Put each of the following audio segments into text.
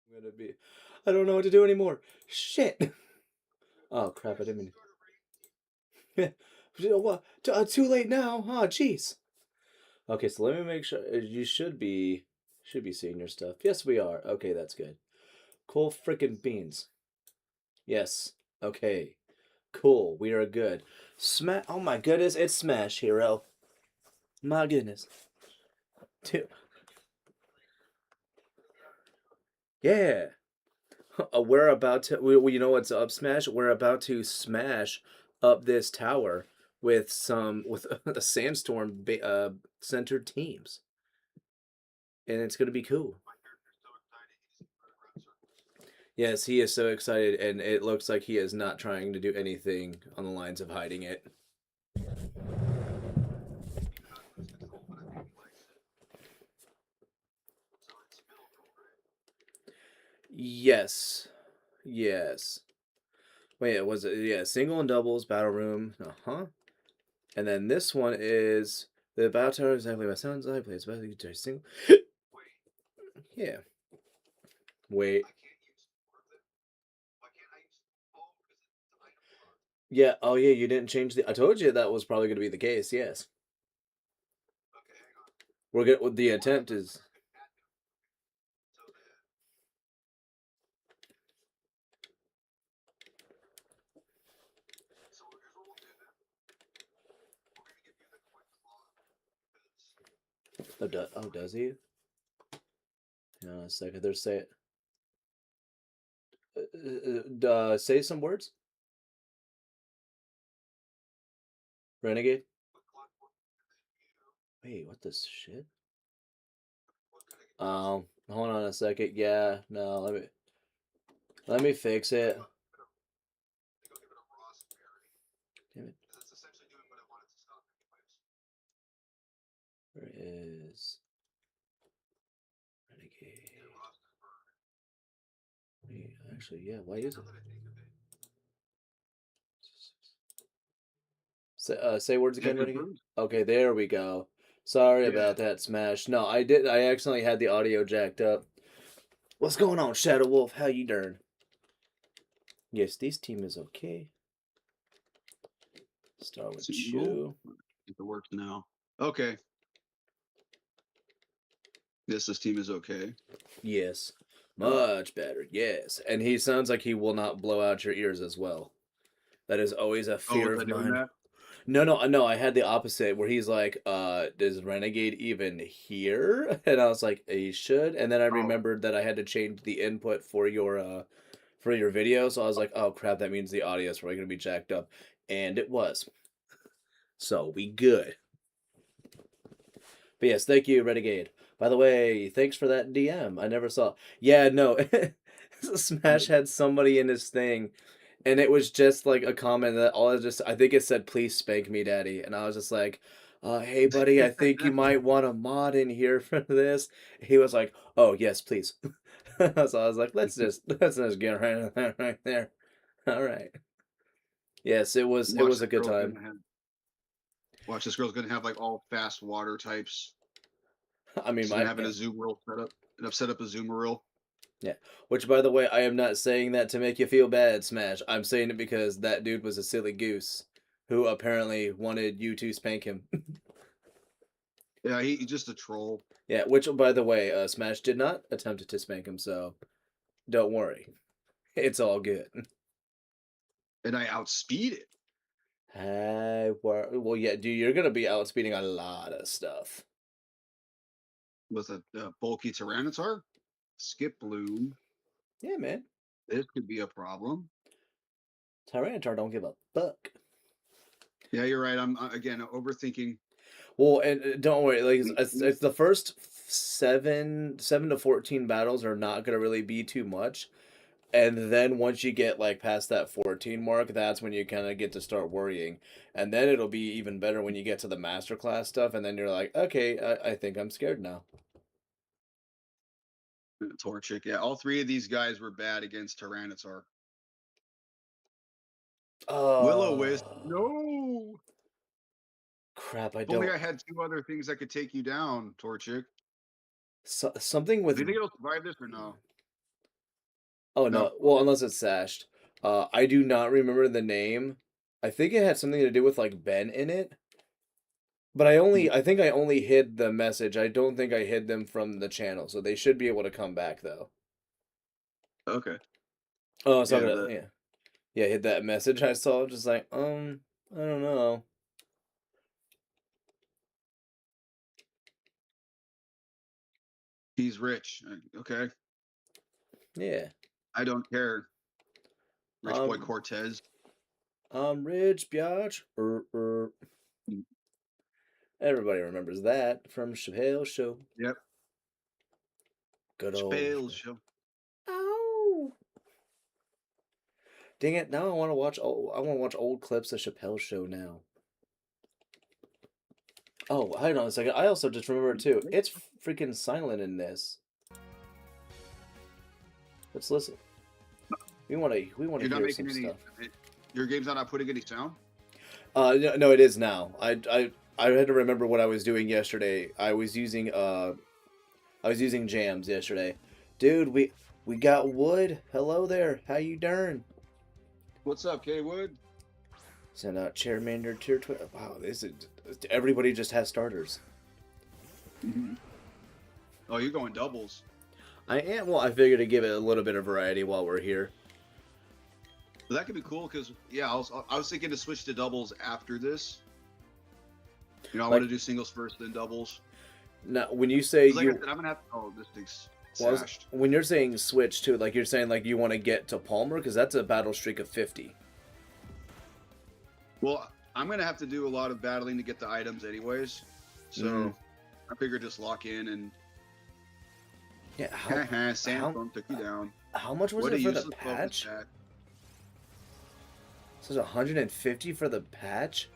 I'm gonna be. I don't know what to do anymore. Shit. Oh crap! I didn't mean. What? Too late now. Oh jeez. Okay, so let me make sure. You should be seeing your stuff. Yes, we are. Okay, that's good. Cool frickin' beans. Yes. Okay. Cool. We are good. Smash. Oh my goodness, it's Smash Hero. My goodness. Two. Yeah. We're about to. You know what's up, Smash? We're about to smash up this tower with a sandstorm centered teams, and it's gonna be cool. Yes, he is so excited, and it looks like he is not trying to do anything on the lines of hiding it. Yes. Yes. Wait, was it? Yeah, single and doubles, battle room. Uh-huh. And then this one is the battle tower exactly what sounds like. Plays battle guitar single. Yeah. Wait. Yeah. Oh, yeah. You didn't change the. I told you that was probably going to be the case. Yes. We're good. The attempt is. Oh, does he? Hang on a second. There's say. Say some words. Renegade. Wait, what this shit? Hold on a second. Yeah, no. Let me fix it. Damn it. Where is Renegade? Wait, actually, yeah. Why is it? Say words Yeah, again, Renegade. confirmed. Okay, there we go. Sorry Yeah. about that, Smash. No, I did. I accidentally had the audio jacked up. What's going on, Shadow Wolf? How you doing? Yes, this team is okay. Start with Single. you. If it works now. Okay. Yes, this team is okay. Yes, much better. Yes, and he sounds like he will not blow out your ears as well. That is always a Oh, fear was of I doing mine. that? No, no, no. I had the opposite where he's like, does Renegade even hear? And I was like, he should. And then I Oh, remembered that I had to change the input for your video. So I was like, oh crap, that means the audio is probably gonna be jacked up. And it was. So we good. But yes, thank you, Renegade. By the way, thanks for that DM. I never saw. Yeah, no. Smash had somebody in his thing, and it was just like a comment that I think it said, please spank me, daddy. And I was just like, hey, buddy, I think you might want a mod in here for this. He was like, oh, yes, please. So I was like, let's just get right there. All right. Yes, it was a good time. Watch, this girl's gonna have like all fast water types. I mean, She's gonna have an Azumarill set up. And I've set up Azumarill. yeah. Which, by the way, I am not saying that to make you feel bad, Smash. I'm saying it because that dude was a silly goose who apparently wanted you to spank him. Yeah, he's just a troll. Yeah, which, by the way, Smash did not attempt to spank him, so don't worry. It's all good. And I outspeed it. Well, yeah, dude, you're gonna be outspeeding a lot of stuff. With a bulky Tyranitar. Skip Bloom. Yeah, man. This could be a problem. Tyranitar don't give a fuck. Yeah, you're right. I'm again overthinking. Well, and don't worry, like it's, Weakness. it's the first seven to 14 battles are not gonna really be too much. And then once you get like past that 14 mark, that's when you kind of get to start worrying. And then it'll be even better when you get to the masterclass stuff. And then you're like, okay, I think I'm scared now. Torchic. Yeah, all three of these guys were bad against Tyranitar. Will-O-Wisp. Oh, No. crap. I If only don't. I had two other things that could take you down, Torchic. Something with. Do you think it'll survive this or no? Oh No. no, well unless it's sashed. I do not remember the name. I think it had something to do with like Ben in it. But I think I only hid the message. I don't think I hid them from the channel, so they should be able to come back though. Okay. Oh, so Yeah. I'm gonna, yeah. Yeah, hit that message I saw, just like, I don't know. He's rich. Okay. Yeah. I don't care. Rich boy Um, Cortez. I'm rich, biatch. Mm. Everybody remembers that from Chappelle Show. Yep. Good old. Spales show. Ow! Dang it! Now I want to watch. Oh, I want to watch old clips of Chappelle Show now. Oh, hold on a second. I also just remembered too. It's freaking silent in this. Let's listen. We want to You're not hear making some any. stuff. Your game's not putting any sound. No, it is now. I had to remember what I was doing yesterday. I was using jams yesterday. Dude, we got wood. Hello there. How you doing? What's up, K Wood? Send out Chairmander tier 20. Wow, this is everybody just has starters. Mm-hmm. Oh, you're going doubles. I am. Well, I figured to give it a little bit of variety while we're here. But that could be cool because yeah, I was thinking to switch to doubles after this. You know, I want to do singles first, then doubles. Now, when you say like I said, I'm gonna have to. Oh, this thing's sashed. When you're saying switch to, like you're saying like you want to get to Palmer because that's a battle streak of 50. Well, I'm gonna have to do a lot of battling to get the items, anyways. So I figured just lock in and. Yeah, Sandstorm took you down. How much was it for the patch? So it's 150 for the patch?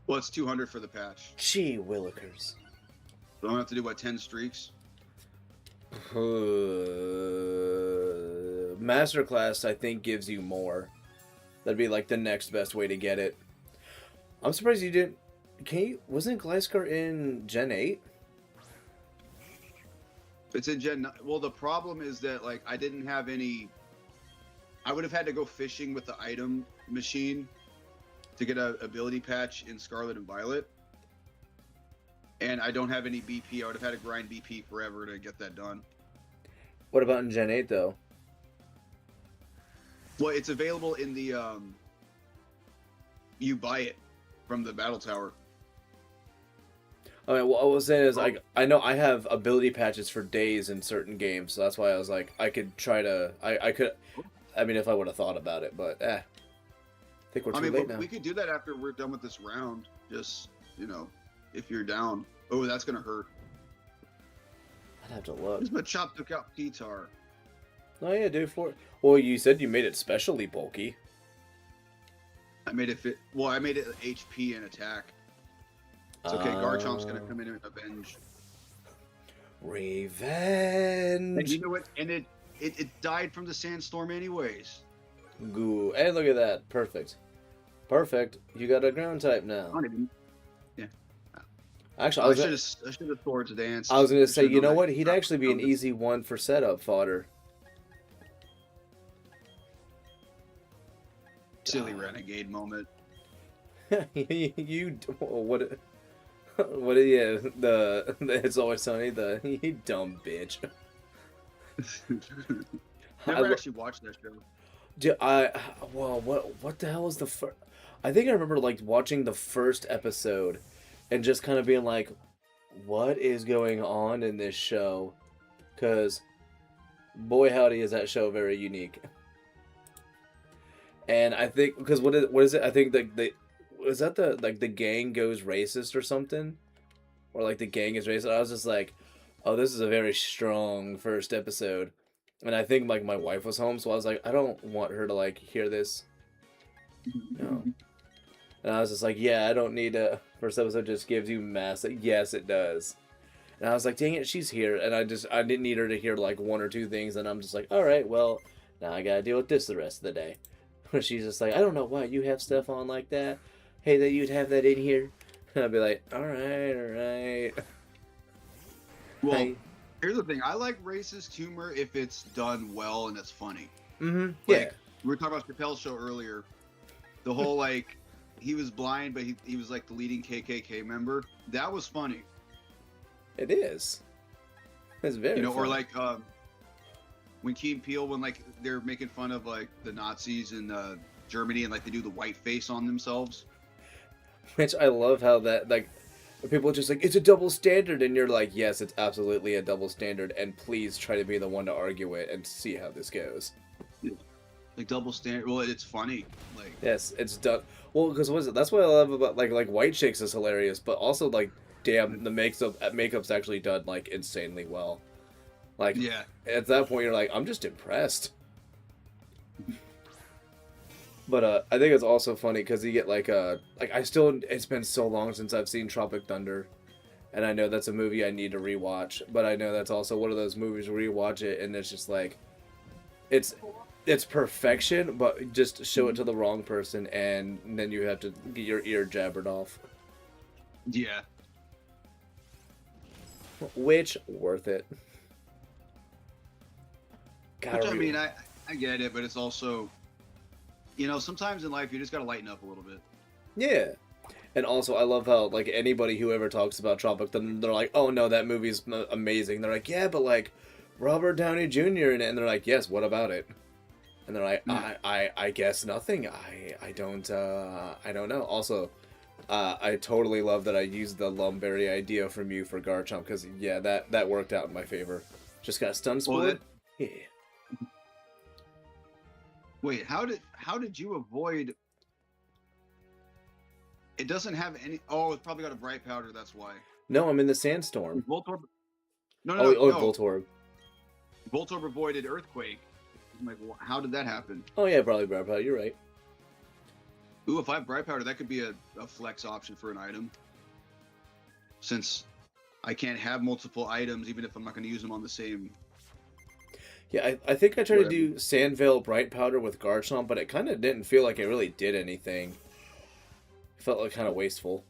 Well, it's 200 for the patch. Gee willikers. So I'm gonna have to do what, 10 streaks? Masterclass, I think, gives you more. That'd be like the next best way to get it. I'm surprised you didn't. Wasn't Glyskar in Gen 8? It's in Gen 9. Well, the problem is that like I didn't have any. I would have had to go fishing with the item machine to get an ability patch in Scarlet and Violet. And I don't have any BP. I would have had to grind BP forever to get that done. What about in Gen 8 though? Well, it's available in the you buy it from the battle tower. I mean, what I was saying is, like, I know I have ability patches for days in certain games, so that's why I was like, I could try to, I could, I mean, if I would have thought about it, but, I think we're too late now. We could do that after we're done with this round, just, you know, if you're down. Oh, that's going to hurt. I'd have to look. Here's my chop took out P-Tar. Oh, yeah, dude, well, you said you made it specially bulky. I made it fit, well, I made it HP and attack. It's okay, Garchomp's gonna come in and avenge. Revenge! And you know what? And it died from the sandstorm anyways. Goo. Hey, look at that. Perfect. Perfect. You got a ground type now. Yeah. Actually, I should have Swords Dance. I was gonna say, you know what? He'd actually be an easy one for setup fodder. Silly renegade moment. What? Yeah, it's always sunny. You dumb bitch. Never actually watched that show. Dude, what the hell was the first? I think I remember like watching the first episode, and just kind of being like, "What is going on in this show?" Because, boy howdy, is that show very unique. And I think because what is it? I think is that the gang goes racist or something, or like the gang is racist. I was just like, oh, this is a very strong first episode, and I think like my wife was home, so I was like, I don't want her to like hear this. No. And I was just like, yeah, I don't need a first episode just gives you massive. Yes, it does. And I was like, dang it, she's here, and I didn't need her to hear like one or two things, and I'm just like, all right, well, now I gotta deal with this the rest of the day. Where she's just like, I don't know why you have stuff on like that. Hey, that you'd have that in here. And I'd be like, all right. Well, Hi. Here's the thing: I like racist humor if it's done well and it's funny. Mm-hmm. Yeah. Like we were talking about Chappelle's show earlier. The whole like he was blind, but he was like the leading KKK member. That was funny. It is. It's very. You know, funny. or like when Key and Peele, when like they're making fun of like the Nazis in Germany and like they do the white face on themselves. Which I love how that like people are just like it's a double standard, and you're like, yes, it's absolutely a double standard, and please try to be the one to argue it and see how this goes. Like double standard. Well, it's funny. Like Yes, it's done well because what is it? That's what I love about like White Chicks is hilarious, but also like damn the makeup's actually done like insanely well. Like yeah, at that point you're like I'm just impressed. But I think it's also funny because you get like I still it's been so long since I've seen Tropic Thunder, and I know that's a movie I need to rewatch. But I know that's also one of those movies where you watch it and it's just like it's perfection, but just show it to the wrong person, and then you have to get your ear jabbered off. yeah. Which worth it. Which I mean, I get it, but it's also, you know, sometimes in life you just gotta lighten up a little bit. Yeah. And also, I love how, like, anybody who ever talks about Tropic Thunder, they're like, oh no, that movie's amazing. They're like, yeah, but, like, Robert Downey Jr. in it. And they're like, yes, what about it? And they're like, I guess nothing. I don't know. Also, I totally love that I used the Lumberry idea from you for Garchomp, because, yeah, that worked out in my favor. Just got stun spoiled? Yeah. Wait, how did you avoid? It doesn't have any. Oh, it's probably got a bright powder. That's why. No, I'm in the sandstorm. Voltorb. No. Voltorb. Voltorb avoided earthquake. I'm like, how did that happen? Oh yeah, probably bright powder. You're right. Ooh, if I have bright powder, that could be a flex option for an item. Since I can't have multiple items, even if I'm not going to use them on the same. Yeah, I think I tried to do Sandvale Bright Powder with Garchomp, but it kind of didn't feel like it really did anything. It felt like kind of wasteful.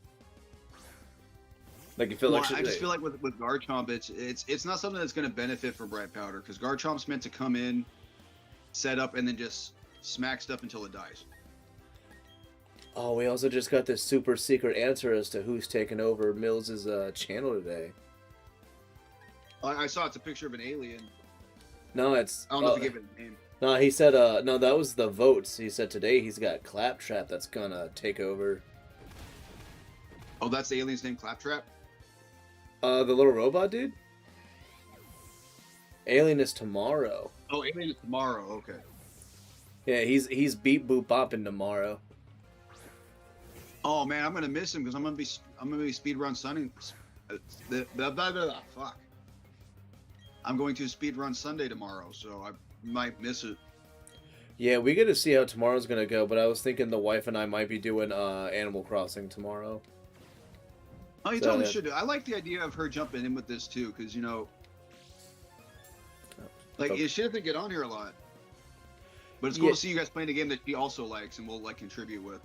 Like it felt like I just feel like with Garchomp, it's not something that's going to benefit from Bright Powder, because Garchomp's meant to come in, set up, and then just smack stuff until it dies. Oh, we also just got this super secret answer as to who's taking over Mills' channel today. I saw it's a picture of an alien. No, it's... I don't know if he gave it a name. No, he said, no, that was the votes. He said today he's got Claptrap that's gonna take over. Oh, that's the alien's name, Claptrap? The little robot dude? Alien is tomorrow. Oh, alien is tomorrow, okay. Yeah, he's beep boop bopping tomorrow. Oh man, I'm gonna miss him because I'm gonna be speedrun sunning. Fuck. I'm going to speedrun Sunday tomorrow, so I might miss it. Yeah, we get to see how tomorrow's gonna go, but I was thinking the wife and I might be doing Animal Crossing tomorrow. Oh, you totally should do. I like the idea of her jumping in with this too, because you know, like she doesn't get on here a lot, but it's cool to see you guys playing a game that she also likes and will like contribute with.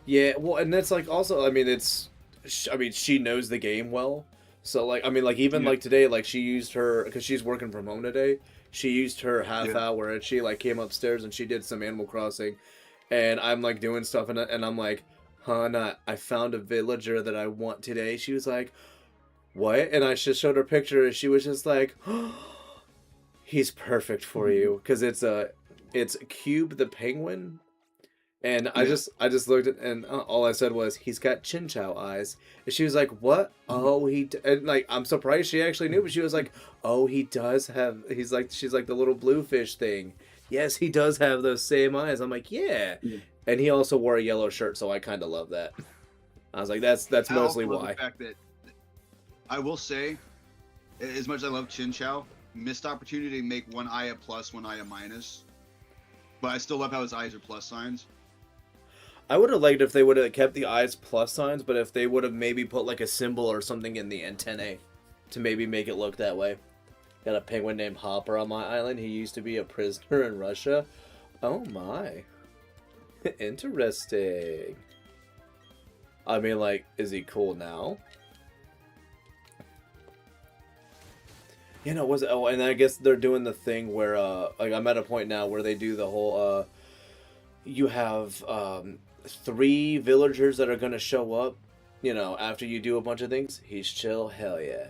Yeah, well, and that's like also, I mean, she knows the game well. So, like, I mean, like, even, like, today, like, she used her, because she's working from home today, she used her half hour, and she, like, came upstairs, and she did some Animal Crossing, and I'm, like, doing stuff, and I'm like, Hannah, I found a villager that I want today. She was like, what? And I just showed her a picture, and she was just like, oh, he's perfect for you, because it's Cube the Penguin. And I just looked at, and all I said was, he's got Chinchou eyes. And she was like, what? Oh, and like, I'm surprised she actually knew, but she was like, oh, he does have, she's like the little bluefish thing. Yes, he does have those same eyes. I'm like, yeah. And he also wore a yellow shirt, so I kind of love that. I was like, that's mostly why. The fact that I will say, as much as I love Chinchou, missed opportunity to make one eye a plus, one eye a minus. But I still love how his eyes are plus signs. I would have liked if they would have kept the eyes plus signs, but if they would have maybe put like a symbol or something in the antennae to maybe make it look that way. Got a penguin named Hopper on my island. He used to be a prisoner in Russia. Oh my. Interesting. I mean, like, is he cool now? You know, was it? Oh, and I guess they're doing the thing where, like, I'm at a point now where they do the whole, you have, 3 villagers that are gonna show up, you know, after you do a bunch of things. He's chill, hell yeah.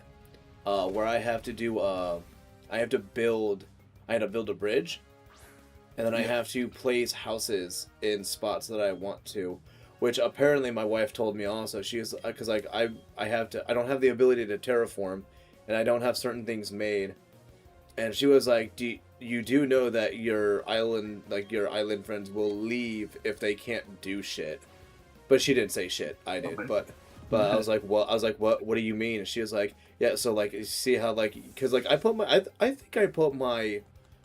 Where I have to do, I have to build, I had to build a bridge, and then I have to place houses in spots that I want to, which apparently my wife told me also. She was, because like I have to, I don't have the ability to terraform, and I don't have certain things made, and she was like, you do know that your island, like your island friends, will leave if they can't do shit. But she didn't say shit. I did, Okay. but I was like, well, I was like, what do you mean? And she was like, yeah. So like, you see how like, because like I put my, I think I put my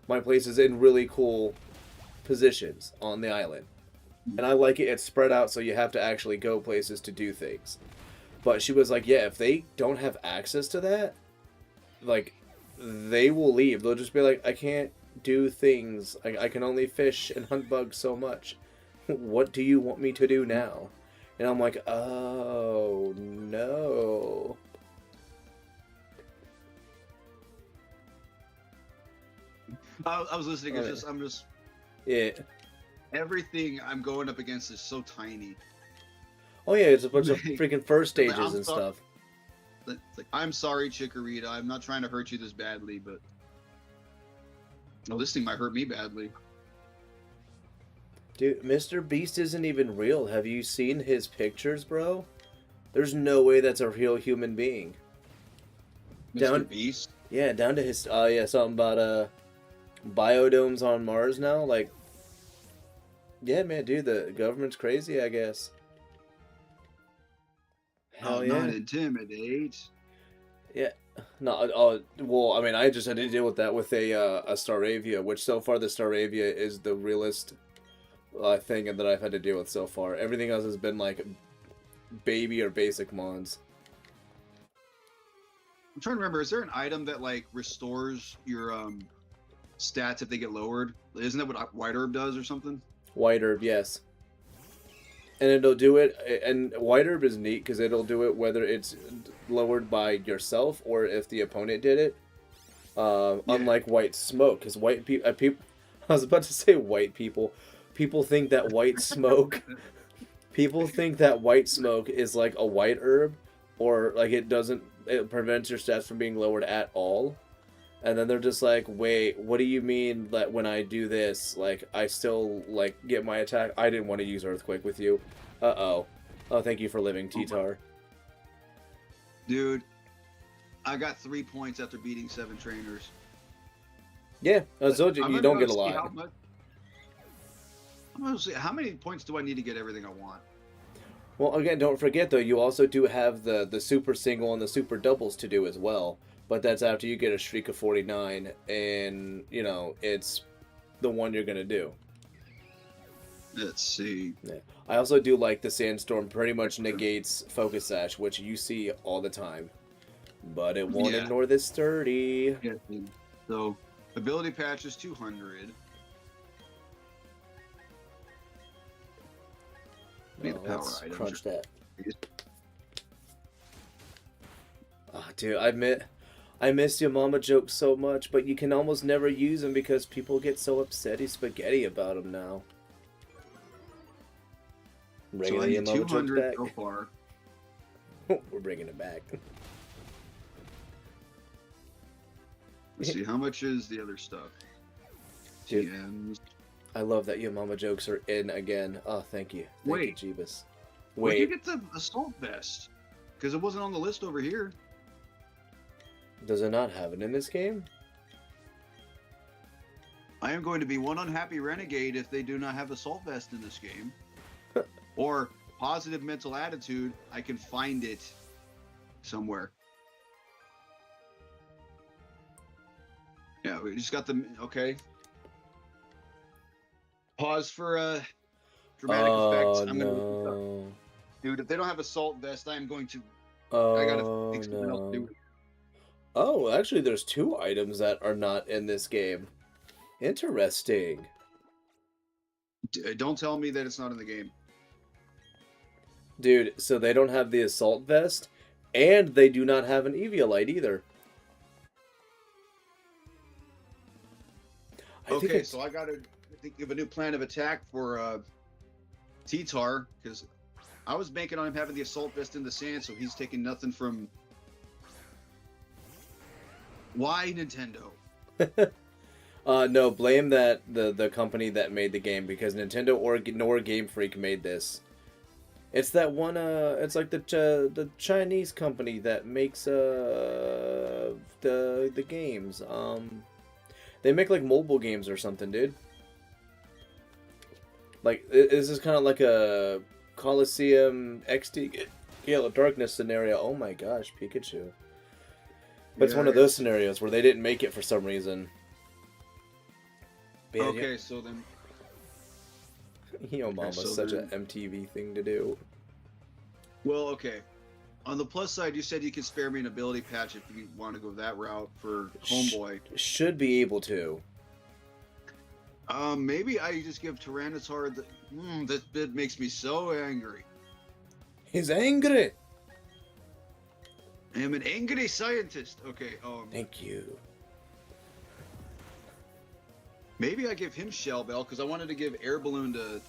places in really cool positions on the island, and I like it. It's spread out, so you have to actually go places to do things. But she was like, yeah, if they don't have access to that, like, they will leave. They'll just be like, I can't do things. I can only fish and hunt bugs so much. What do you want me to do now? And I'm like, oh no. I was listening. It's just I'm just Yeah. everything I'm going up against is so tiny. Oh yeah, it's a bunch of Like, freaking first like, stages and stuff. It's like, I'm sorry, Chikorita. I'm not trying to hurt you this badly, but this thing might hurt me badly. Dude, Mr. Beast isn't even real. Have you seen his pictures, bro? There's no way that's a real human being. Mr. Beast. Yeah, down to his yeah, something about biodomes on Mars now. Like, yeah, man, dude, the government's crazy, I guess. Hell yeah. Not intimidate. Yeah. No, well, I mean, I just had to deal with that with a Staravia, which so far the Staravia is the realest thing that I've had to deal with so far. Everything else has been like baby or basic mons. I'm trying to remember. Is there an item that like restores your stats if they get lowered? Isn't that what White Herb does or something? White Herb, yes. And it'll do it, and White Herb is neat because it'll do it whether it's lowered by yourself or if the opponent did it. Unlike White Smoke, because white people, I was about to say white people. People think that White Smoke, people think that White Smoke is like a White Herb, or like it prevents your stats from being lowered at all. And then they're just like, wait, what do you mean that when I do this, like, I still, like, get my attack? I didn't want to use Earthquake with you. Uh-oh. Oh, thank you for living, T-Tar. Dude, I got 3 points after beating 7 trainers. Yeah, I told you, you don't get a lot. I'm going to see, how many points do I need to get everything I want? Well, again, don't forget, though, you also do have the super single and the super doubles to do as well. But that's after you get a streak of 49, and, you know, it's the one you're going to do. Let's see. Yeah. I also do like the Sandstorm pretty much negates Focus Sash, which you see all the time. But it won't ignore this 30. Yeah. So, ability patch is 200. Let's crunch that. Oh, dude, I miss your mama jokes so much, but you can almost never use them because people get so upsetty spaghetti about them now. So I need 200 so far. We're bringing it back. Let's see, how much is the other stuff? Dude, TMs. I love that your mama jokes are in again. Oh, thank you. Thank you, Jeebus. Where did you get the assault vest? Because it wasn't on the list over here. Does it not have it in this game? I am going to be one unhappy renegade if they do not have assault vest in this game. Or positive mental attitude, I can find it somewhere. Yeah, we just got the okay. Pause for dramatic effects. I'm gonna dude, if they don't have assault vest, I am going to I gotta think something else to do with it. Oh, actually, there's 2 items that are not in this game. Interesting. Don't tell me that it's not in the game. Dude, so they don't have the assault vest, and they do not have an Eviolite either. Okay, so I got to think of a new plan of attack for T-Tar, because I was banking on him having the assault vest in the sand, so he's taking nothing from. Why Nintendo? No, blame the company that made the game, because Nintendo nor Game Freak made this. It's that one. It's like the Chinese company that makes the games. They make like mobile games or something, dude. Like this is kind of like a Coliseum XD Gale of Darkness scenario. Oh my gosh, Pikachu! But it's one of those scenarios where they didn't make it for some reason. But okay, so then. Yo, Mama's such an MTV thing to do. Well, okay. On the plus side, you said you could spare me an ability patch if you want to go that route for Homeboy. Should be able to. Maybe I just give Tyranitar the. This bit makes me so angry. He's angry. I am an angry scientist. Okay. Thank you. Maybe I give him Shell Bell because I wanted to give Air Balloon to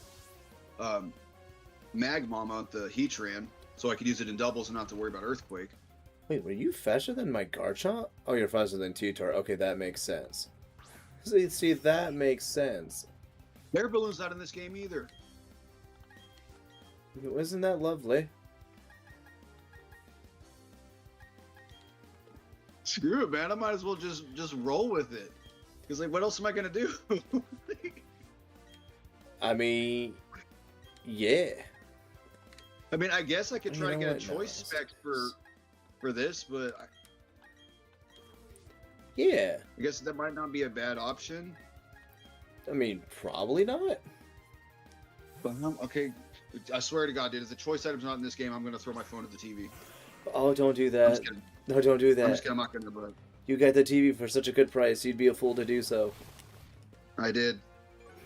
Magmama, the Heatran, so I could use it in doubles and not to worry about Earthquake. Wait, were you faster than my Garchomp? Oh, you're faster than T-Tar. Okay, that makes sense. See, that makes sense. Air Balloon's not in this game either. Isn't that lovely? Screw it, man. I might as well just roll with it. Because, like, what else am I going to do? I mean, yeah. I mean, I guess I could try to get a choice spec for this, but... Yeah. I guess that might not be a bad option. I mean, probably not. But, okay, I swear to God, dude, if the choice item's not in this game, I'm going to throw my phone at the TV. Oh, don't do that. No, don't do that. I'm just kidding. I'm not going to, but... You got the TV for such a good price, you'd be a fool to do so. I did.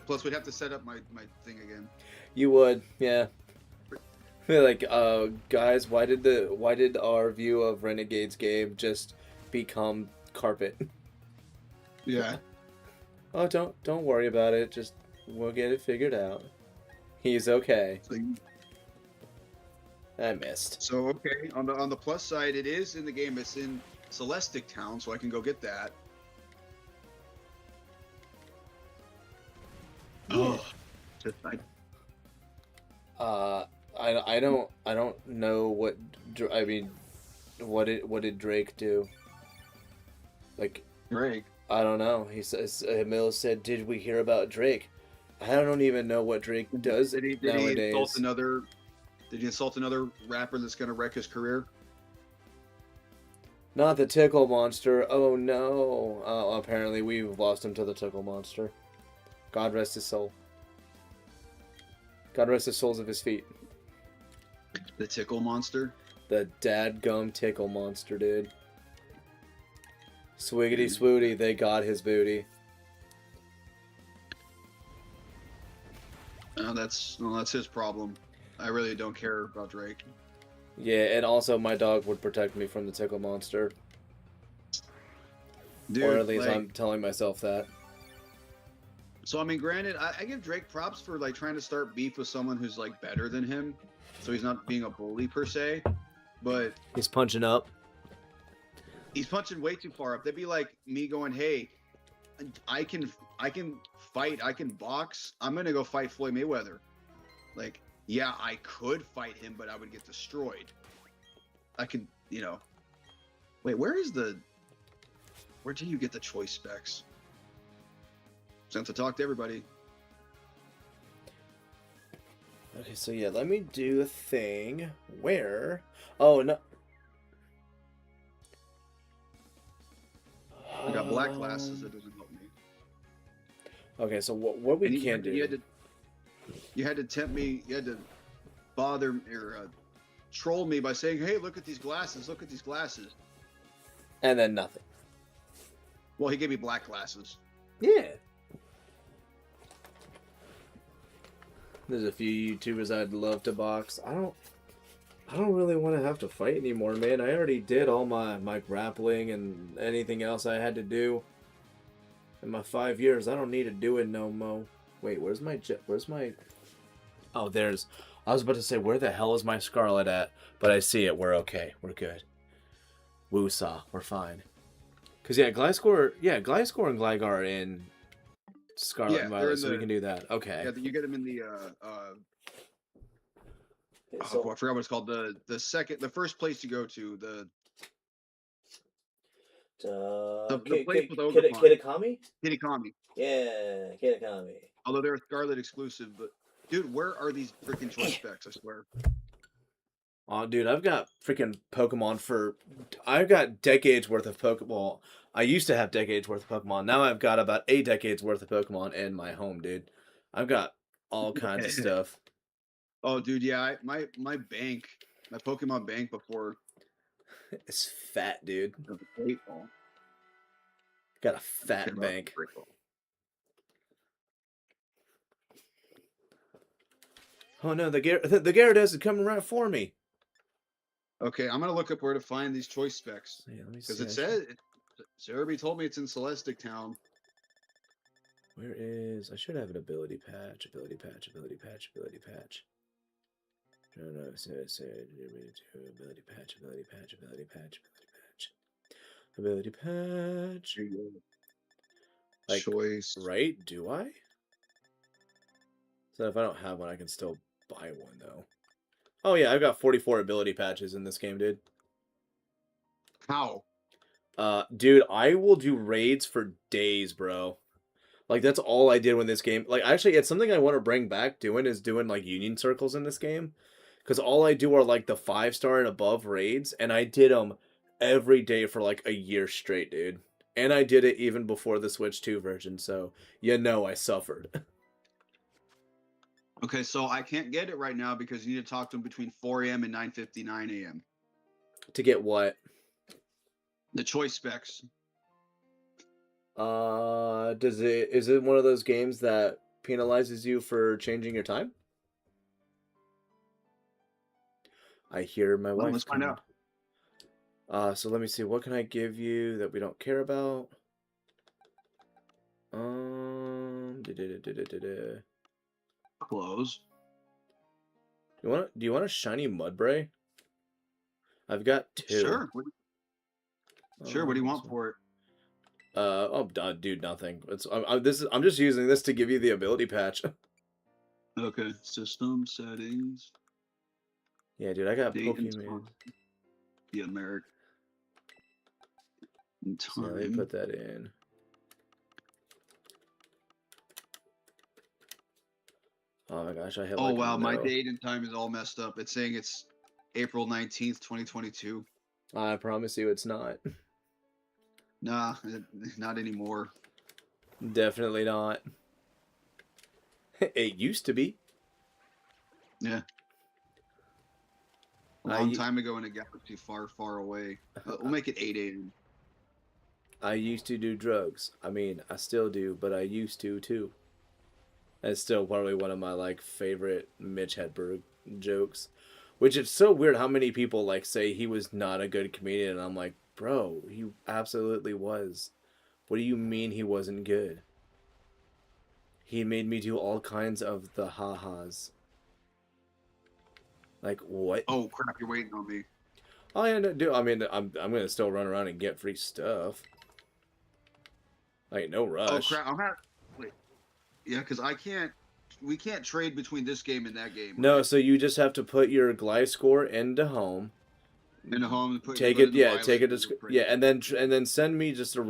Plus, we'd have to set up my thing again. You would, yeah. Like, guys, why did our view of Renegade's game just become carpet? Yeah. Oh, don't worry about it. Just we'll get it figured out. He's okay. I missed. So okay, on the plus side, it is in the game. It's in Celestic Town, so I can go get that. Yeah. Oh, just like. I don't know what I mean. What did Drake do? Like Drake. I don't know. He says Emil said, "Did we hear about Drake?" I don't even know what Drake does nowadays. Did he insult another rapper that's gonna wreck his career? Not the Tickle Monster. Oh no. Apparently we've lost him to the Tickle Monster. God rest his soul. God rest the soles of his feet. The Tickle Monster? The dadgum Tickle Monster, dude. Swiggity swooty, they got his booty. That's his problem. I really don't care about Drake. Yeah, and also my dog would protect me from the Tickle Monster. Dude, or at least I'm telling myself that. So I mean, granted, I give Drake props for like trying to start beef with someone who's like better than him, so he's not being a bully per se. But he's punching up. He's punching way too far up. That'd be like me going, "Hey, I can fight, I can box. I'm gonna go fight Floyd Mayweather." Like, yeah, I could fight him, but I would get destroyed. I can, you know. Wait, where do you get the choice specs? Sent to talk to everybody. Okay, so yeah, let me do a thing where... Oh, no. I got black glasses, that doesn't help me. Okay, so what we can do... You had to tempt me, you had to bother or troll me by saying, "Hey, look at these glasses, look at these glasses." And then nothing. Well, he gave me black glasses. Yeah. There's a few YouTubers I'd love to box. I don't really want to have to fight anymore, man. I already did all my grappling and anything else I had to do. In my 5 years, I don't need to do it no mo. Wait, where's my jet? Where's my? Oh, there's. I was about to say, where the hell is my Scarlet at? But I see it. We're okay. We're good. Woosah. We're fine. Cause yeah, Gliscor and Gligar are in Scarlet and Violet, so we can do that. Okay. Yeah, you get them in the So, I forgot what it's called. The first place you go to, the place with Ogerpon. Kitakami? Kitakami. Yeah, Kitakami. Although they're a Scarlet exclusive, but dude, where are these freaking choice specs? I swear. Oh, dude, I've got freaking Pokemon for... I've got decades worth of Pokemon. I used to have decades worth of Pokemon. Now I've got about 8 decades worth of Pokemon in my home, dude. I've got all kinds of stuff. Oh, dude, yeah, my bank, my Pokemon bank before. It's fat, dude. Baseball. Got a fat bank. Oh no, the Gyarados is coming right for me. Okay, I'm gonna look up where to find these choice specs. Yeah, let me because see. it said, Cerebi told me it's in Celestic Town. Where is? I should have an ability patch. Ability patch. Ability patch. Ability patch. No, say ability patch. Ability patch. Ability patch. Ability patch. Ability patch. Like, choice. Right? Do I? So if I don't have one, I can still buy one though. Oh yeah, I've got 44 ability patches in this game, dude. How? Dude, I will do raids for days, bro. Like, that's all I did when this game... Like, actually, it's something I want to bring back doing like, union circles in this game. Because all I do are, like, the 5-star and above raids, and I did them every day for, like, a year straight, dude. And I did it even before the Switch 2 version, so, you know I suffered. Okay, so I can't get it right now because you need to talk to him between 4 a.m. and 9:59 a.m. To get what? The choice specs. Is it one of those games that penalizes you for changing your time? I hear my wife. Let's find out. So let me see. What can I give you that we don't care about? Close. Do you want a shiny Mudbray? I've got 2. Sure. Sure. What do you want for it? Dude, nothing. I'm just using this to give you the ability patch. Okay. System settings. Yeah, dude, I got Date Pokemon. The American time. So let me put that in. Oh my gosh, I have. Oh wow, my date and time is all messed up. It's saying it's April 19th, 2022. I promise you, it's not. Nah, not anymore. Definitely not. It used to be. Yeah. A long time ago in a galaxy far, far away. We'll make it 8 a.m. I used to do drugs. I mean, I still do, but I used to too. That's still probably one of my like favorite Mitch Hedberg jokes. Which it's so weird how many people like say he was not a good comedian, and I'm like, bro, he absolutely was. What do you mean he wasn't good? He made me do all kinds of the ha-has. Like, what? Oh crap, you're waiting on me. Oh yeah, no, dude. I mean, I'm gonna still run around and get free stuff. Like, no rush. Oh crap, wait. Yeah, because we can't trade between this game and that game. No, right? So you just have to put your Gliscor into home. Into home, take it to and then send me just a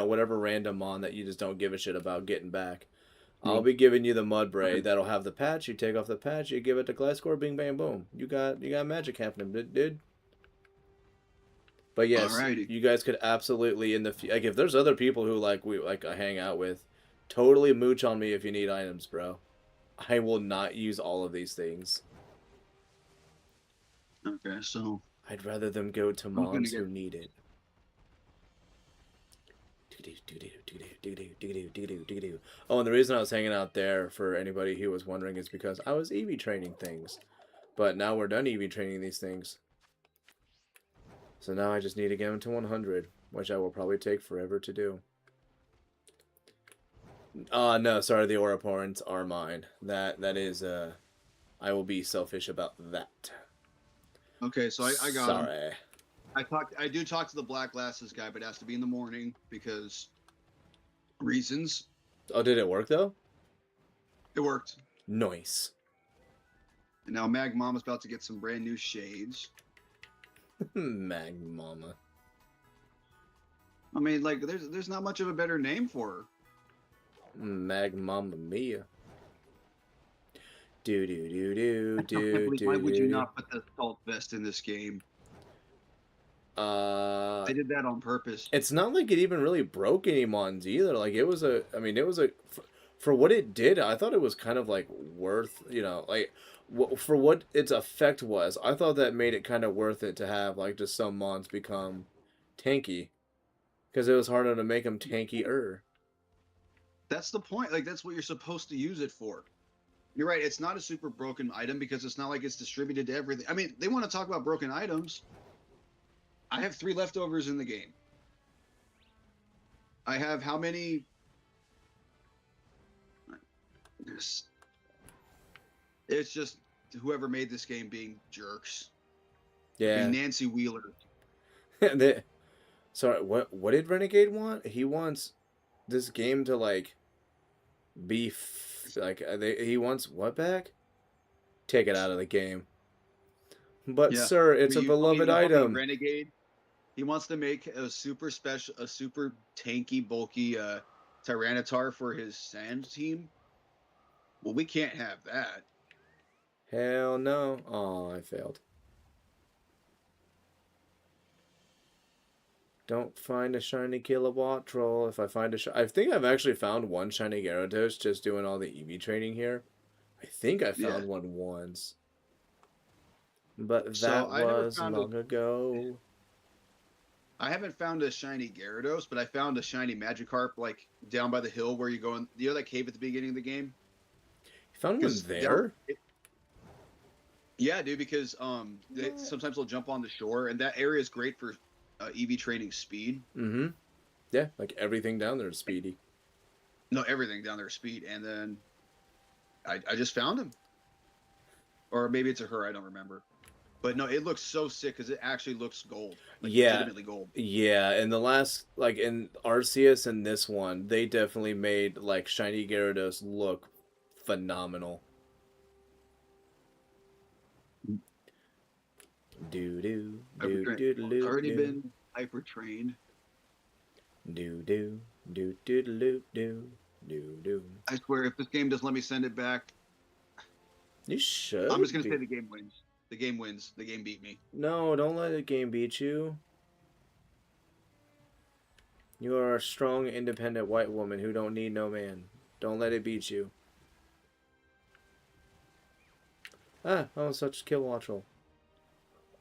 whatever random mon that you just don't give a shit about getting back. I'll be giving you the Mudbray that'll have the patch. You take off the patch, you give it to Gliscor, bing bang boom. You got magic happening, dude. But yes, alrighty. You guys could absolutely like if there's other people who I hang out with, totally mooch on me if you need items, bro. I will not use all of these things. Okay, so I'd rather them go to moms who need it. Oh, and the reason I was hanging out there, for anybody who was wondering, is because I was EV training things. But now we're done EV training these things. So now I just need to get them to 100, which I will probably take forever to do. No, sorry, the aura points are mine. That is I will be selfish about that. Okay, so I got them. Sorry. I do talk to the black glasses guy, but it has to be in the morning because reasons. Oh, did it work though? It worked. Nice. And now Mag Mama's about to get some brand new shades. Mag Mama. I mean, like, there's not much of a better name for her. Mag Mama Mia. Do do do do do Why do would you do. not put the assault vest in this game? Uh, They did that on purpose. it's not like it even really broke any mons either. Like it was a, I mean, it was a, for what it did, I thought it was kind of like worth, you know, like for what its effect was. I thought that made it kind of worth it to have like just some mons become tanky, because it was harder to make them tankier. That's the point. Like, that's what you're supposed to use it for. You're right. It's not a super broken item because it's not like it's distributed to everything. I mean, they want to talk about broken items. I have 3 leftovers in the game. I have how many? It's just whoever made this game being jerks. Yeah. Being Nancy Wheeler. Sorry, what did Renegade want? He wants this game to like be like he wants what back? Take it out of the game. But Yeah. sir, it's a beloved item. Renegade. He wants to make a super special, a super tanky, bulky Tyranitar for his Sand team. Well, we can't have that. Hell no. Oh, I failed. Don't find a shiny kilowatt troll. If I find I think I've actually found one shiny Gyarados just doing all the EV training here. I think I found one once. But that So was long ago. I haven't found a shiny Gyarados, but I found a shiny Magikarp like down by the hill where you go in. You know that cave at the beginning of the game? You found one there? Yeah, dude, because sometimes they'll jump on the shore, and that area is great for EV training speed. Mm-hmm. Yeah, like everything down there is speedy. No, everything down there is speed, and then I just found him. Or maybe it's a her, I don't remember. But no, it looks so sick because it actually looks gold. Like, yeah. Legitimately gold. Yeah, in the last, like in Arceus and this one, they definitely made like shiny Gyarados look phenomenal. Do do do do do. Already been hyper trained. Do do do do do do do do. I swear, if this game doesn't let me send it back, you should. I'm just gonna say the game wins. The game wins. The game beat me. No, don't let the game beat you. You are a strong, independent white woman who don't need no man. Don't let it beat you. Ah, oh, such Kilowattrel.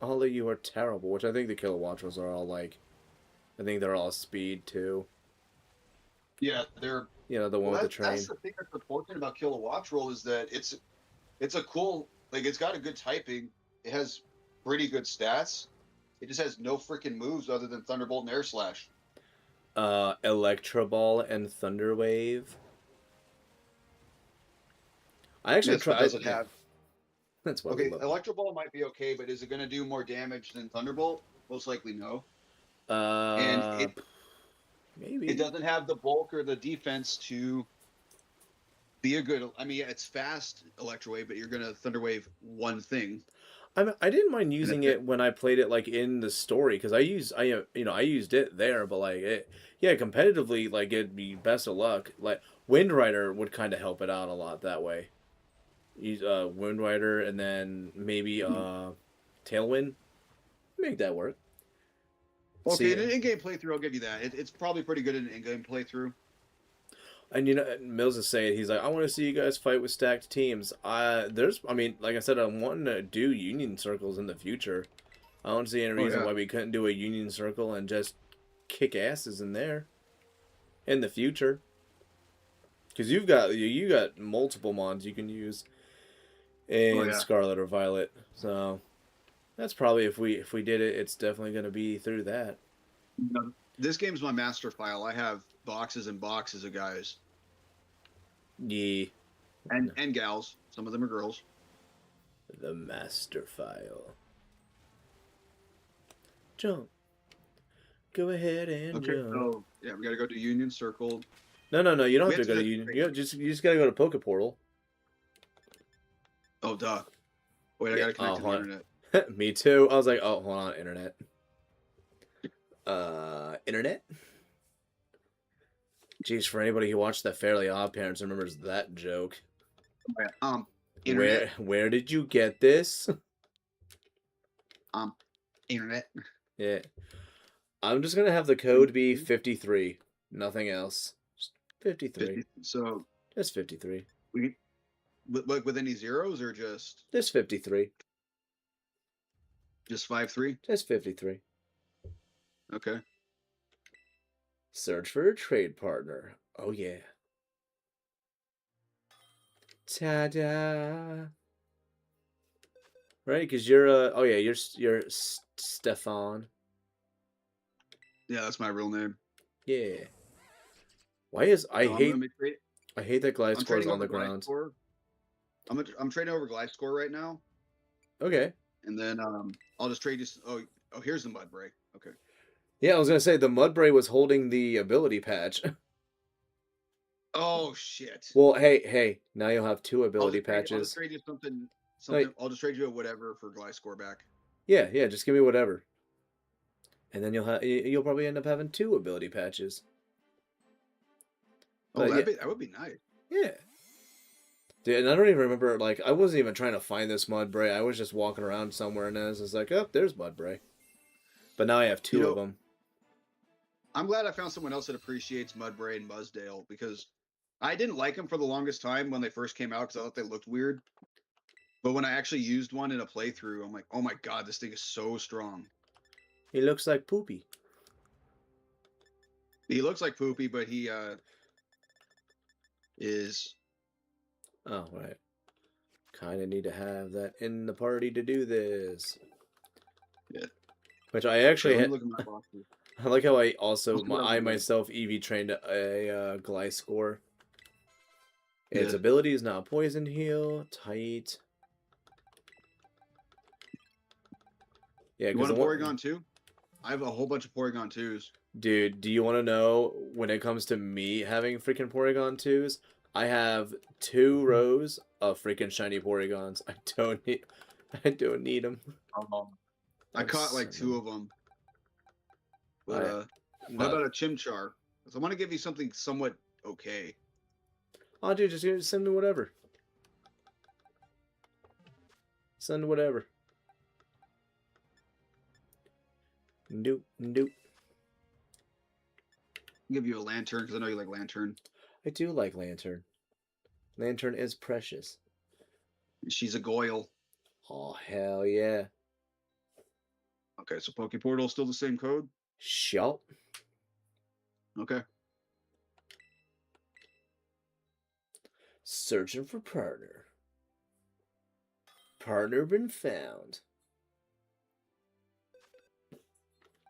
All of you are terrible, which I think the Kilowattrels are all like, I think they're all speed too. Yeah, they're. You know, the one with the train. That's the thing that's important about Kilowattrel is that it's a cool, like, it's got a good typing. It has pretty good stats. It just has no freaking moves other than Thunderbolt and Air Slash. Electro Ball and Thunder Wave. I actually tried. Does it have? That's what. Okay, Electro Ball might be okay, but is it going to do more damage than Thunderbolt? Most likely no. And maybe it doesn't have the bulk or the defense to be a good. I mean, it's fast Electro Wave, but you're going to Thunder Wave one thing. I didn't mind using it when I played it like in the story because I used it there, but like competitively, like it'd be best of luck. Like Wind Rider would kind of help it out a lot that way. Use Wind Rider and then maybe Tailwind, make that work. Okay, in an in-game playthrough, I'll give you that. It's probably pretty good in an in-game playthrough. And you know, Mills is saying, he's like, I want to see you guys fight with stacked teams. I mean, like I said, I'm wanting to do union circles in the future. I don't see any reason why we couldn't do a union circle and just kick asses in there in the future. Because you got multiple mons you can use in Scarlet or Violet. So that's probably if we did it, it's definitely going to be through that. No, this game's my master file. I have boxes and boxes of guys. Yeah. And gals. Some of them are girls. The master file. Jump. Go ahead and Okay, jump. so yeah, we gotta go to Union Circle. No. You don't We have to have go to to just Union. You just gotta go to Poke Portal. Oh duh. Wait, I Yeah. gotta connect to the hold internet. on. Me too. I was like, oh, hold on, internet. Internet. Jeez, for anybody who watched the Fairly Odd Parents remembers that joke. Yeah, internet. Where did you get this? Internet. Yeah. I'm just gonna have the code be 53. Nothing else. Just 53. 50, so Just 53. we with any zeros or just Just 53. 5-3? Just 53. Okay. Search for a trade partner. Oh yeah. Ta-da. Right, because you're oh yeah, you're Stefan. Yeah, that's my real name. Yeah. Why is I So hate that Glide I'm Score is trading on over the ground. Gliscor. I'm trading over Gliscor right now, Okay. and then I'll just trade you. Oh, here's the mud break. Okay. Yeah, I was gonna say the Mudbray was holding the ability patch. Oh shit. Well, hey, now you'll have two I'll ability just trade, I'll patches. just trade you something. Like, I'll just trade you a whatever for Gliscor back. yeah, just give me whatever. And then you'll probably end up having two ability patches. Oh, But yeah, that would be nice. yeah. Dude, and I don't even remember, like, I wasn't even trying to find this Mudbray. I was just walking around somewhere and I was like, oh, there's Mudbray. But now I have two of them. I'm glad I found someone else that appreciates Mudbray and Muzdale, because I didn't like them for the longest time when they first came out because I thought they looked weird. But when I actually used one in a playthrough, I'm like, oh my god, this thing is so strong. He looks like Poopy. He looks like Poopy, but he is... Oh, right. Kind of need to have that in the party to do this. Yeah. Which I actually Let me look at my boxes. I like how I also I good. myself EV trained a Gliscor. Its Yeah. ability is now poison heal, tight. Yeah, You want a Porygon 2? I have a whole bunch of Porygon 2s. Dude, do you want to know when it comes to me having freaking Porygon 2s? I have 2 rows of freaking shiny Porygons. I don't need them. I caught like 2 of them. But what about a Chimchar? So I want to give you something somewhat okay. Oh, dude, just send me whatever. Send whatever. Nope. I'll give you a Lantern because I know you like Lantern. I do like Lantern. Lantern is precious. She's a Goyle. Oh, hell yeah. Okay, so Pokeportal still the same code? Shop. Okay. Searching for partner. Partner been found.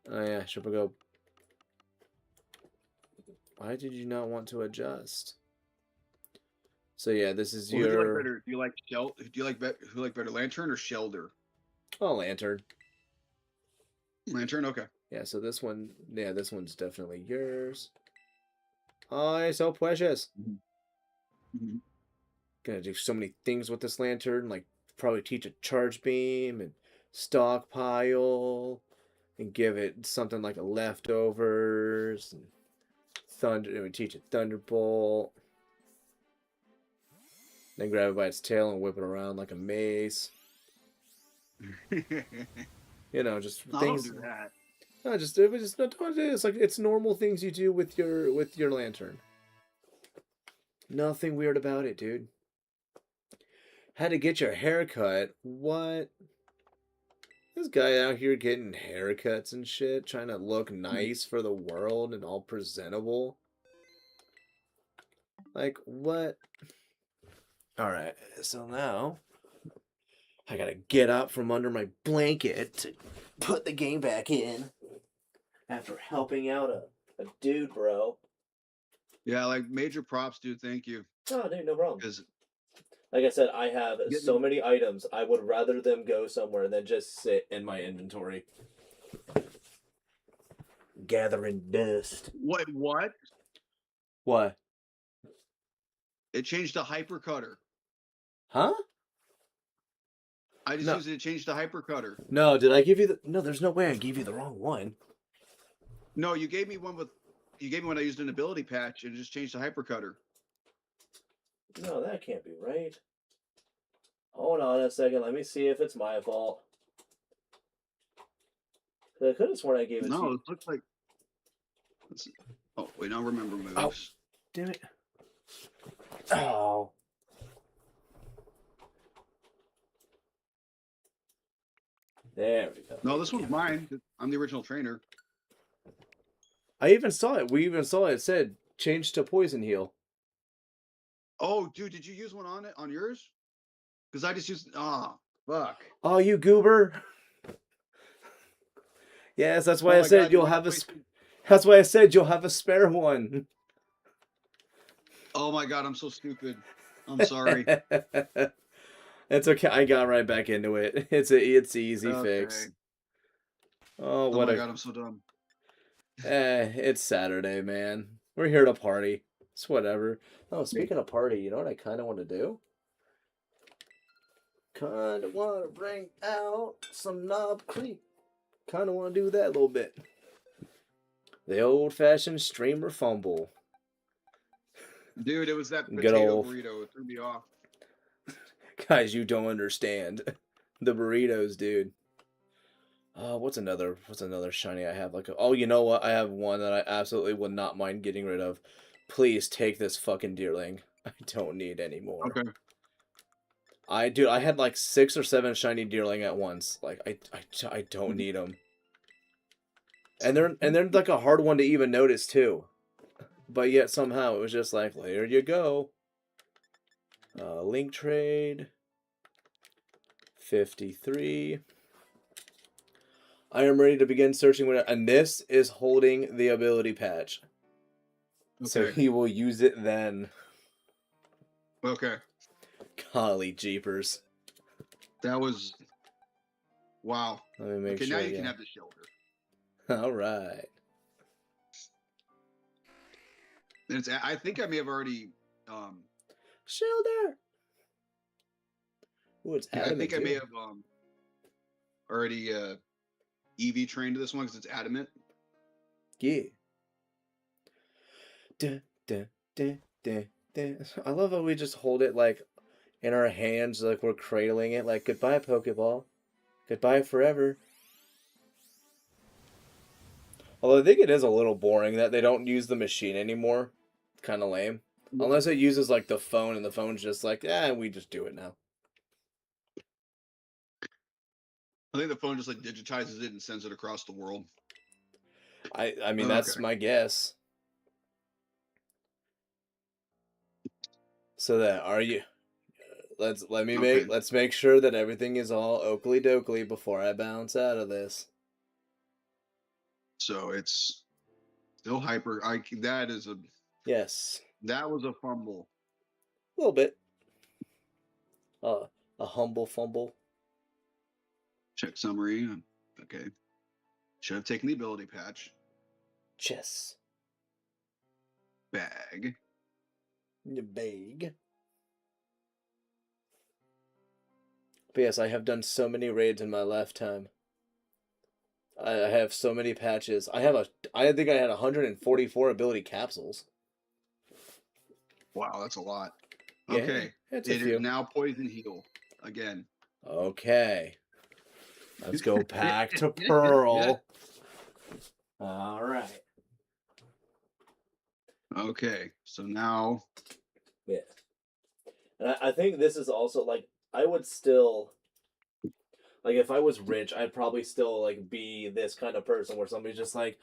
Oh yeah, should we go? Why did you not want to adjust? So yeah, this is your. Who do you like better? Do you like better, Lantern or Shelder? Oh, Lantern. Lantern, okay. Yeah, so this one, yeah, this one's definitely yours. Oh, it's so precious. Mm-hmm. Gonna do so many things with this Lantern, like probably teach a charge beam and stockpile, and give it something like a leftovers. And thunder, it would teach a thunderbolt. Then grab it by its tail and whip it around like a mace. You know, just things. Don't do that. No, just not what it is. Like it's normal things you do with your Lantern. Nothing weird about it, dude. Had to get your hair cut. What? This guy out here getting haircuts and shit, trying to look nice for the world and all presentable. Like, what? Alright, so now I gotta get up from under my blanket to put the game back in after helping out a dude, bro. Yeah, like major props, dude. Thank you. Oh, dude, no problem. Because Like I said, I have so getting many items. I would rather them go somewhere than just sit in my inventory. Gathering dust. what? What? It changed to hypercutter. Huh? I just No. used it to change to hypercutter. No, did I give you the... No, there's no way I gave you the wrong one. No, you gave me one with. You gave me when I used an ability patch and it just changed to hypercutter. No, that can't be right. Hold on a second. Let me see if it's my fault. I could have sworn I gave it to No, you. it looks like. Oh wait, now remember moves. Oh. Damn it. Oh. There we go. No, this one's mine. I'm the original trainer. I even saw it. We even saw it. It said change to poison heal. Oh, dude, did you use one on it on yours? Because I just used. Fuck. Oh, you goober. Yes, that's why Oh I my said God, you'll you wanna have a. play- That's why I said you'll have a spare one. Oh my God, I'm so stupid. I'm sorry. It's okay. I got right back into it. It's easy fix. Oh, Oh what my a. God, I'm so dumb. It's Saturday, man. We're here to party. It's whatever. Oh, speaking of party, you know what I kind of want to do? Kind of want to bring out some Knob Creek. Kind of want to do that a little bit. The old-fashioned streamer fumble. Dude, it was that Good potato old- burrito. It threw me off. Guys, you don't understand. The burritos, dude. What's another shiny I have? Oh, you know what? I have one that I absolutely would not mind getting rid of. Please take this fucking deerling. I don't need any more. Okay. I had like 6 or 7 shiny deerling at once. Like I don't need them. And they're like a hard one to even notice too. But yet somehow it was just like, there you go. Link trade. 53. I am ready to begin searching with it. And this is holding the ability patch. Okay. So he will use it then. Okay. Golly jeepers. That was. Wow. Let me make Okay, sure. now you can have the shelter. Alright. I think I may have already. Shelter! Ooh, it's I adamant think I too. may have already EV trained to this one because it's adamant. Yeah. Dun, dun, dun, dun, dun. I love how we just hold it like in our hands, like we're cradling it, like goodbye, Pokeball. Goodbye forever. Although I think it is a little boring that they don't use the machine anymore. Kind of lame. Unless it uses like the phone and the phone's just like, we just do it now. I think the phone just like digitizes it and sends it across the world. I mean, that's Okay. my guess. So that are you? Let's make sure that everything is all oakley dokley before I bounce out of this. So it's still hyper. That is a. Yes. That was a fumble. A little bit. A humble fumble. Check summary. Okay. Should have taken the ability patch. Chess. Bag. Your bag. But yes, I have done so many raids in my lifetime. I have so many patches. I think I had 144 ability capsules. Wow, that's a lot. Yeah, Okay. it's It a few. is now poison heal again. Okay. Let's go back to Pearl. All right. Okay. So now. Yeah. And I think this is also like, I would still, like, if I was rich, I'd probably still like be this kind of person where somebody's just like,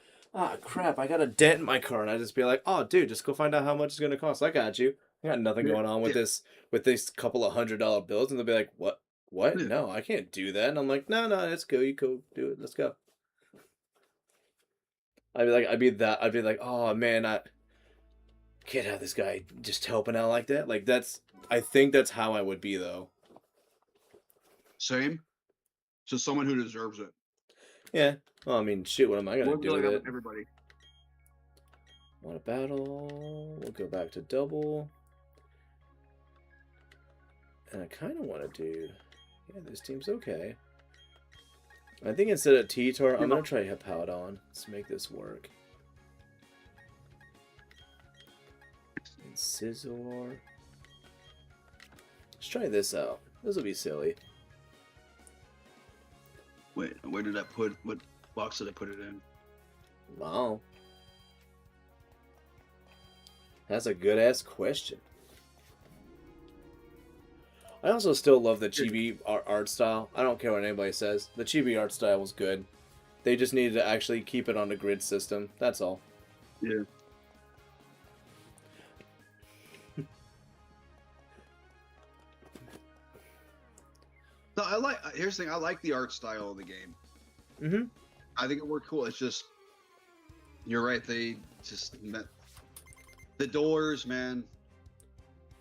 crap, I got a dent in my car, and I'd just be like, oh dude, just go find out how much it's gonna cost. I got you. I got nothing going on with this couple of $100 bills, and they'll be like, what? Yeah. No, I can't do that. And I'm like, no, let's go. You go do it. Let's go. I'd be like, oh man, Can't have this guy just helping out like that. Like that's, I think that's how I would be though. Same. So someone who deserves it. Yeah. Well, I mean, shit. What am I gonna Wouldn't do be with like it? everybody. Want a battle? We'll go back to double. And I kind of want to do. Yeah, this team's okay. I think instead of T-Tar, I'm gonna try Hippowdon. Let's make this work. And Scizor. Let's try this out. This will be silly. Wait, where did I put? What box did I put it in? Wow. That's a good ass question. I also still love the chibi art style. I don't care what anybody says. The chibi art style was good. They just needed to actually keep it on the grid system. That's all. Yeah. No, I like. Here's the thing. I like the art style of the game. Mm-hmm. I think it worked cool. It's just, you're right. They just met the Doors, man.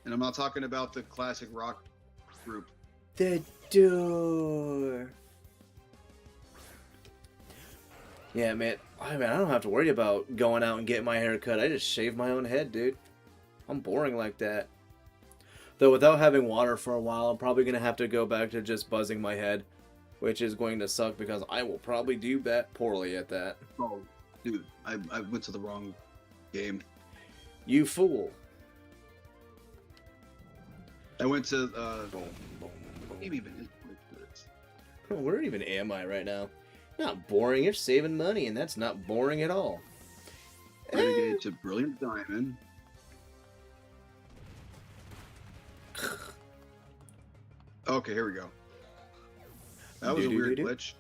And I'm not talking about the classic rock group. The door. Yeah, man. I don't have to worry about going out and getting my hair cut. I just shave my own head, dude. I'm boring like that. Though without having water for a while, I'm probably going to have to go back to just buzzing my head, which is going to suck because I will probably do that poorly at that. Oh, dude, I went to the wrong game. You fool. I went to Boom, boom, boom. maybe Where even am I right now? Not boring. You're saving money, and that's not boring at all. Renegade to Brilliant Diamond. Okay, here we go. That was a weird glitch.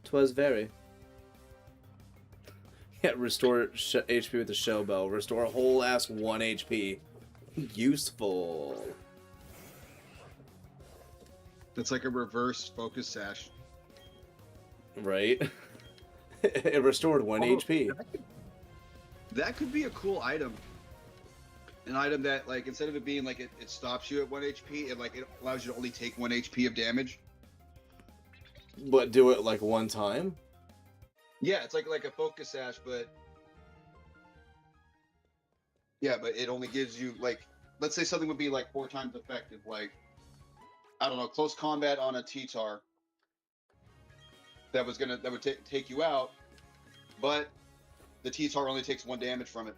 'Twas very. Yeah, restore HP with the shell bell. Restore a whole ass 1 HP. Useful. It's like a reverse focus sash. Right? It restored 1 HP. That could be a cool item. An item that, like, instead of it being like it stops you at 1 HP, it allows you to only take 1 HP of damage. But do it like one time? Yeah, it's like a focus sash, but yeah, but it only gives you, like, let's say something would be like 4 times effective, like, I don't know, close combat on a T-Tar that would take you out, but the T-Tar only takes 1 damage from it.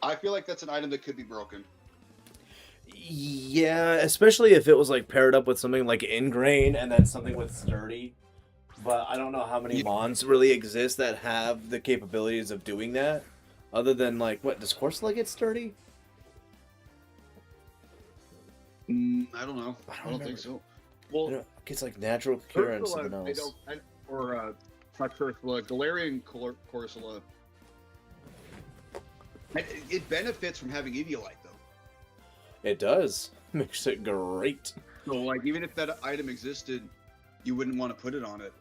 I feel like that's an item that could be broken. Yeah, especially if it was like paired up with something like Ingrain and then something with Sturdy. But I don't know how many mons really exist that have the capabilities of doing that. Other than, like, what, does Corsola get Sturdy? I don't know. I don't think so. Well, it's like Natural Cure and something else. Not Corsola, Galarian Corsola. It benefits from having Eviolite, though. It does. Makes it great. So, like, even if that item existed, you wouldn't want to put it on it.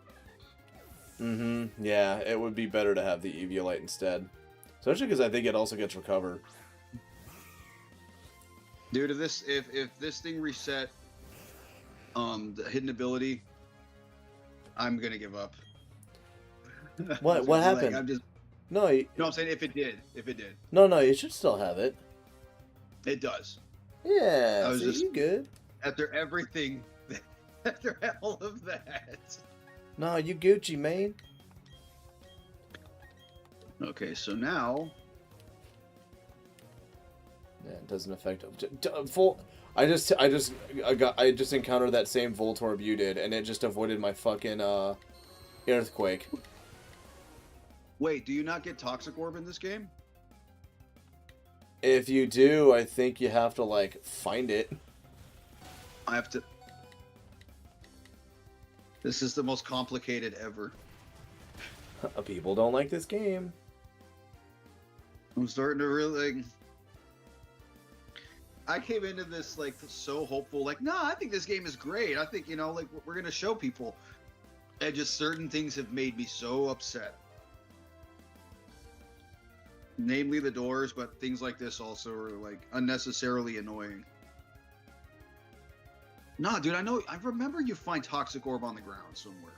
Mm-hmm. Yeah, it would be better to have the Eviolite instead. Especially because I think it also gets recovered. Dude, if this thing reset the hidden ability, I'm gonna give up. What happened? Like, I'm just... No, I'm saying if it did. No, you should still have it. It does. Yeah, I was just you good. After everything, after all of that. No, you Gucci, man. Okay, so now. Yeah, it doesn't affect full. I just encountered that same Voltorb you did, and it just avoided my fucking earthquake. Wait, do you not get Toxic Orb in this game? If you do, I think you have to, like, find it. I have to... This is the most complicated ever. People don't like this game. I'm starting to really, like... I came into this, like, so hopeful, like, no, I think this game is great. I think, like, we're going to show people. And just certain things have made me so upset. Namely the doors, but things like this also are like unnecessarily annoying. Nah, dude, I remember you find Toxic Orb on the ground somewhere.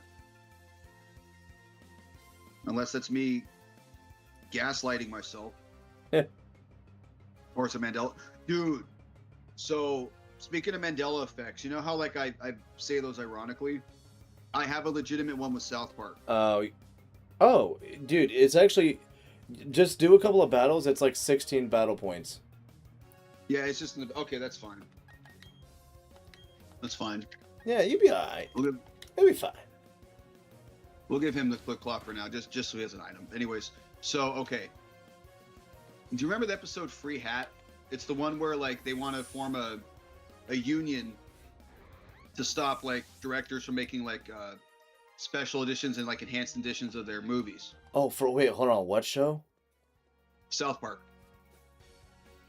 Unless that's me gaslighting myself. Or it's a Mandela. Dude, so speaking of Mandela effects, you know how like I say those ironically? I have a legitimate one with South Park. Oh, dude, it's actually... Just do a couple of battles, it's like 16 battle points. Yeah, it's just... Okay, that's fine. That's fine. Yeah, you'd be alright. You'll be fine. We'll give him the clip clop for now, just so he has an item. Anyways, so, okay. Do you remember the episode Free Hat? It's the one where, like, they want to form a union to stop, like, directors from making, like, special editions and, like, enhanced editions of their movies. Oh, wait, hold on. What show? South Park.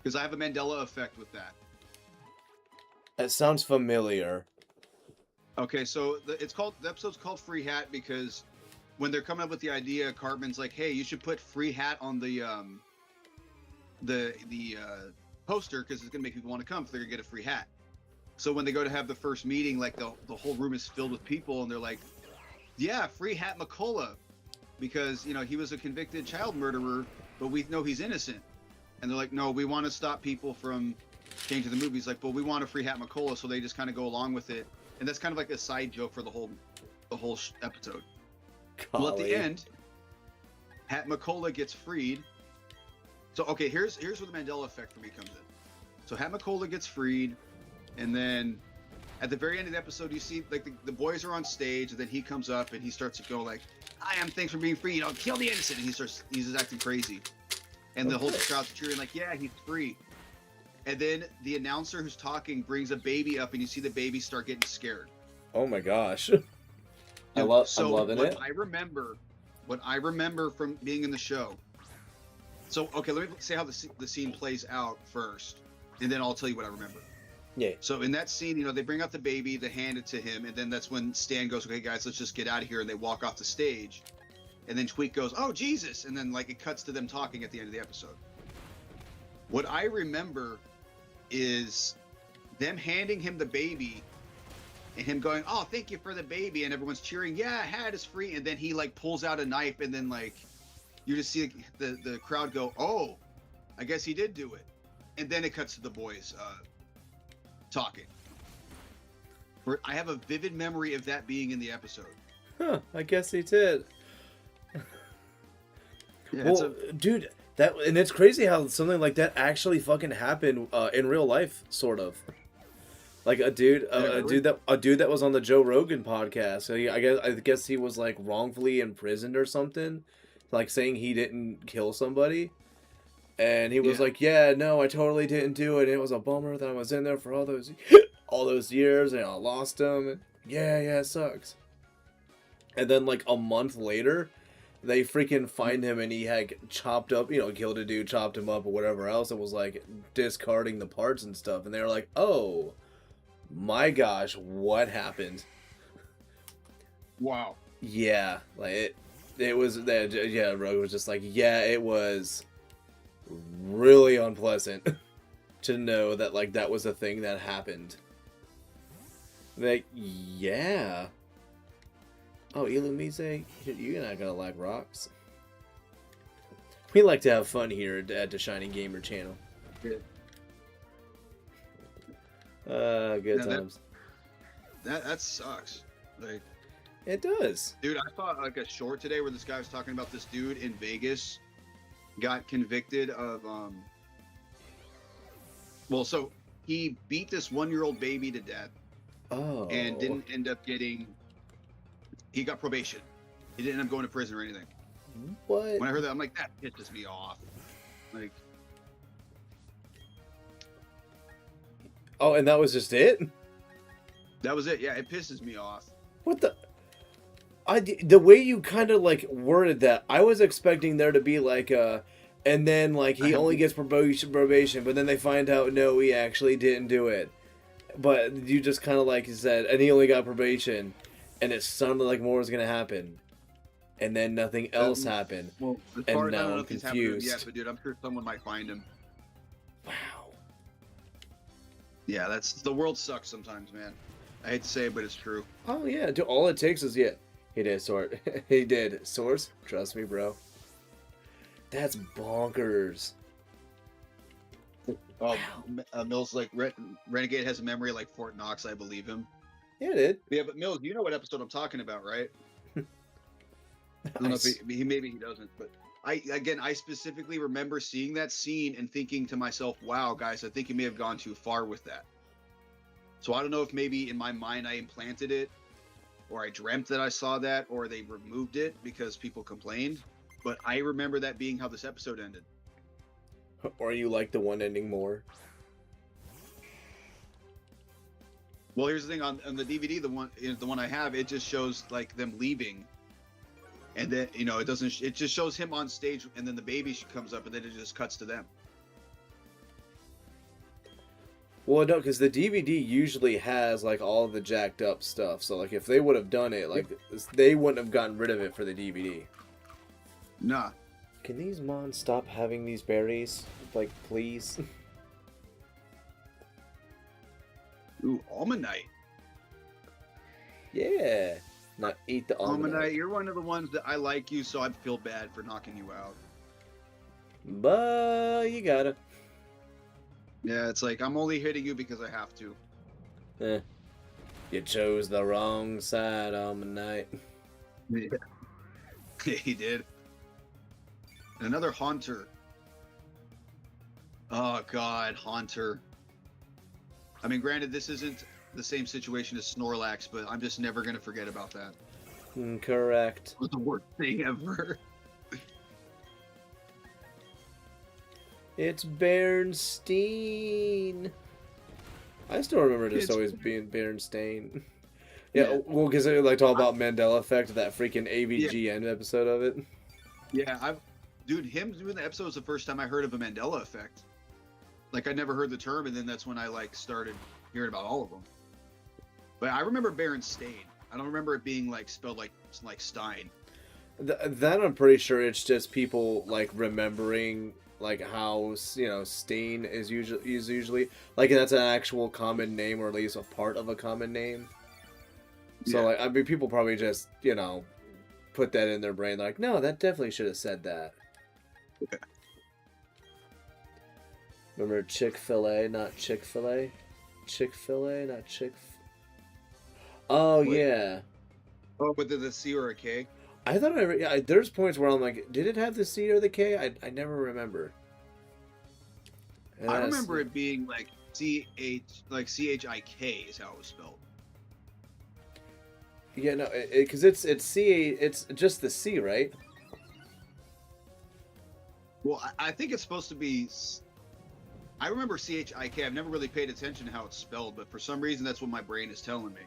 Because I have a Mandela effect with that. That sounds familiar. Okay, so the episode's called Free Hat because when they're coming up with the idea, Cartman's like, "Hey, you should put Free Hat on the poster because it's gonna make people want to come if they're gonna get a free hat." So when they go to have the first meeting, like the whole room is filled with people, and they're like, "Yeah, Free Hat McCullough," because he was a convicted child murderer, but we know he's innocent. And they're like, "No, we want to stop people from changing the movies." Like, "But we want a Free Hat McCullough," so they just kind of go along with it. And that's kind of like a side joke for the whole episode. Golly. Well, at the end, Hat McCullough gets freed. So, okay, here's where the Mandela effect for me comes in. So Hat McCullough gets freed, and then at the very end of the episode, you see like the boys are on stage, and then he comes up and he starts to go like, "I am, thanks for being free. Kill the innocent." And he's just acting crazy, and the whole crowd's cheering like, "Yeah, he's free." And then the announcer who's talking brings a baby up, and you see the baby start getting scared. Oh my gosh. I'm loving it. What I remember from being in the show. So, okay, let me say how the scene plays out first, and then I'll tell you what I remember. Yeah. So in that scene, they bring out the baby, they hand it to him, and then that's when Stan goes, "Okay, guys, let's just get out of here," and they walk off the stage. And then Tweek goes, "Oh, Jesus!" And then like it cuts to them talking at the end of the episode. What I remember is them handing him the baby and him going, "Oh, thank you for the baby," and everyone's cheering, "Yeah, hat is free." And then he like pulls out a knife, and then like you just see the crowd go, "Oh, I guess he did do it." And then it cuts to the boys talking. I have a vivid memory of that being in the episode. Huh, I guess he did. Yeah, well, dude, and it's crazy how something like that actually fucking happened in real life, sort of. Like a dude that was on the Joe Rogan podcast. So I guess he was like wrongfully imprisoned or something, like saying he didn't kill somebody, and he was like, "Yeah, no, I totally didn't do it. It was a bummer that I was in there for all those years and I lost him. And yeah, it sucks." And then like a month later, they freaking find him and he had chopped up, killed a dude, chopped him up or whatever else. It was like discarding the parts and stuff. And they were like, "Oh my gosh, what happened?" Wow. Yeah, like it was that. Yeah, Rogue was just like, yeah, it was really unpleasant to know that like that was a thing that happened. Like, yeah. Oh, Ilumise, you're not gonna like rocks. We like to have fun here at DaShiningGamer channel. Good. Good times. That sucks. Like, it does. Dude, I saw like a short today where this guy was talking about this dude in Vegas got convicted of so he beat this 1-year-old baby to death. Oh. And didn't end up he got probation. He didn't end up going to prison or anything. What? When I heard that, I'm like, that pisses me off. Like, oh, and that was just it? That was it. Yeah, it pisses me off. What the? The way you kind of like worded that, I was expecting there to be like and then like he only gets probation, but then they find out no, he actually didn't do it. But you just kind of like said, and he only got probation, and it sounded like more was gonna happen, and then nothing else happened. Well, as And far as I now don't know I'm if he's happened to him confused. yet, but dude, I'm sure someone might find him. Wow. Yeah, that's the world sucks sometimes, man. I hate to say it, but it's true. Oh yeah, dude, all it takes is he did sort. He did source. Trust me, bro. That's bonkers. Oh, Mills like Renegade has a memory like Fort Knox. I believe him. Yeah, it did. Yeah, but Mills, you know what episode I'm talking about, right? I don't know if he maybe he doesn't, but I specifically remember seeing that scene and thinking to myself, "Wow, guys, I think you may have gone too far with that." So I don't know if maybe in my mind I implanted it, or I dreamt that I saw that, or they removed it because people complained. But I remember that being how this episode ended. Or you like the one ending more? Well, here's the thing on the DVD, the one I have, it just shows like them leaving, and then it doesn't. It just shows him on stage, and then the baby comes up, and then it just cuts to them. Well, no, because the DVD usually has like all the jacked up stuff. So like, if they would have done it, like they wouldn't have gotten rid of it for the DVD. Nah. Can these mons stop having these berries? Like, please. Ooh, Almanite. Yeah. Not eat the almanite. Almanite, you're one of the ones that I like you, so I feel bad for knocking you out. But you gotta. Yeah, it's like I'm only hitting you because I have to. You chose the wrong side, almanite. Yeah. He did. Another Haunter. Oh God, Haunter. I mean, granted, this isn't the same situation as Snorlax, but I'm just never gonna forget about that. Correct. It was the worst thing ever. It's Bernstein. I still remember just always being Bernstein. Yeah, well, because it like all about Mandela Effect, that freaking AVGN episode of it. Yeah, dude, him doing the episode was the first time I heard of a Mandela Effect. Like, I never heard the term, and then that's when I like started hearing about all of them. But I remember Berenstain. I don't remember it being like spelled like Stein. That I'm pretty sure it's just people like remembering like how Stain is usually like that's an actual common name, or at least a part of a common name. So like, I mean, people probably just put that in their brain like, no, that definitely should have said that. Okay. Remember Chick-fil-A, not Chick-fil-A? Chick-fil-A, not Chick. Oh Wait. Yeah. Oh, but the C or a K? I thought there's points where I'm like, did it have the C or the K? I never remember. I remember it being like CHIK is how it was spelled. Yeah, no, because it's C. It's just the C, right? Well, I think it's supposed to be. I remember CHIK. I've never really paid attention to how it's spelled, but for some reason, that's what my brain is telling me.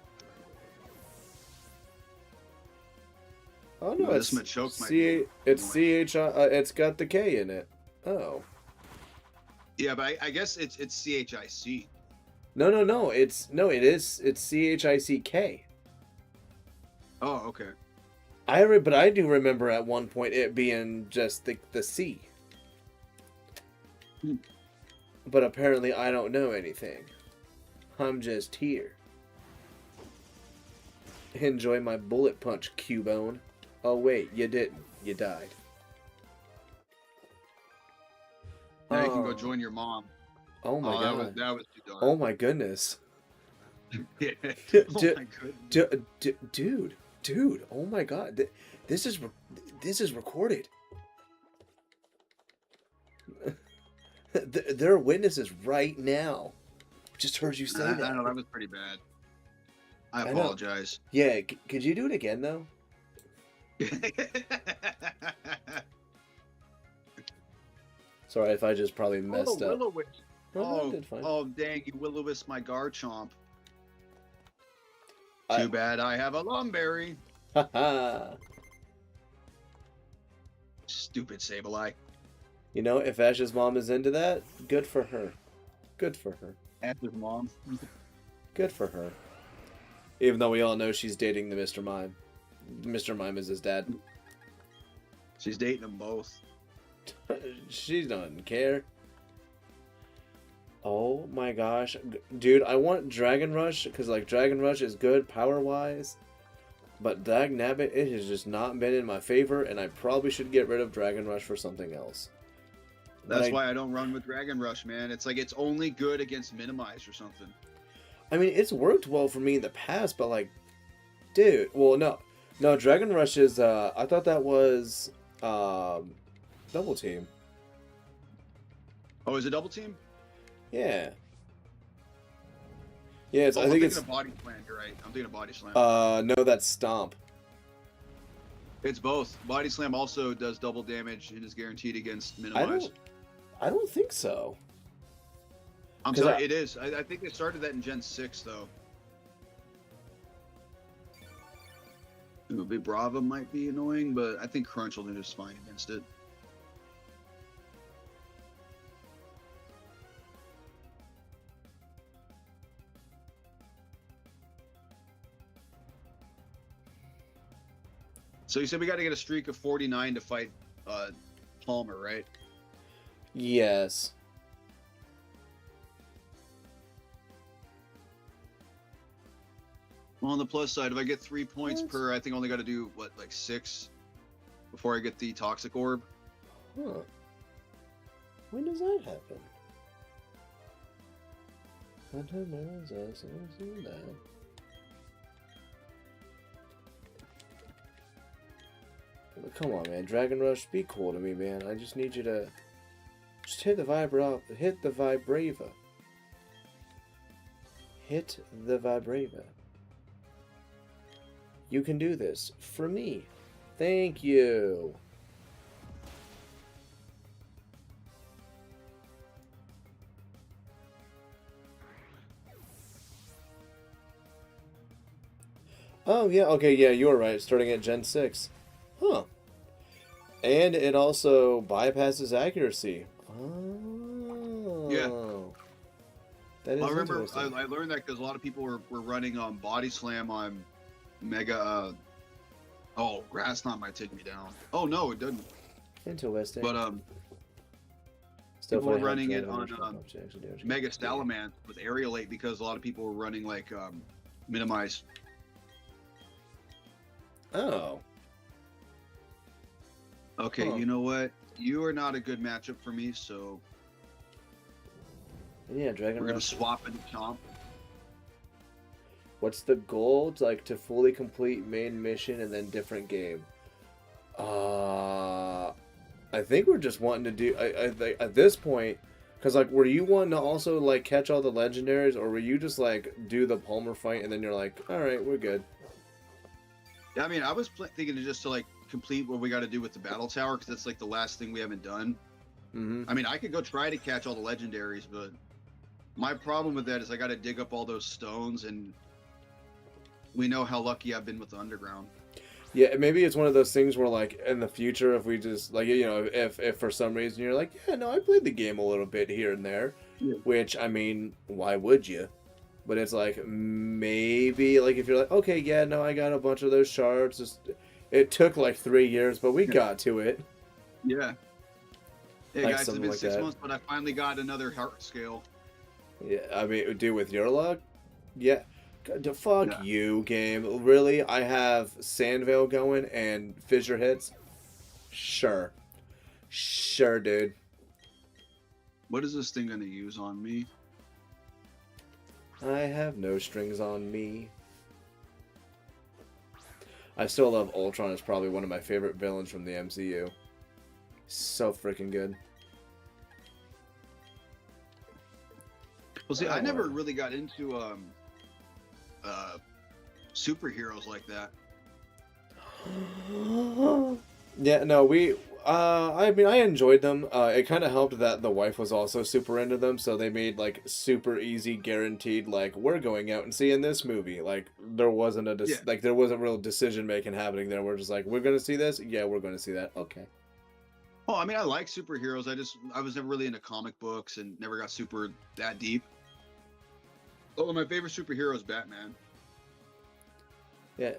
Oh no, it's C. It's CH. It's got the K in it. Oh. Yeah, but I guess it's CHIC. No. It is. It's CHICK. Oh, okay. But I do remember at one point it being just the C. But apparently I don't know anything. I'm just here. Enjoy my bullet punch, Cubone. Oh wait, you didn't. You died. Now you can go join your mom. Oh my god. That was too dark. Oh my goodness. Yeah. Oh my goodness. Dude, oh my god. This is recorded. There are witnesses right now. Just heard you say that. I know, that was pretty bad. I apologize. Yeah, could you do it again though? Sorry if I just probably messed up. Oh, dang, you will-o-wisp my Garchomp. Too bad I have a Lumberry. Haha. Stupid Sableye. You know, if Ash's mom is into that, good for her. Good for her. Ash's mom. Good for her. Even though we all know she's dating the Mr. Mime. Mr. Mime is his dad. She's dating them both. She doesn't care. Oh my gosh. Dude, I want Dragon Rush, because like Dragon Rush is good power-wise. But dag nabbit, it has just not been in my favor, and I probably should get rid of Dragon Rush for something else. That's why I don't run with Dragon Rush, man. It's like it's only good against Minimize or something. I mean, it's worked well for me in the past, but like, dude, well, no, Dragon Rush is, I thought that was, Double Team. Oh, is it Double Team? Yeah. Yeah, it's, Oh, I think it's, I'm thinking of Body Slam, you're right. I'm thinking of Body Slam. no, that's Stomp. It's both. Body Slam also does double damage and is guaranteed against Minimize. I don't think so. I'm sorry, it is. I think they started that in Gen 6, though. Big Brava might be annoying, but I think Crunch will do just fine against it. So you said we got to get a streak of 49 to fight Palmer, right? Yes. Well, on the plus side, if I get 3 points per, I think I only got to do, what, like 6 before I get the Toxic Orb? Huh. When does that happen? Come on, man. Dragon Rush, be cool to me, man. I just need you to just hit the Vibrava. Hit the Vibrava. Hit the Vibrava. You can do this for me. Thank you. Oh, yeah, okay, yeah, you were right. Starting at Gen 6. Huh. And it also bypasses accuracy. Oh. Yeah. That is I remember interesting. I learned that because a lot of people were running Body Slam on Mega. Oh, Grass Knot might take me down. Oh, no, it doesn't. Interesting. But, Still people were funny how running it Dragon on Rush actually does. Mega Salamant with Aerialate because a lot of people were running, like, Minimize. Oh. Okay, Huh. you know what? You are not a good matchup for me, so Yeah, Dragon we're gonna Rush. swap and chomp. What's the goal? It's like to fully complete main mission and then different game. I think we're just wanting to do. I think at this point, because like, were you wanting to also like catch all the legendaries, or were you just like do the Palmer fight and then you're like, all right, we're good. Yeah, I mean, I was thinking just to like complete what we got to do with the battle tower because that's like the last thing we haven't done. Mm-hmm. I mean, I could go try to catch all the legendaries, but my problem with that is I got to dig up all those stones, and we know how lucky I've been with the underground. Yeah, maybe it's one of those things where like in the future, if we just like if for some reason you're like, yeah, no, I played the game a little bit here and there, Yeah. which I mean, why would you? But it's like maybe like if you're like, okay, yeah, no, I got a bunch of those shards. It took like 3 years, but we got to it. Yeah. Hey Like guys, it's something been like 6 that. months, but I finally got another heart scale. Yeah, I mean, do with your luck, yeah. Fuck Yeah. you, game. Really, I have Sandvale going and Fissure hits. Sure, dude. What is this thing gonna use on me? I have no strings on me. I still love Ultron. It's probably one of my favorite villains from the MCU. So freaking good. Well, see, I never really got into superheroes like that. Yeah, no, I mean, I enjoyed them. It kind of helped that the wife was also super into them, so they made, like, super easy, guaranteed, like, we're going out and seeing this movie. Like, there wasn't there wasn't real decision-making happening there. We're just like, we're gonna see this? Yeah, we're gonna see that. Okay. Oh, I mean, I like superheroes. I was never really into comic books and never got super that deep. Oh, my favorite superhero is Batman. Yeah.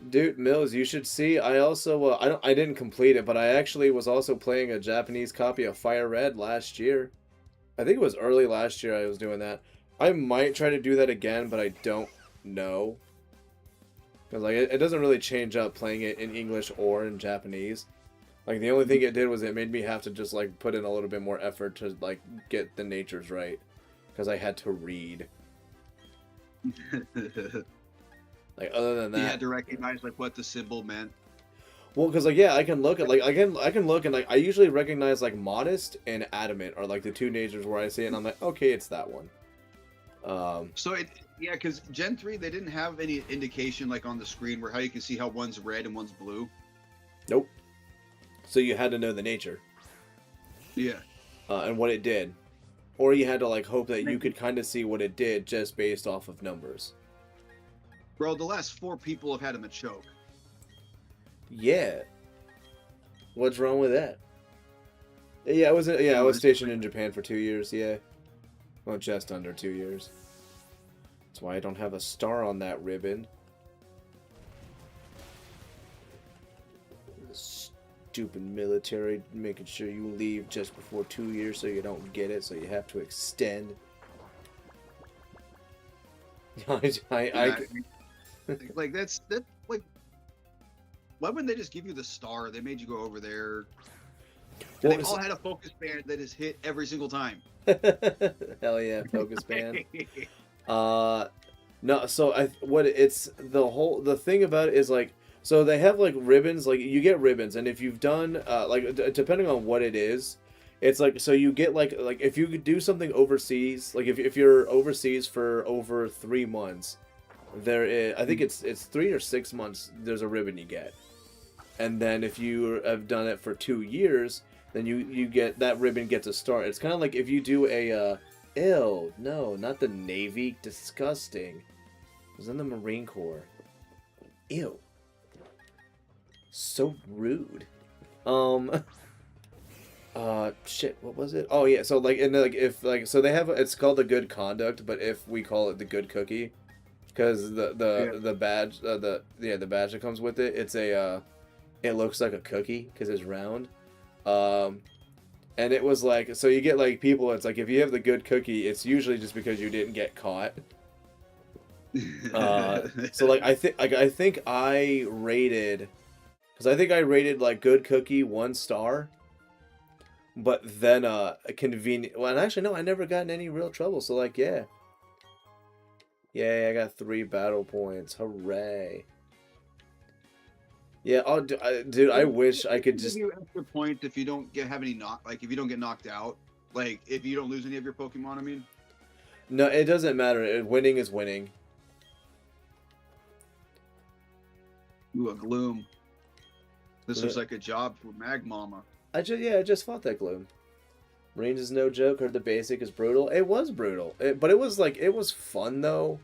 Dude, Mills, you should see. I also I didn't complete it, but I actually was also playing a Japanese copy of Fire Red last year. I think it was early last year I was doing that. I might try to do that again, but I don't know. Because like it doesn't really change up playing it in English or in Japanese. Like the only thing it did was it made me have to just like put in a little bit more effort to like get the natures right. Because I had to read. Like other than that, You had to recognize like what the symbol meant. well, because like yeah, I can look at like I can look and like I usually recognize like modest and adamant are like the two natures where I see it and I'm like, okay, it's that one. So yeah, because Gen 3 they didn't have any indication like on the screen where how you can see how one's red and one's blue. Nope. So you had to know the nature. Yeah. And what it did, or you had to like hope that you could kind of see what it did just based off of numbers. Bro, the last 4 people have had him a choke. Yeah. What's wrong with that? Yeah, I was stationed in Japan for 2 years. Yeah. Well, just under 2 years. That's why I don't have a star on that ribbon. Stupid military making sure you leave just before 2 years so you don't get it, so you have to extend. Like that's like, why wouldn't they just give you the star? They made you go over there. Well, They all had a focus band that is hit every single time. hell yeah, focus band. No, so the thing about it is like, so they have like ribbons, like you get ribbons, and if you've done depending on what it is, it's like, so you get like if you could do something overseas, like if you're overseas for over 3 months, there is, I think it's 3 or 6 months, there's a ribbon you get. And then if you have done it for 2 years, then you get, that ribbon gets a star. It's kind of like if you do a ew, no, not the Navy, disgusting. It was in the Marine Corps. Ew. So rude. Shit, what was it? Oh yeah, so like, and like if like, so they have, it's called the good conduct, but if we call it the good cookie, because the badge, the badge that comes with it, it's a it looks like a cookie because it's round. And it was like, so you get like people, it's like if you have the good cookie, it's usually just because you didn't get caught. So like I think I rated, because I think I rated like good cookie 1 star, but then convenient. Well, and actually no, I never got in any real trouble. So like yeah, I got 3 battle points. Hooray! Yeah, dude, I wish I could just give you extra points if you don't have any if you don't get knocked out, like if you don't lose any of your Pokemon. I mean, no, it doesn't matter. Winning is winning. Ooh, a Gloom. This looks like a job for Magmama. I just fought that Gloom. Range is no joke. Heard the basic is brutal. It was brutal, but it was like, it was fun though.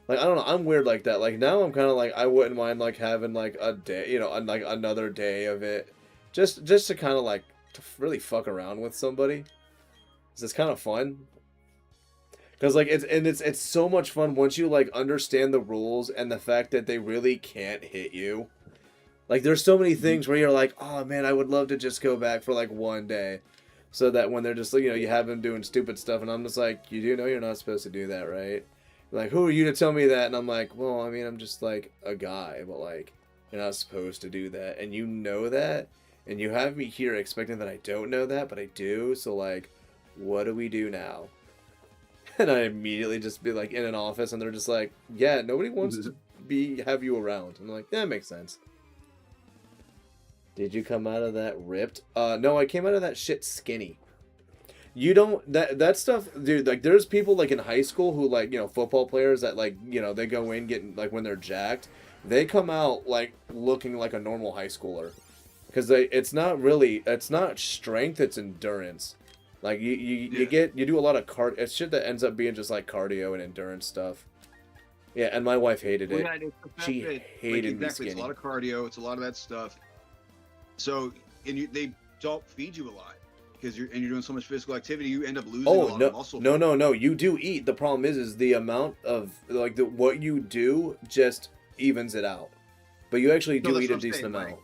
Like, I don't know, I'm weird like that. Like, now I'm kind of like, I wouldn't mind, like, having, like, a day, you know, like, another day of it. Just to kind of, like, to really fuck around with somebody. 'Cause it's kind of fun. Because, like, it's so much fun once you, like, understand the rules and the fact that they really can't hit you. Like, there's so many things where you're like, oh, man, I would love to just go back for, like, 1 day. So that when they're just, you know, you have them doing stupid stuff, and I'm just like, you do know you're not supposed to do that, right? Like, who are you to tell me that? And I'm like, well, I mean, I'm just, like, a guy, but, like, you're not supposed to do that. And you know that, and you have me here expecting that I don't know that, but I do, so, like, what do we do now? And I immediately just be, like, in an office, and they're just like, yeah, nobody wants to have you around. I'm like, that makes sense. Did you come out of that ripped? No, I came out of that shit skinny. You don't, that stuff, dude, like, there's people, like, in high school who, like, you know, football players that, like, you know, they go in getting, like, when they're jacked, they come out, like, looking like a normal high schooler. Because it's not strength, it's endurance. Like, you do a lot of it's shit that ends up being just, like, cardio and endurance stuff. Yeah, and my wife hated it. Yeah, She hated me skinny. It's a lot of cardio, it's a lot of that stuff. So, and they don't feed you a lot. because you're doing so much physical activity, you end up losing a Oh lot of muscle. no, you do eat. The problem is the amount of like what you do just evens it out. But you actually do eat a decent amount.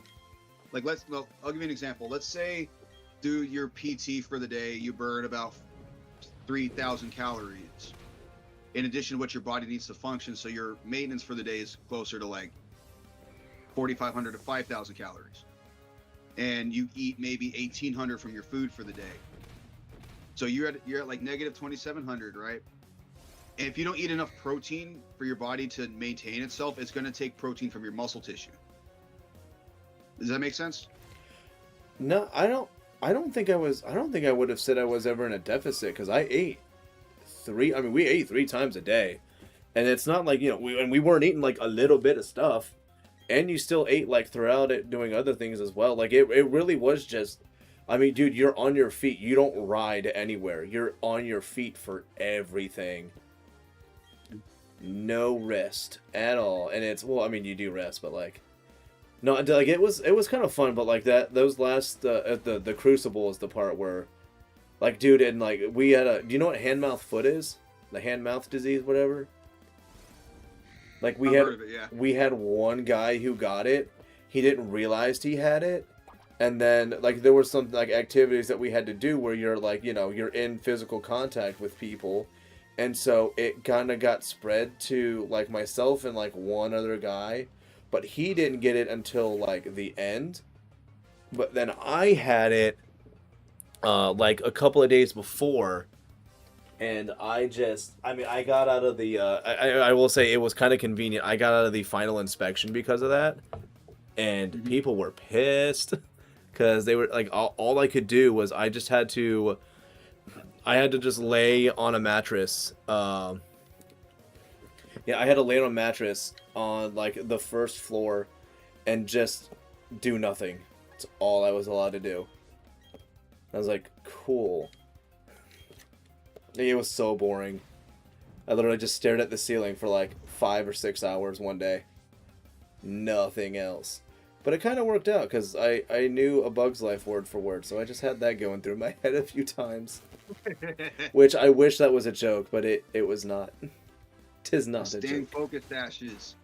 Like I'll give you an example. Let's say do your PT for the day, you burn about 3,000 calories in addition to what your body needs to function. So your maintenance for the day is closer to like 4,500 to 5,000 calories. And you eat maybe 1,800 from your food for the day. So you're at like negative 2,700, right? And if you don't eat enough protein for your body to maintain itself, it's going to take protein from your muscle tissue. Does that make sense? No, I don't think I would have said I was ever in a deficit because I ate we ate 3 times a day, and it's not like we weren't eating like a little bit of stuff, and you still ate like throughout it doing other things as well. Like it really was just, I mean, dude, you're on your feet. You don't ride anywhere. You're on your feet for everything. No rest at all, and it's well, I mean, you do rest, but like. No, like it was kind of fun, but like those last at the Crucible is the part where, like, dude, and like we had do you know what hand mouth foot is? The hand mouth disease, whatever. Like we heard of it, yeah. We had one guy who got it. He didn't realize he had it, and then like there were some like activities that we had to do where you're like you're in physical contact with people, and so it kind of got spread to like myself and like one other guy. But he didn't get it until, like, the end. But then I had it, like, a couple of days before. And I got out of the, I will say it was kind of convenient. I got out of the final inspection because of that. And people were pissed. Because they were, like, all I could do was I had to just lay on a mattress, yeah, I had to lay on a mattress on, like, the first floor and just do nothing. That's all I was allowed to do. I was like, cool. It was so boring. I literally just stared at the ceiling for, like, 5 or 6 hours one day. Nothing else. But it kind of worked out, because I knew A Bug's Life word for word, so I just had that going through my head a few times. Which I wish that was a joke, but it was not. 'Tis not a joke. Staying focused, Ashes.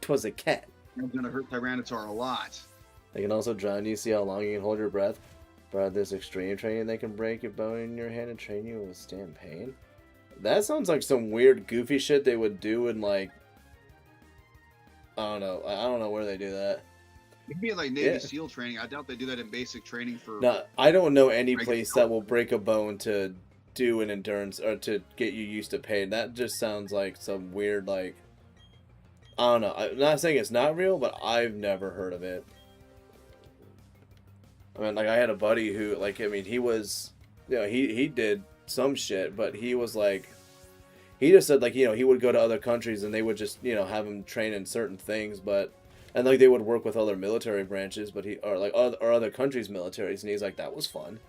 'Twas a cat. It's gonna hurt Tyranitar a lot. They can also drown you, see how long you can hold your breath. But this extreme training, they can break your bone in your hand and train you to withstand pain. That sounds like some weird, goofy shit they would do in, like, I don't know where they do that. It'd be like Navy SEAL training. I doubt they do that in basic training for. No, I don't know any place that will break a bone to do an endurance or to get you used to pain. That just sounds like some weird, like, I don't know. I'm not saying it's not real, but I've never heard of it. I mean, like, I had a buddy who, like, I mean, he was, he did some shit, but he was like, he just said, like, he would go to other countries and they would just, have him train in certain things, but, and, like, they would work with other military branches, but or other countries' militaries, and he's like, that was fun.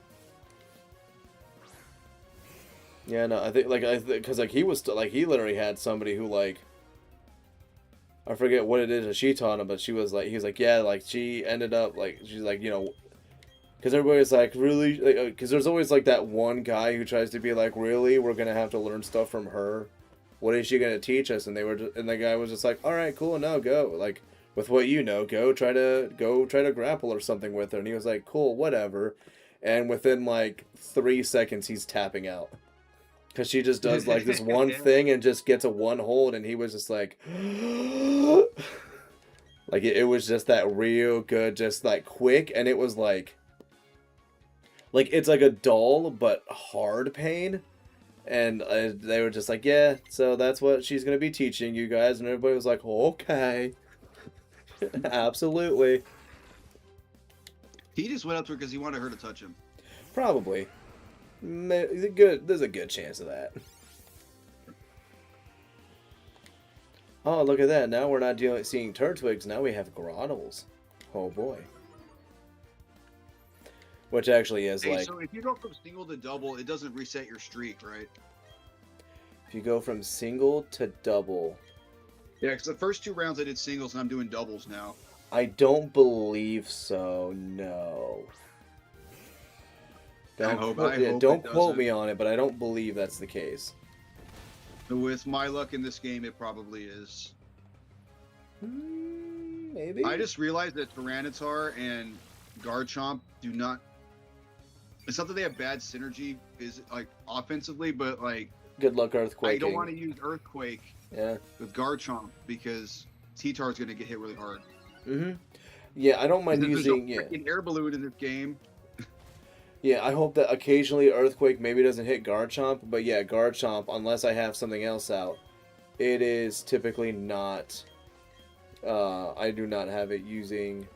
Yeah, no, I think, because, like, he was, like, he literally had somebody who, like, I forget what it is that she taught him, but she was, like, he's like, yeah, like, she ended up, like, she's like, because everybody's like, really, because there's always, like, that one guy who tries to be like, really, we're going to have to learn stuff from her? What is she going to teach us? And and the guy was just like, all right, cool, no, go, like, with what you know, go try to grapple or something with her. And he was like, cool, whatever. And within, like, 3 seconds, he's tapping out. Because she just does, like, this one thing and just gets a one hold, and he was just like... like, it was just that real good, just, like, quick, and it was, like... Like, it's like a dull but hard pain. And they were just like, yeah, so that's what she's going to be teaching you guys. And everybody was like, okay. Absolutely. He just went up to her because he wanted her to touch him. Probably. There's a good chance of that. Oh, look at that. Now we're not seeing Turtwigs. Now we have Grottles. Oh, boy. Which actually is like... So if you go from single to double, it doesn't reset your streak, right? If you go from single to double... Yeah, because the first 2 rounds I did singles, and I'm doing doubles now. I don't believe so, no. Don't hope don't it quote doesn't. me on it, but I don't believe that's the case. With my luck in this game, it probably is. Maybe. I just realized that Tyranitar and Garchomp do not. It's not that they have bad synergy, is like offensively, but like Good luck earthquaking. I don't want to use Earthquake with Garchomp because T-Tar is going to get hit really hard. Yeah, I don't mind using there's a freaking air balloon in this game. Yeah, I hope that occasionally Earthquake maybe doesn't hit Garchomp, but yeah, Garchomp, unless I have something else out, it is typically not. I do not have it using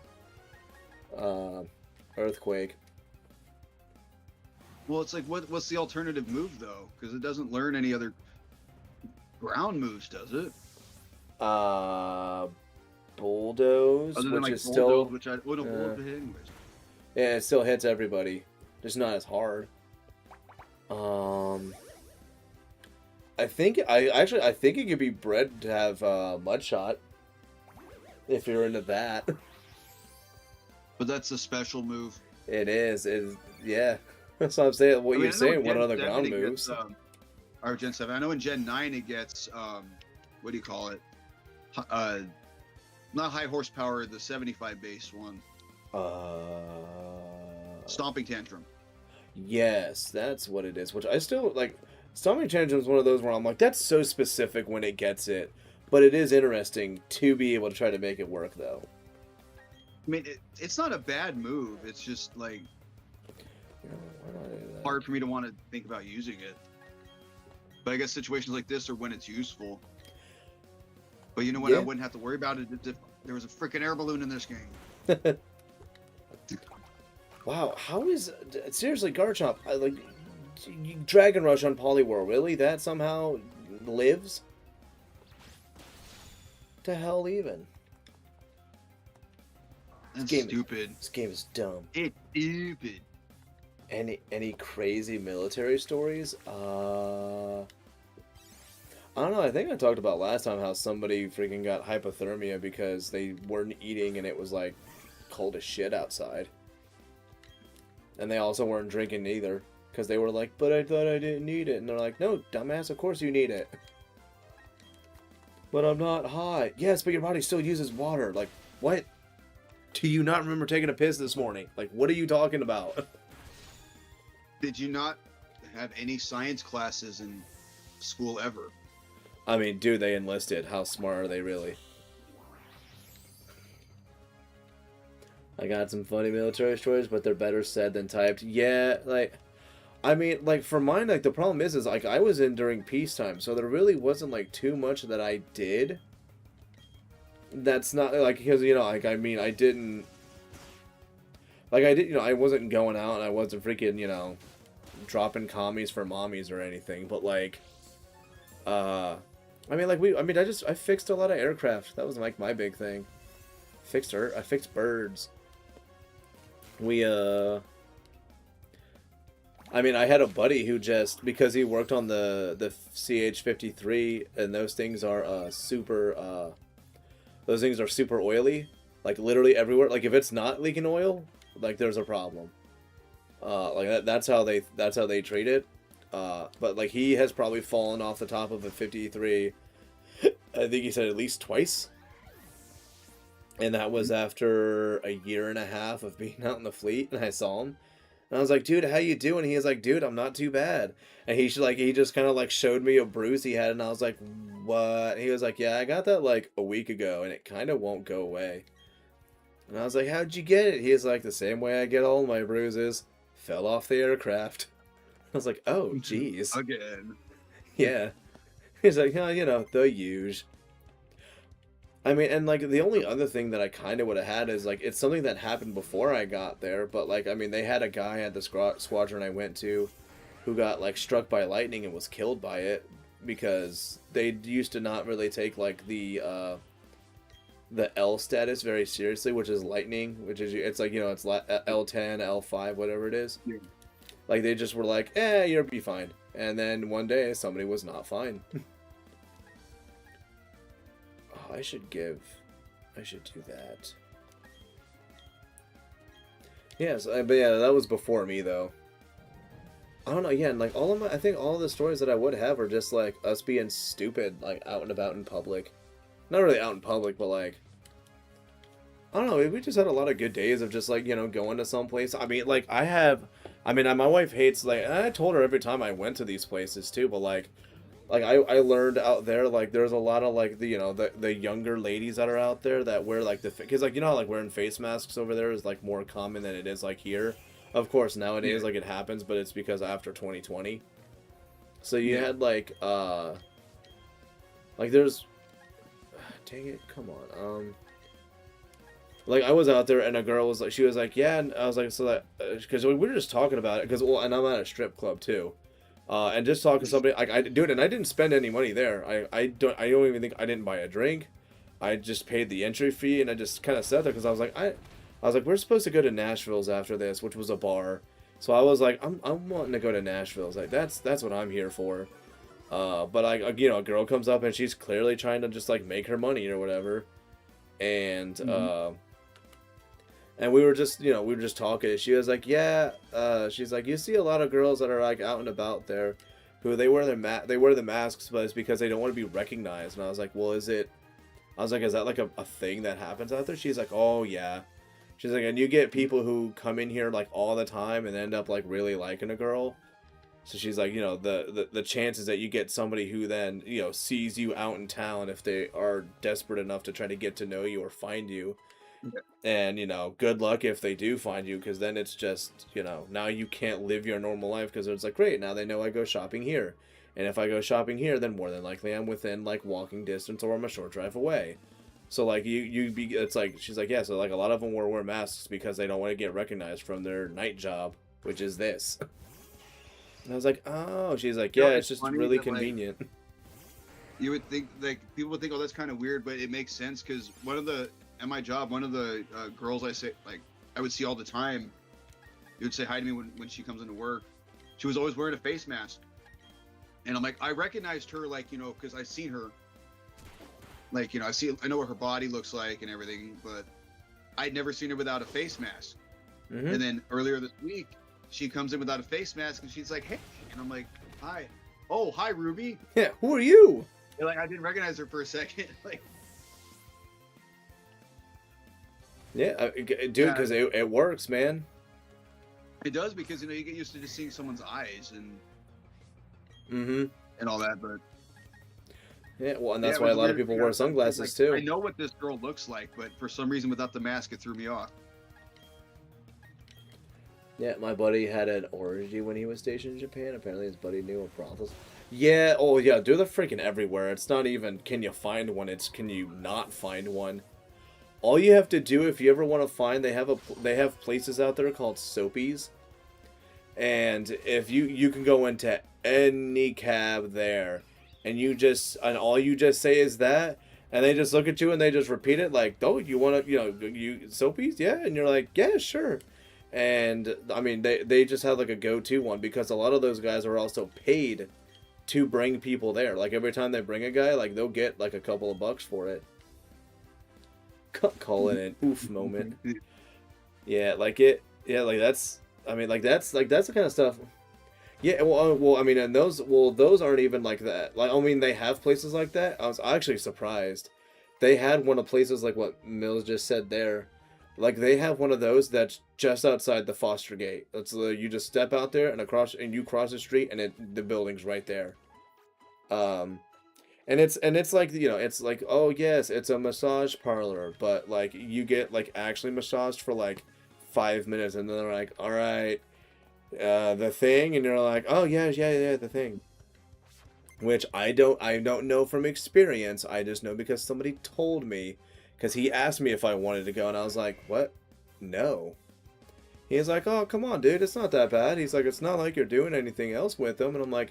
Earthquake. Well, it's like, what's the alternative move, though? Because it doesn't learn any other ground moves, does it? Bulldoze, Other than, which like, is still... which I would have hit anyways. Yeah, it still hits everybody. Just not as hard. I think it could be bred to have Mudshot. If you're into that. But that's a special move. It is. Yeah. That's what I'm saying. What you're saying, what other ground moves? Or Gen 7. I know in Gen 9 it gets, what do you call it? Not high horsepower, the 75 base one. Stomping Tantrum. Yes, that's what it is. Which I still, like, Stomping Tantrum is one of those where I'm like, that's so specific when it gets it. But it is interesting to be able to try to make it work, though. I mean, it's not a bad move. It's just, like, hard for me to want to think about using it. But I guess situations like this are when it's useful. But you know what? I wouldn't have to worry about it if there was a freaking air balloon in this game. Wow, how is... Seriously, Garchomp, like, Dragon Rush on Poliwhirl, really? That somehow lives? The hell even? That's stupid. This game is dumb. It's stupid. Any crazy military stories? I don't know. I think I talked about last time how somebody freaking got hypothermia because they weren't eating and it was like cold as shit outside. And they also weren't drinking either because they were like, but I thought I didn't need it. And they're like, no, dumbass, of course you need it. But I'm not high. Yes, but your body still uses water. Like, what? Do you not remember taking a piss this morning? Like, what are you talking about? Did you not have any science classes in school ever? I mean, dude, they enlisted. How smart are they really? I got some funny military stories, but they're better said than typed. Yeah, like, I mean, like, for mine, like, the problem is like, I was in during peacetime, so there really wasn't, like, too much that I did. That's not, like, because, you know, like, I mean, I didn't, like, you know, I wasn't going out, and I wasn't freaking, you know, dropping commies for mommies or anything, but, like, I mean, like, I fixed a lot of aircraft. That was, like, my big thing. I fixed birds. I mean, I had a buddy who just, because he worked on the CH-53, and those things are super oily, like literally everywhere. Like if it's not leaking oil, like there's a problem. Like that's how they treat it. But like he has probably fallen off the top of a 53. I think he said at least twice. And that was after a year and a half of being out in the fleet, and I saw him. And I was like, dude, how you doing? He was like, dude, I'm not too bad. And he just kind of like showed me a bruise he had, and I was like, what? And he was like, yeah, I got that like a week ago, and it kind of won't go away. And I was like, how'd you get it? He was like, the same way I get all my bruises. Fell off the aircraft. I was like, oh, jeez. Again. Yeah. He's like, oh, you know, the usual. I mean, and, like, the only other thing that I kind of would have had is, like, it's something that happened before I got there, but, like, I mean, they had a guy at the squadron I went to who got, like, struck by lightning and was killed by it because they used to not really take, like, the L status very seriously, which is lightning, which is, it's like, you know, it's L10, L5, whatever it is. Yeah. Like, they just were like, you'll be fine. And then one day, somebody was not fine. I should do that. Yes, but yeah, that was before me, though. I don't know, yeah, and like all of my, I think all of the stories that I would have are just like us being stupid, like out and about in public. Not really out in public, but like, I don't know, we just had a lot of good days of just like, you know, going to some place. I mean, like I mean, my wife hates, like, and I told her every time I went to these places too, but like I learned out there, like there's a lot of like the, you know, the younger ladies that are out there that wear like because like, you know how like wearing face masks over there is like more common than it is like here. Of course nowadays like it happens, but it's because after 2020. So you had like there's, dang it, come on, like I was out there and a girl was like, she was like, yeah, and I was like, so that because we were just talking about it because, well, and I'm at a strip club too. And just talking to somebody, like I do it, and I didn't spend any money there. I don't even think I didn't buy a drink. I just paid the entry fee, and I just kind of said that because I was like, we're supposed to go to Nashville's after this, which was a bar. So I was like, I'm wanting to go to Nashville's. Like that's what I'm here for. But like, you know, a girl comes up and she's clearly trying to just like make her money or whatever, and and we were just, you know, we were just talking. She was like, yeah, she's like, you see a lot of girls that are like out and about there who they wear they wear the masks, but it's because they don't want to be recognized. And I was like, well, is that like a thing that happens out there? She's like, oh yeah. She's like, and you get people who come in here like all the time and end up like really liking a girl. So she's like, you know, the chances that you get somebody who then, you know, sees you out in town if they are desperate enough to try to get to know you or find you. And, you know, good luck if they do find you, because then it's just, you know, now you can't live your normal life because it's like, great, now they know I go shopping here. And if I go shopping here, then more than likely I'm within, like, walking distance or I'm a short drive away. So, like, it's like, she's like, yeah, so, like, a lot of them wear masks because they don't want to get recognized from their night job, which is this. And I was like, oh, she's like, yeah, it's just really convenient. Like, you would think, like, people would think, oh, that's kind of weird, but it makes sense because at my job, one of the girls I would see all the time, you would say hi to me when she comes into work. She was always wearing a face mask. And I'm like, I recognized her, like, you know, because I've seen her. Like, you know, I know what her body looks like and everything, but I'd never seen her without a face mask. Mm-hmm. And then earlier this week, she comes in without a face mask and she's like, hey. And I'm like, hi. Oh, hi, Ruby. Yeah, who are you? And, like, I didn't recognize her for a second. Like, yeah, dude, because it works, man. It does, because, you know, you get used to just seeing someone's eyes and all that, but yeah, well, and that's why a lot of people wear sunglasses like, too. I know what this girl looks like, but for some reason, without the mask, it threw me off. Yeah, my buddy had an orgy when he was stationed in Japan. Apparently, his buddy knew a brothel. Yeah, oh yeah, they're freaking everywhere. It's not even can you find one. It's can you not find one. All you have to do if you ever want to find, they have places out there called soapies, and if you can go into any cab there, and all you just say is that, and they just look at you and they just repeat it like, oh, you want to, you know, you soapies, yeah, and you're like, yeah, sure, and I mean they just have like a go-to one because a lot of those guys are also paid to bring people there. Like every time they bring a guy, like they'll get like a couple of bucks for it. Call it an oof moment. Yeah, like that's the kind of stuff. Yeah, well, I mean, and those aren't even like that. Like, I mean, they have places like that. I was actually surprised. They had one of places like what Mills just said there. Like, they have one of those that's just outside the Foster Gate. That's you just step out there and you cross the street and the building's right there. And it's like, you know, it's like, oh yes, it's a massage parlor, but like you get like actually massaged for like 5 minutes, and then they're like, all right, the thing, and you're like, oh yeah, the thing. Which I don't know from experience. I just know because somebody told me, because he asked me if I wanted to go, and I was like, what? No. He's like, oh come on, dude, it's not that bad. He's like, it's not like you're doing anything else with them, and I'm like,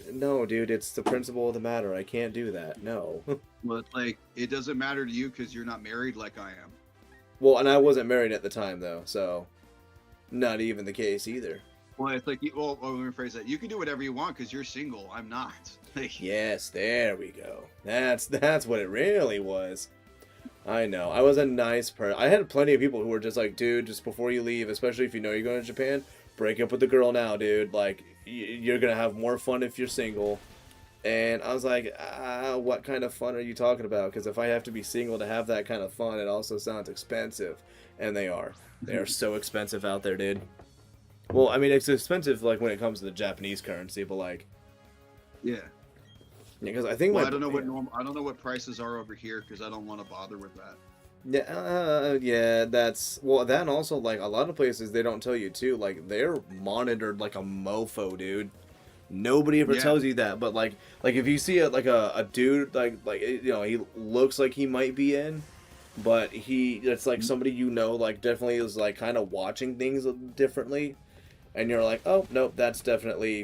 no, dude, it's the principle of the matter. I can't do that. No. But, like, it doesn't matter to you because you're not married like I am. Well, and I wasn't married at the time, though, so not even the case either. Well, it's like, well, let me rephrase that. You can do whatever you want because you're single. I'm not. Like, yes, there we go. That's what it really was. I know. I was a nice person. I had plenty of people who were just like, dude, just before you leave, especially if you know you're going to Japan, break up with the girl now, dude. Like, you're gonna have more fun if you're single. And I was like, what kind of fun are you talking about? Because if I have to be single to have that kind of fun, it also sounds expensive. And they are. They are so expensive out there, dude. Well, I mean, it's expensive like when it comes to the Japanese currency, but like, Yeah. because I think I don't know what prices are over here because I don't want to bother with that. Yeah, that's well. That and also like a lot of places they don't tell you too. Like they're monitored like a mofo, dude. Nobody ever tells you that. But like if you see a dude like he looks like he might be in, but it's like somebody like definitely is like kind of watching things differently, and you're like, oh nope, that's definitely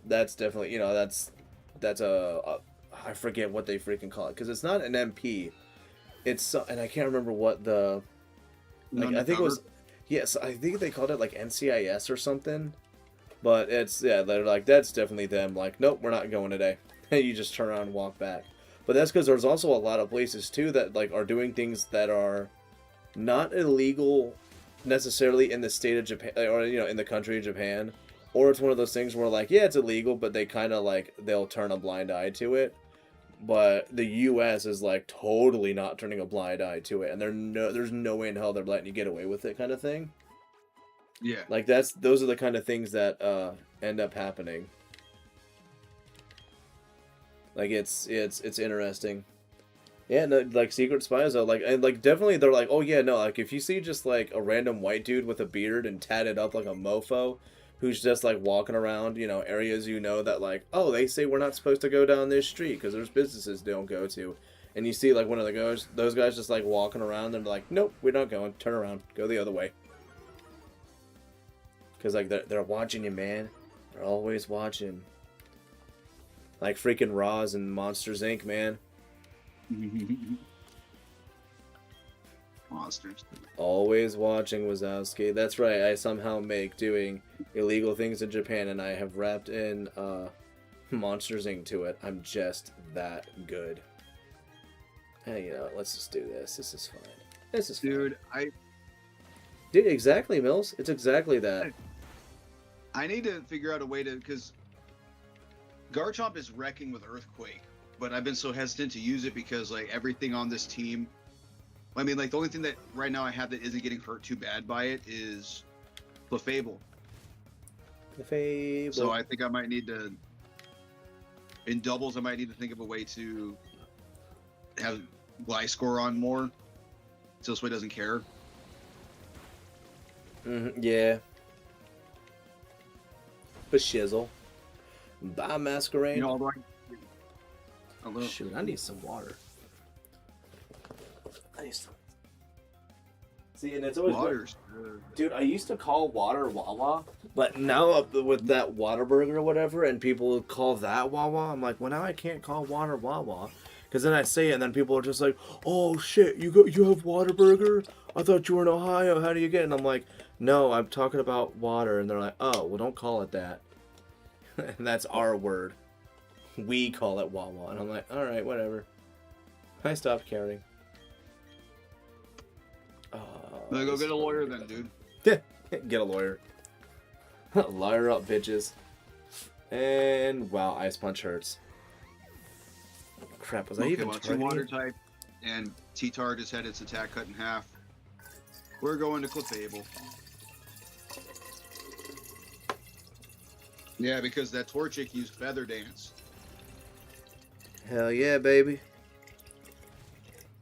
that's definitely that's I forget what they freaking call it because it's not an MP. It's and I can't remember what the I think it was I think they called it like NCIS or something, but they're like that's definitely them. Like nope, we're not going today. You just turn around and walk back. But that's because there's also a lot of places too that like are doing things that are not illegal necessarily in the state of Japan or in the country of Japan, or it's one of those things where like it's illegal, but they kind of like they'll turn a blind eye to it. But the U.S. is like totally not turning a blind eye to it, and there's no way in hell they're letting you get away with it, kind of thing. Yeah, like those are the kind of things that end up happening. Like it's interesting. Yeah, no, like secret spies though, like and like definitely they're like, oh yeah, no, like if you see just like a random white dude with a beard and tatted up like a mofo, who's just like walking around, areas that like, oh, they say we're not supposed to go down this street because there's businesses they don't go to, and you see like one of those guys just like walking around and like, nope, we're not going, turn around, go the other way, because like they're watching you, man, they're always watching, like freaking Roz and Monsters Inc., man. Monsters. Always watching Wazowski. That's right. I somehow make doing illegal things in Japan, and I have wrapped in Monsters Inc. to it. I'm just that good. Hey, let's just do this. This is fine. This is dude. Fine. Dude, exactly, Mills. It's exactly that. I need to figure out a way to because Garchomp is wrecking with Earthquake, but I've been so hesitant to use it because like everything on this team. I mean, like, the only thing that right now I have that isn't getting hurt too bad by it is Clefable. So I think I might need to, in doubles, I might need to think of a way to have Y-score on more, so this way it doesn't care. Yeah. But shizzle. Bye, Masquerade. Shoot, I need some water. See, and it's always Water's dude, I used to call water Wawa, but now with that Whataburger or whatever, and people call that Wawa, I'm like, well, now I can't call water Wawa, because then I say it, and then people are just like, oh shit, you have Whataburger? I thought you were in Ohio. How do you get it? And I'm like, no, I'm talking about water, and they're like, oh, well, don't call it that. And that's our word. We call it Wawa, and I'm like, all right, whatever. I stopped caring. Go get a lawyer then, dude. Get a lawyer. Lawyer up, bitches. And wow, Ice Punch hurts. Crap, was I even two water type, and T-Tar just had its attack cut in half. We're going to Clefable. Yeah, because that Torchic used Feather Dance. Hell yeah, baby.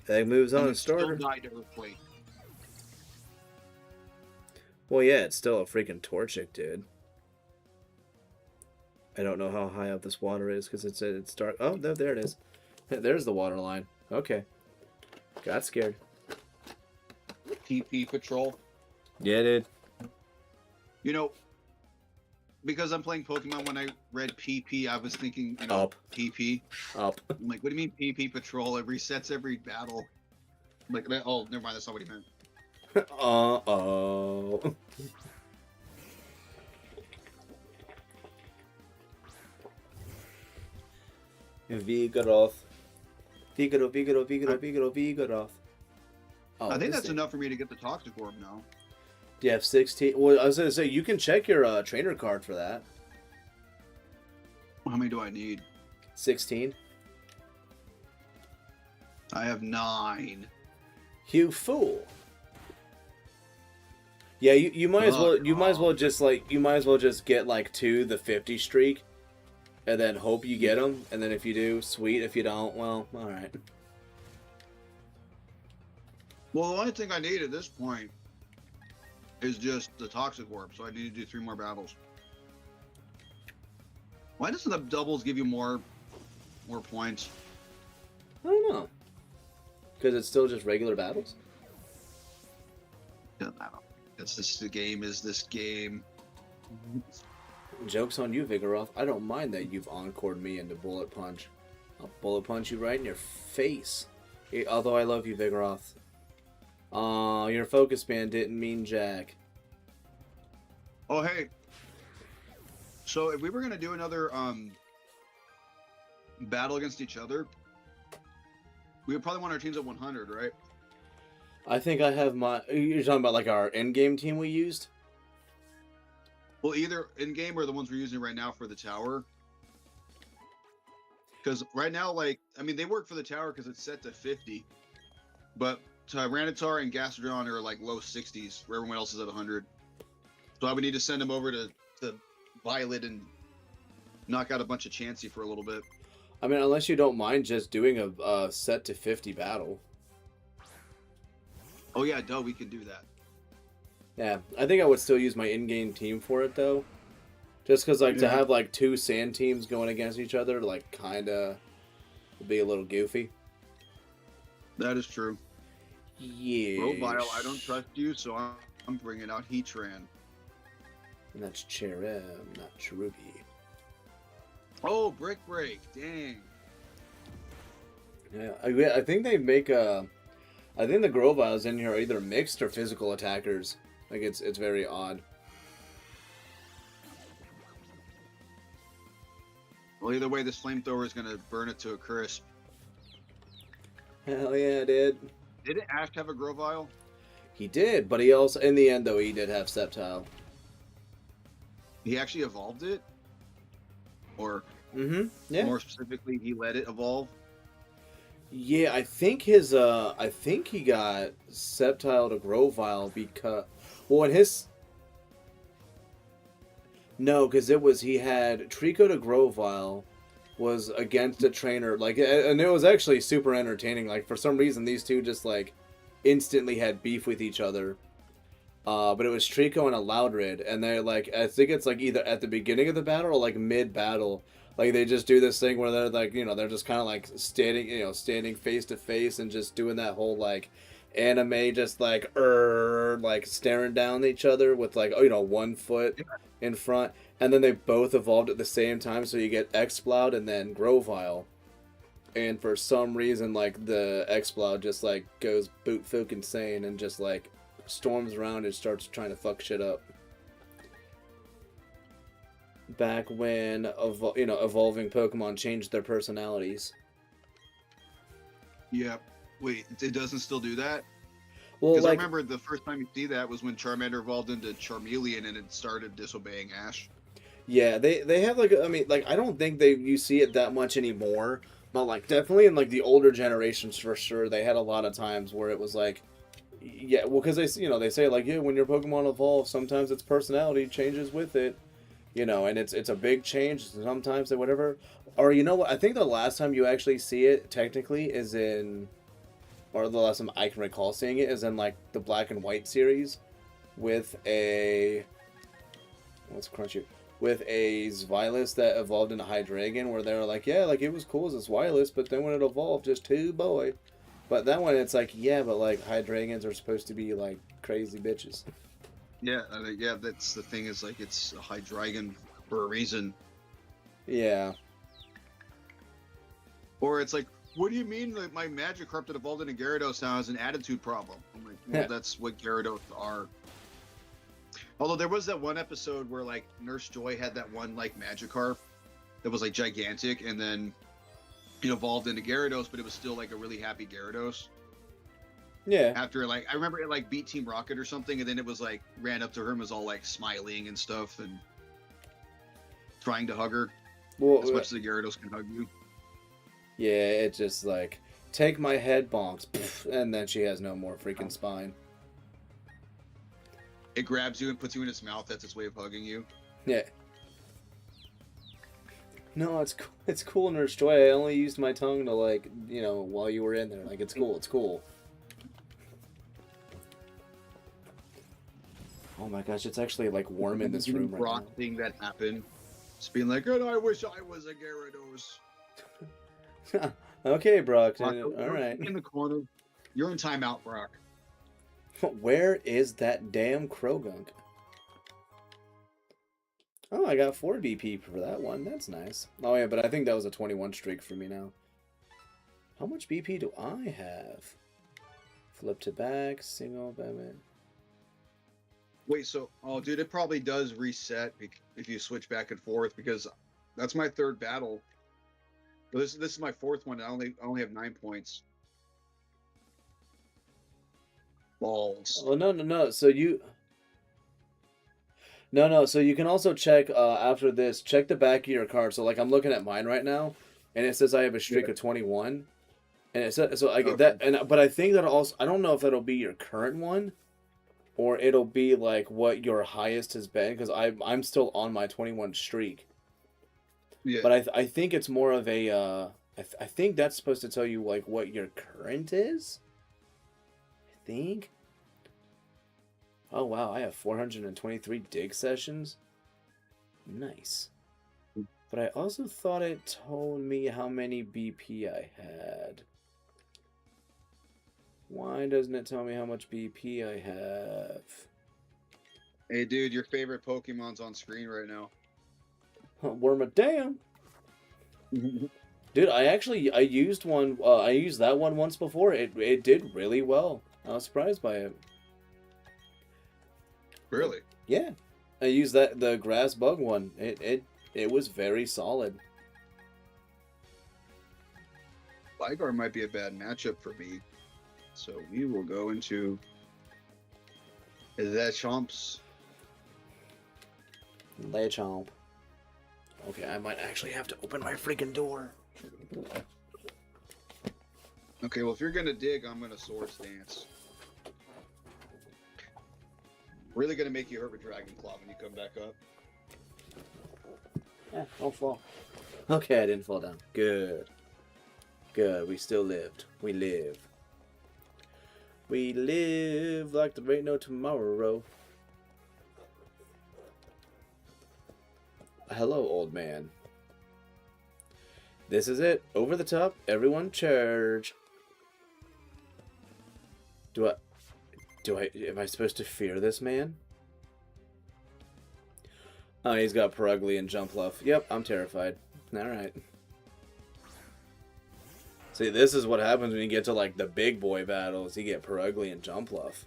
That moves on and starter. Still died to Earthquake. Well, yeah, it's still a freaking Torchic, dude. I don't know how high up this water is because it's dark. Oh, no, there it is. There's the water line. Okay. Got scared. PP Patrol. Yeah, dude. Because I'm playing Pokemon, when I read PP, I was thinking, Up. PP. Up. I'm like, what do you mean PP Patrol? It resets every battle. I'm like, oh, never mind, that's not what he meant. Uh-oh. Vigoroth. Vigoroth. Oh, I think that's enough for me to get the Toxic Orb now. Do you have 16? Well, I was going to say, you can check your trainer card for that. How many do I need? 16. I have 9. You fool. Yeah, you might as well just get like 2 the 50 streak, and then hope you get them, and then if you do, sweet. If you don't, well, all right. Well, the only thing I need at this point is just the Toxic Orb, so I need to do 3 more battles. Why doesn't the doubles give you more points? I don't know. Because it's still just regular battles? Yeah, I don't know. It's just the game is this game. Joke's on you, Vigoroth. I don't mind that you've encored me into Bullet Punch. I'll Bullet Punch you right in your face. Although I love you, Vigoroth. Your focus band didn't mean jack. Oh, hey. So if we were going to do another battle against each other, we would probably want our teams at 100, right? I think I have my... You're talking about like our in-game team we used? Well, either in-game or the ones we're using right now for the tower. Because right now, like, I mean, they work for the tower because it's set to 50. But Tyranitar and Gastrodon are like low 60s, where everyone else is at 100. So I would need to send them over to Violet and knock out a bunch of Chansey for a little bit. I mean, unless you don't mind just doing a set to 50 battle. Oh yeah, duh, we can do that. Yeah, I think I would still use my in-game team for it, though. Just because, like, to have, like, 2 sand teams going against each other, like, kind of would be a little goofy. That is true. Yeah. Robile, I don't trust you, so I'm bringing out Heatran. And that's Cherem, not Cherubi. Oh, Brick Break, dang. Yeah, I think they make I think the Groviles in here are either mixed or physical attackers. Like, it's very odd. Well, either way, this flamethrower is going to burn it to a crisp. Hell yeah, dude. Didn't Ash have a Grovile? He did, but he also, in the end, though, he did have Sceptile. He actually evolved it? Or, yeah. more specifically, he let it evolve? Yeah, I think his, I think he got Sceptile to Grovile because, well, in his, no, because it was, he had Trico to Grovile was against a trainer, like, and it was actually super entertaining, like, for some reason, these two just, like, instantly had beef with each other, but it was Trico and a Loudred, and they're, like, I think it's, like, either at the beginning of the battle or, like, mid-battle. Like, they just do this thing where they're, like, you know, they're just kind of, like, standing face to face and just doing that whole, like, anime, just, like, staring down at each other with, like, oh, you know, 1 foot in front. And then they both evolved at the same time, so you get Exploud and then Grovile. And for some reason, like, the Exploud just, like, goes boot-fuck insane and just, like, storms around and starts trying to fuck shit up. Back when, evolving Pokemon changed their personalities. Yeah. Wait, it doesn't still do that? Well, Because like, I remember the first time you see that was when Charmander evolved into Charmeleon and it started disobeying Ash. yeah, they have, like, I mean, like, I don't think you see it that much anymore, but, like, definitely in, like, the older generations, for sure, they had a lot of times where it was, like, yeah, well, because they say, like, yeah, when your Pokemon evolves, sometimes its personality changes with it. You know, and it's a big change. Sometimes they whatever, or you know what? I think the last time you actually see it technically is in, or the last time I can recall seeing it is in like the Black and White series, with a with a Zweilous that evolved into Hydreigon, where they were like, yeah, like it was cool as a Zweilous, but then when it evolved, just two boy. But that one, it's like, yeah, but like Hydreigons are supposed to be like crazy bitches. Yeah, yeah, that's the thing is, like, it's a Hydreigon for a reason. Yeah. Or it's like, what do you mean that my Magikarp that evolved into Gyarados now has an attitude problem? I'm like, well, that's what Gyarados are. Although there was that one episode where, like, Nurse Joy had that one, like, Magikarp that was, like, gigantic, and then it evolved into Gyarados, but it was still, like, a really happy Gyarados. Yeah. After, like, I remember it, like, beat Team Rocket or something, and then it was, like, ran up to her and was all, like, smiling and stuff and trying to hug her. Well, as much as the Gyarados can hug you. yeah, it's just like, take my head, bonks, pff, and then she has no more freaking spine. It grabs you and puts you in its mouth. That's its way of hugging you. Yeah. No, it's cool, Nurse Joy. I only used my tongue to, like, you know, while you were in there. Like, it's cool, it's cool. Oh my gosh, it's actually, like, warm in this room right Brock now. seeing that happen. Just being like, oh, I wish I was a Gyarados. Okay, Brock. Brock, All right. in the corner. You're in timeout, Brock. Where is that damn Krogunk? Oh, I got 4 BP for that one. That's nice. Oh, yeah, but I think that was a 21 streak for me now. How much BP do I have? Flip to back, single, Batman. Wait, so, oh, dude, it probably does reset if you switch back and forth, because that's my 3rd battle. This is my 4th one. I only have 9 points. Balls. Oh, no. So you... No. So you can also check, after this, check the back of your card. So, like, I'm looking at mine right now, and it says I have a streak of 21. And it says, so I get that, but I think that also, I don't know if that'll be your current one, or it'll be like what your highest has been, because I'm still on my 21 streak. Yeah. But I think it's more of a I think that's supposed to tell you like what your current is. I think. Oh wow, I have 423 dig sessions. Nice. But I also thought it told me how many BP I had. Why doesn't it tell me how much BP I have? Hey, dude, your favorite Pokemon's on screen right now. Wormadam. Dude, I used one. I used that one once before. It did really well. I was surprised by it. Really? Yeah, I used the grass bug one. It was very solid. Ligar might be a bad matchup for me. So we will go into the Chomps. Lechomp. Okay, I might actually have to open my freaking door. Okay, well, if you're gonna dig, I'm gonna Swords Dance. Really gonna make you hurt with Dragon Claw when you come back up. Yeah, don't fall. Okay, I didn't fall down. Good. Good, we still lived. We live. We live like there ain't no tomorrow. Hello, old man. This is it. Over the top. Everyone charge. Am I supposed to fear this man? Oh, he's got Perugly and Jumpluff. Yep, I'm terrified. Alright. See, this is what happens when you get to, like, the big boy battles. You get Perugly and Jumpluff.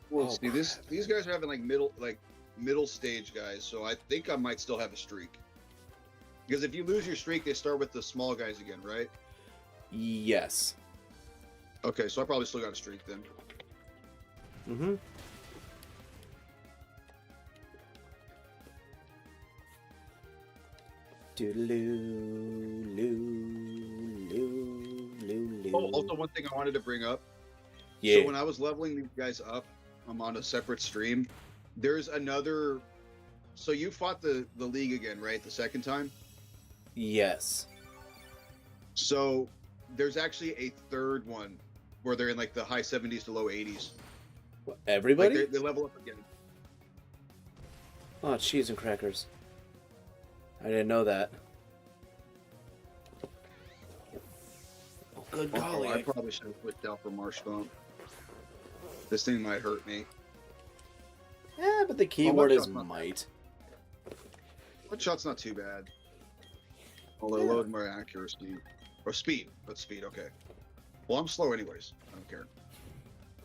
Well, see, these guys are having, like, middle stage guys, so I think I might still have a streak. Because if you lose your streak, they start with the small guys again, right? Yes. Okay, so I probably still got a streak then. Mm-hmm. Oh, also one thing I wanted to bring up. Yeah. So when I was leveling these guys up, I'm on a separate stream. There's another. So you fought the league again, right? The second time. Yes. So there's actually a third one where they're in like the high 70s to low 80s. What, everybody? Like they level up again. Oh, cheese and crackers. I didn't know that. Oh, good golly. I probably should have switched out for Marsh Stomp. This thing might hurt me. Yeah, but the keyword is might. One shot's not too bad. Although load my accuracy. Or speed. But speed, okay. Well, I'm slow anyways. I don't care.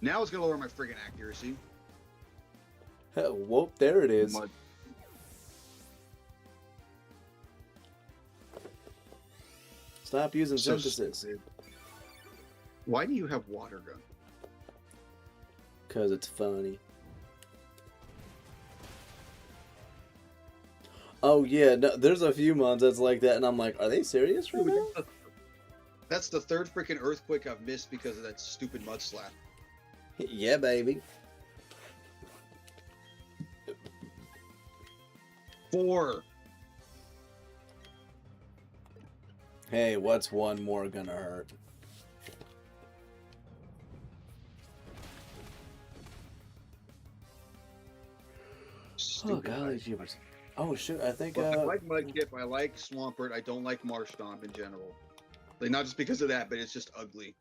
Now it's going to lower my friggin' accuracy. Whoop, there it is. Mud. Stop using synthesis. Stupid. Why do you have water gun? Because it's funny. Oh yeah, no, there's a few mods that's like that, and I'm like, are they serious right now? That's the third freaking earthquake I've missed because of that stupid mud slap. Yeah, baby. 4. Hey, what's one more gonna hurt? Oh, Stupid golly ice. jeepers. Oh, shoot, I think, Well, I like Mudkip, I like Swampert, I don't like Marshtomp in general. Like, not just because of that, but it's just ugly.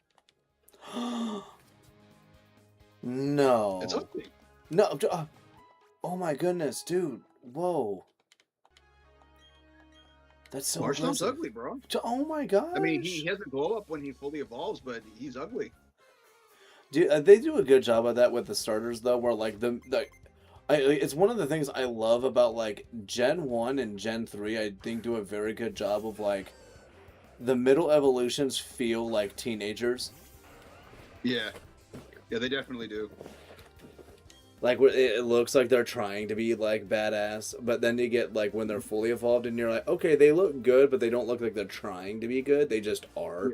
No. It's ugly. No, oh my goodness, dude. Whoa. That's so Marshtomp's aggressive. ugly, bro. Oh my gosh. I mean, he has a glow up when he fully evolves, but he's ugly. Dude, they do a good job of that with the starters, though, where, like, it's one of the things I love about, like, Gen 1 and Gen 3, I think do a very good job of, like, the middle evolutions feel like teenagers. Yeah. Yeah, they definitely do. Like, it looks like they're trying to be, like, badass, but then you get, like, when they're fully evolved, and you're like, okay, they look good, but they don't look like they're trying to be good. They just are.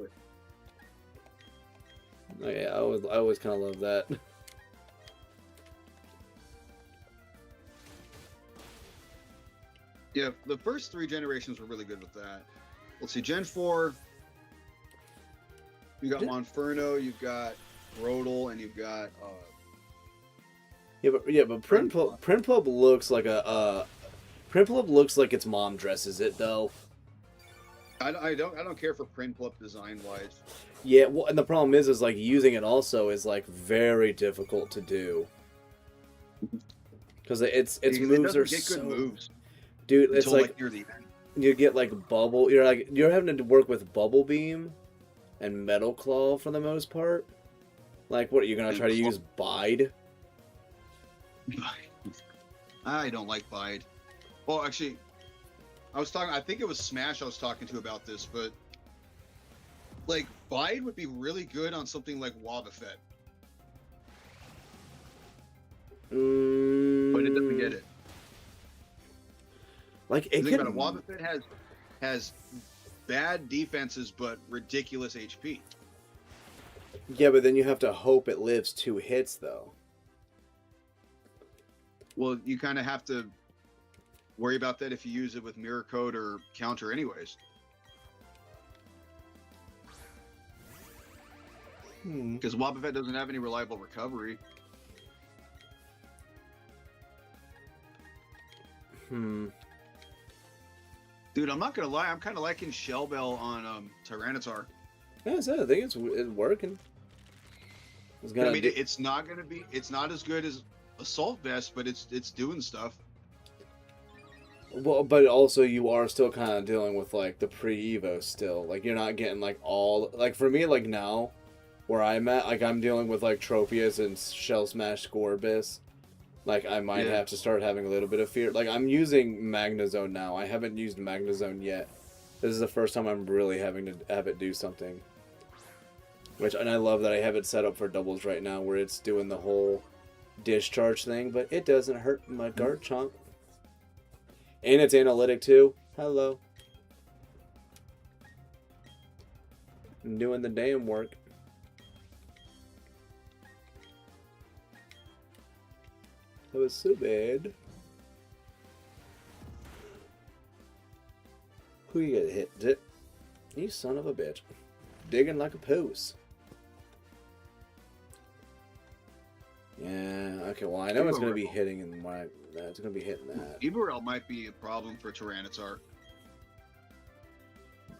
Yeah, I always kind of love that. Yeah, the first 3 generations were really good with that. Let's see, Gen 4, you got Monferno, you've got Rodel, and you've got but Prinplup looks like Prinplup looks like its mom dresses it though. I don't care for Prinplup design wise. Yeah, well, and the problem is like using it also is like very difficult to do because its moves are get good moves. Dude, it's until, like near the end. You get like bubble. You're having to work with Bubble Beam and Metal Claw for the most part. Like, what are you gonna try to use Bide? I don't like Bide. Well, actually, I think it was Smash I was talking to about this, but like Bide would be really good on something like Wobbuffet. But it doesn't get it. Like it can. Wobbuffet has bad defenses but ridiculous HP. Yeah, but then you have to hope it lives 2 hits though. Well, you kind of have to worry about that if you use it with Mirror Code or Counter anyways. Because Wobbuffet doesn't have any reliable recovery. Dude, I'm not gonna lie, I'm kind of liking Shell Bell on Tyranitar. Yeah, I think it's working. I mean, it's not as good as Assault Vest, but it's doing stuff. Well, but also you are still kind of dealing with like the pre-Evo still. Like you're not getting like all like for me like now, where I'm at, like I'm dealing with like Tropius and Shell Smash Scorbus. Like I might have to start having a little bit of fear. Like I'm using Magnezone now. I haven't used Magnezone yet. This is the first time I'm really having to have it do something. And I love that I have it set up for doubles right now, where it's doing the whole discharge thing, but it doesn't hurt my Garchomp. And it's analytic too. Hello. I'm doing the damn work. That was so bad. Who you gonna hit? Zip. You son of a bitch. Digging like a poos. Yeah, okay, well I know it's gonna be hitting in my it's gonna be hitting that. B-Barrel might be a problem for Tyranitar.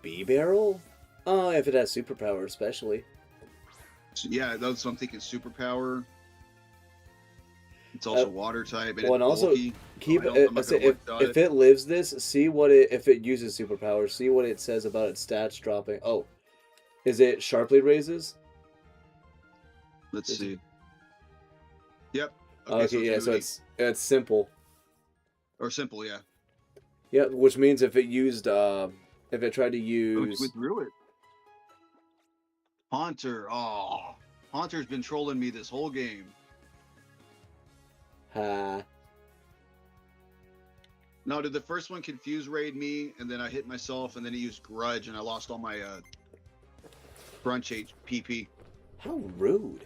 B-Barrel? Oh, if it has superpower especially. So, yeah, that's what I'm thinking, superpower. It's also water type. And also bulky. keep if it lives this, see what if it uses superpower, see what it says about its stats dropping. Oh. Is it sharply raises? Let's see. Yep. Okay, yeah, so it's simple. Or simple, yeah. Yeah, which means if it used if it tried to use withdrew it. Haunter. Oh. Haunter's been trolling me this whole game. Ha. No, did the first one confuse raid me, and then I hit myself, and then he used grudge, and I lost all my brunch PP. How rude.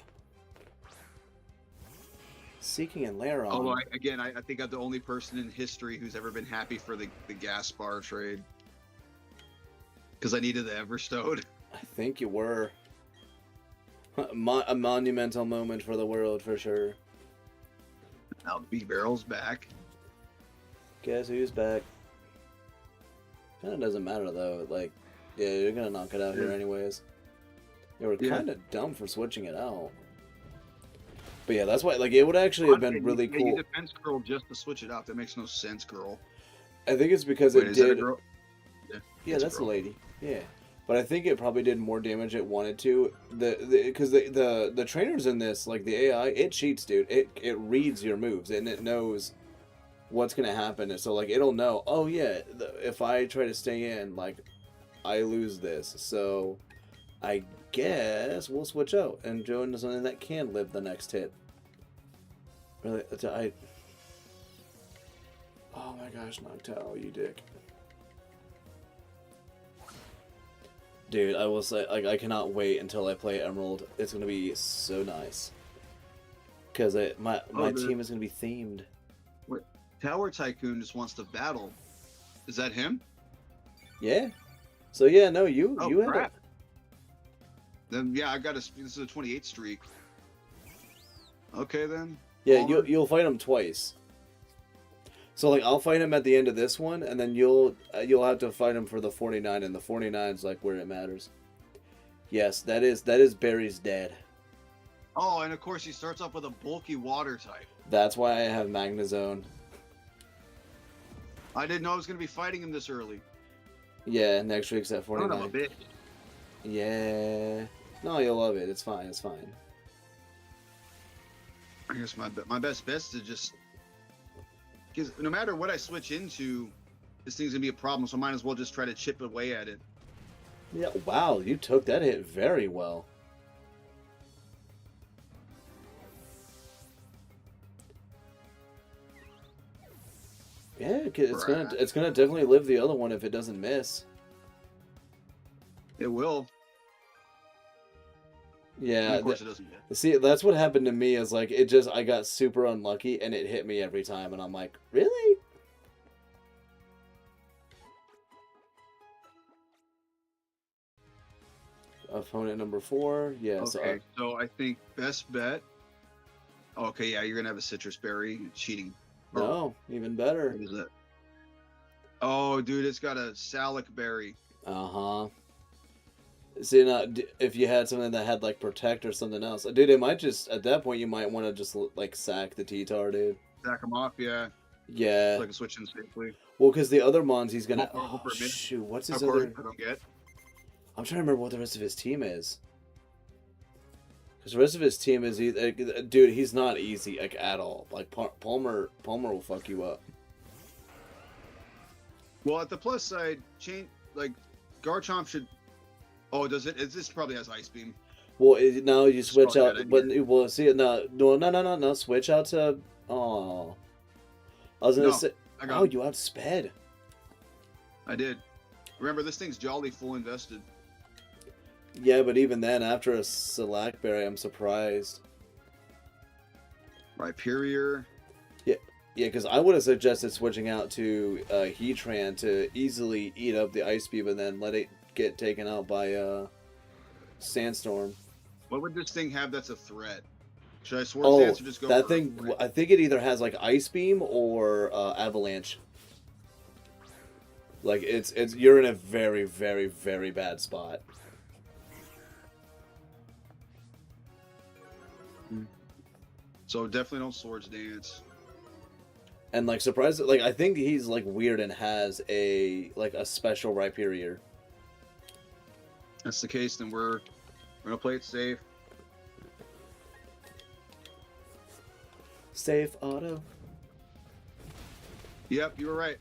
Seeking and lair on. Although, I think I'm the only person in history who's ever been happy for the gas bar trade. Because I needed the Everstone. I think you were. A monumental moment for the world, for sure. Now the B-Barrel's back. Guess who's back? Kind of doesn't matter, though. Like, yeah, you're going to knock it out here anyways. You were kind of dumb for switching it out. But yeah, that's why, like, it would actually have been really cool. You defense girl just to switch it out. That makes no sense, girl. I think it's because Wait, it is did. that a girl? Yeah, that's a lady. Yeah, but I think it probably did more damage it wanted to. Because the trainers in this, like the AI, it cheats, dude. It reads your moves and it knows what's gonna happen. And so like it'll know. Oh yeah, if I try to stay in, like I lose this. So I guess we'll switch out and go into something that can live the next hit. Really, oh my gosh, Noctowl, you dick. Dude, I will say, like, I cannot wait until I play Emerald. It's gonna be so nice. Cause my team is gonna be themed. Wait, Tower Tycoon just wants to battle. Is that him? Yeah. So yeah, no, you had it. Then yeah, I got this is a 28 streak. Okay then. Yeah, you'll fight him twice. So like I'll fight him at the end of this one, and then you'll have to fight him for the 49, and the 49 is like where it matters. Yes, that is Barry's dad. Oh, and of course he starts off with a bulky water type. That's why I have Magnezone. I didn't know I was gonna be fighting him this early. Yeah, next week's at 49. I'm a bitch. Yeah. No, you'll love it. It's fine. It's fine. I guess my best bet is to just. Because no matter what I switch into, this thing's gonna be a problem. So I might as well just try to chip away at it. Yeah. Wow, you took that hit very well. Yeah, it's gonna definitely live the other one if it doesn't miss. It will. Yeah, and of course it doesn't. See, that's what happened to me. Is like I got super unlucky and it hit me every time, and I'm like, really? Opponent number 4. Yeah. Okay, so I think best bet. Okay, yeah, you're gonna have a citrus berry. Cheating. No, even better. What is it? Oh, dude, it's got a salic berry. Uh-huh. See, now, if you had something that had, like, protect or something else. Dude, it might just, at that point, you might want to just, like, sack the T-Tar, dude. Sack him off, yeah. Yeah. So I can switch in safely. Well, because the other Mons, he's gonna... Oh, shoot, what's his other... I don't get. I'm trying to remember what the rest of his team is. Because the rest of his team is either... Dude, he's not easy, like, at all. Like, Palmer will fuck you up. Well, at the plus side, Garchomp should... Oh, does it? This probably has Ice Beam. Well, now you switch out... But, well, see, no, switch out to... Oh. I was gonna say... Oh, you outsped. I did. Remember, this thing's jolly full invested. Yeah, but even then, after a Select Berry, I'm surprised. Rhyperior. Yeah, because I would have suggested switching out to Heatran to easily eat up the Ice Beam and then let it get taken out by Sandstorm. What would this thing have that's a threat? Should I Swords Dance or just go that thing? I think it either has like Ice Beam or Avalanche. Like you're in a very, very, very bad spot. So definitely don't Swords Dance. And like surprised, like I think he's like weird and has a special Rhyperior. That's the case, then we're gonna play it safe. Safe auto. Yep, you were right.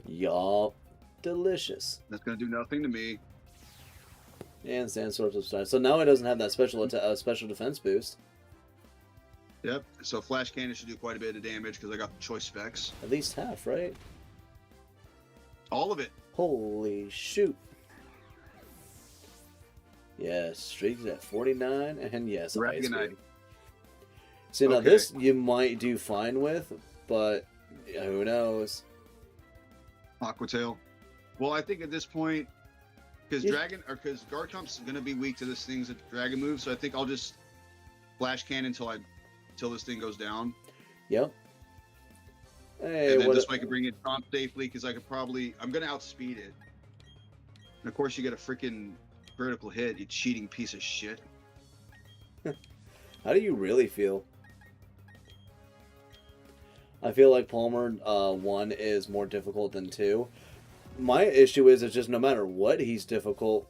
Yup. Delicious. That's gonna do nothing to me. And Sandstorm subside. So now it doesn't have that special defense boost. Yep. So Flash Cannon should do quite a bit of damage because I got the choice specs. At least half, right? All of it. Holy shoot. Yes, streaks at 49, and yes, ice Dragonite. beam. See, now Okay. this you might do fine with, but who knows? Aquatail. Well, I think at this point, because Yeah. because Garchomp's gonna be weak to this thing's dragon move, so I think I'll just flash cannon until this thing goes down. Yep. Hey, And then what? this way I can bring it Chomp safely, because I'm gonna outspeed it. And of course, you get a freaking critical hit, you cheating piece of shit. How do you really feel? I feel like Palmer 1 is more difficult than 2. My issue is it's just no matter what he's difficult,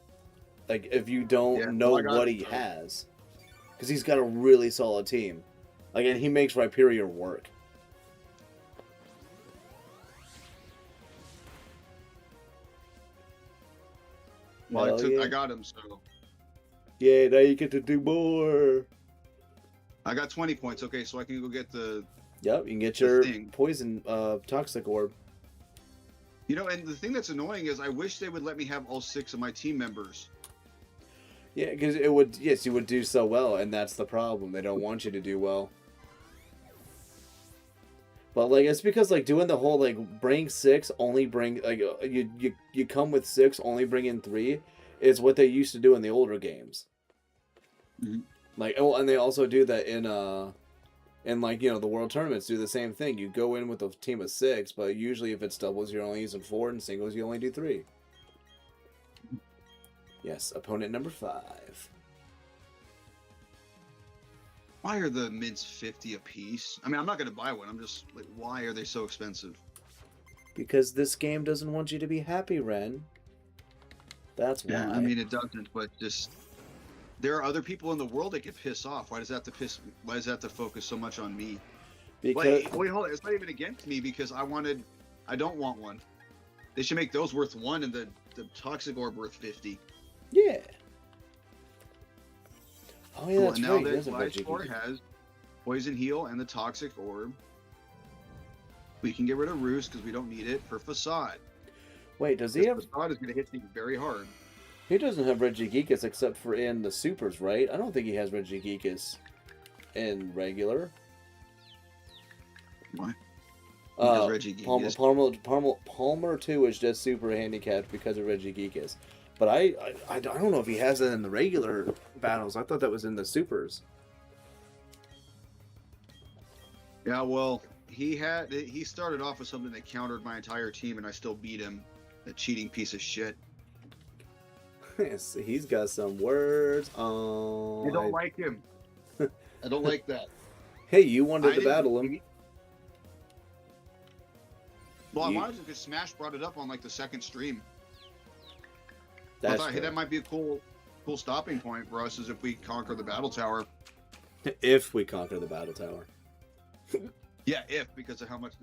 like if you don't know what he has, because he's got a really solid team, like, and he makes Rhyperior work. Well, Yeah. I got him, so Yeah, now you get to do more. I got 20 points. Okay, so I can go get the. Yep, you can get your thing. poison toxic orb. You know, and the thing that's annoying is I wish they would let me have all 6 of my team members. Yeah, because it would, yes, you would do so well, and that's the problem. They don't want you to do well. But like, it's because like doing the whole like bring 6, only bring like you come with 6, only bring in 3, is what they used to do in the older games. Mm-hmm. Like, oh, and they also do that in like, you know, the world tournaments do the same thing. You go in with a team of 6, but usually if it's doubles, you're only using 4, and singles, you only do 3. Yes, opponent number 5. Why are the mints 50 a piece? I mean, I'm not going to buy one. I'm just like, why are they so expensive? Because this game doesn't want you to be happy, Ren. That's why. Yeah, I mean, it doesn't, but just there are other people in the world that get piss off. Why does that have to focus so much on me? Because Wait, hold on. It's not even against me because I don't want one. They should make those worth 1 and the toxic orb worth 50. yeah. Oh yeah, that's and right. now There's that a Life Reggie Spore Geek. has poison heal and the toxic orb. We can get rid of Roost because we don't need it for Facade. Wait, does he have? Facade is going to hit me very hard. He doesn't have Regigigas except for in the supers, right? I don't think he has Regigigas in regular. Why? Because Regigigas. Palmer 2 is just super handicapped because of Regigigas. But I don't know if he has it in the regular battles. I thought that was in the supers. Yeah, well, he started off with something that countered my entire team, and I still beat him. That cheating piece of shit. Yes, he's got some words. Oh, I don't like him. I don't like that. Hey, you wanted to battle him. Well, I wanted to because Smash brought it up on like the second stream. That's I thought, hey, that might be a cool stopping point for us, is if we conquer the battle tower. If we conquer the battle tower. Yeah, because of how much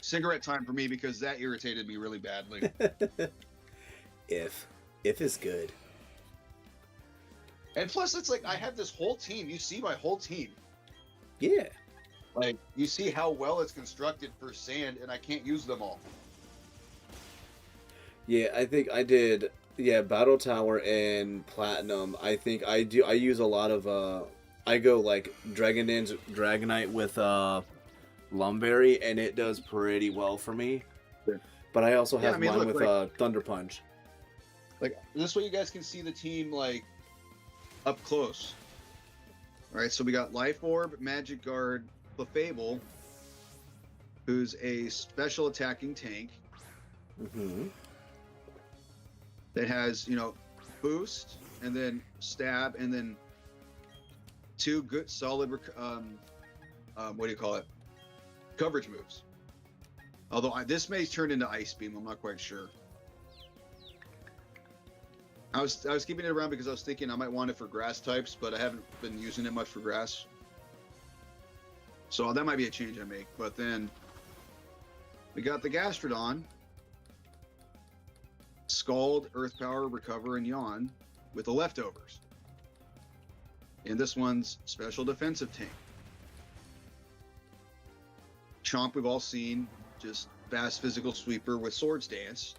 cigarette time for me, because that irritated me really badly. If is good. And plus, it's like I have this whole team. You see my whole team. Yeah. Like, you see how well it's constructed for sand, and I can't use them all. Yeah, I think I did. Yeah, Battle Tower and Platinum. I think I use a lot of. I go like Dragonite with Lumberry, and it does pretty well for me. Yeah. But I also have mine with Thunder Punch. Like, this way you guys can see the team like up close. All right, so we got Life Orb, Magic Guard, Clefable, who's a special attacking tank. Mm-hmm. That has, you know, boost and then stab and then 2 good solid what do you call it, coverage moves. Although this may turn into Ice Beam, I'm not quite sure. I was keeping it around because I was thinking I might want it for grass types, but I haven't been using it much for grass, so that might be a change I make. But then we got the Gastrodon, Scald, Earth Power, Recover, and Yawn with the leftovers. And this one's special defensive tank. Chomp, we've all seen, just fast physical sweeper with swords dance,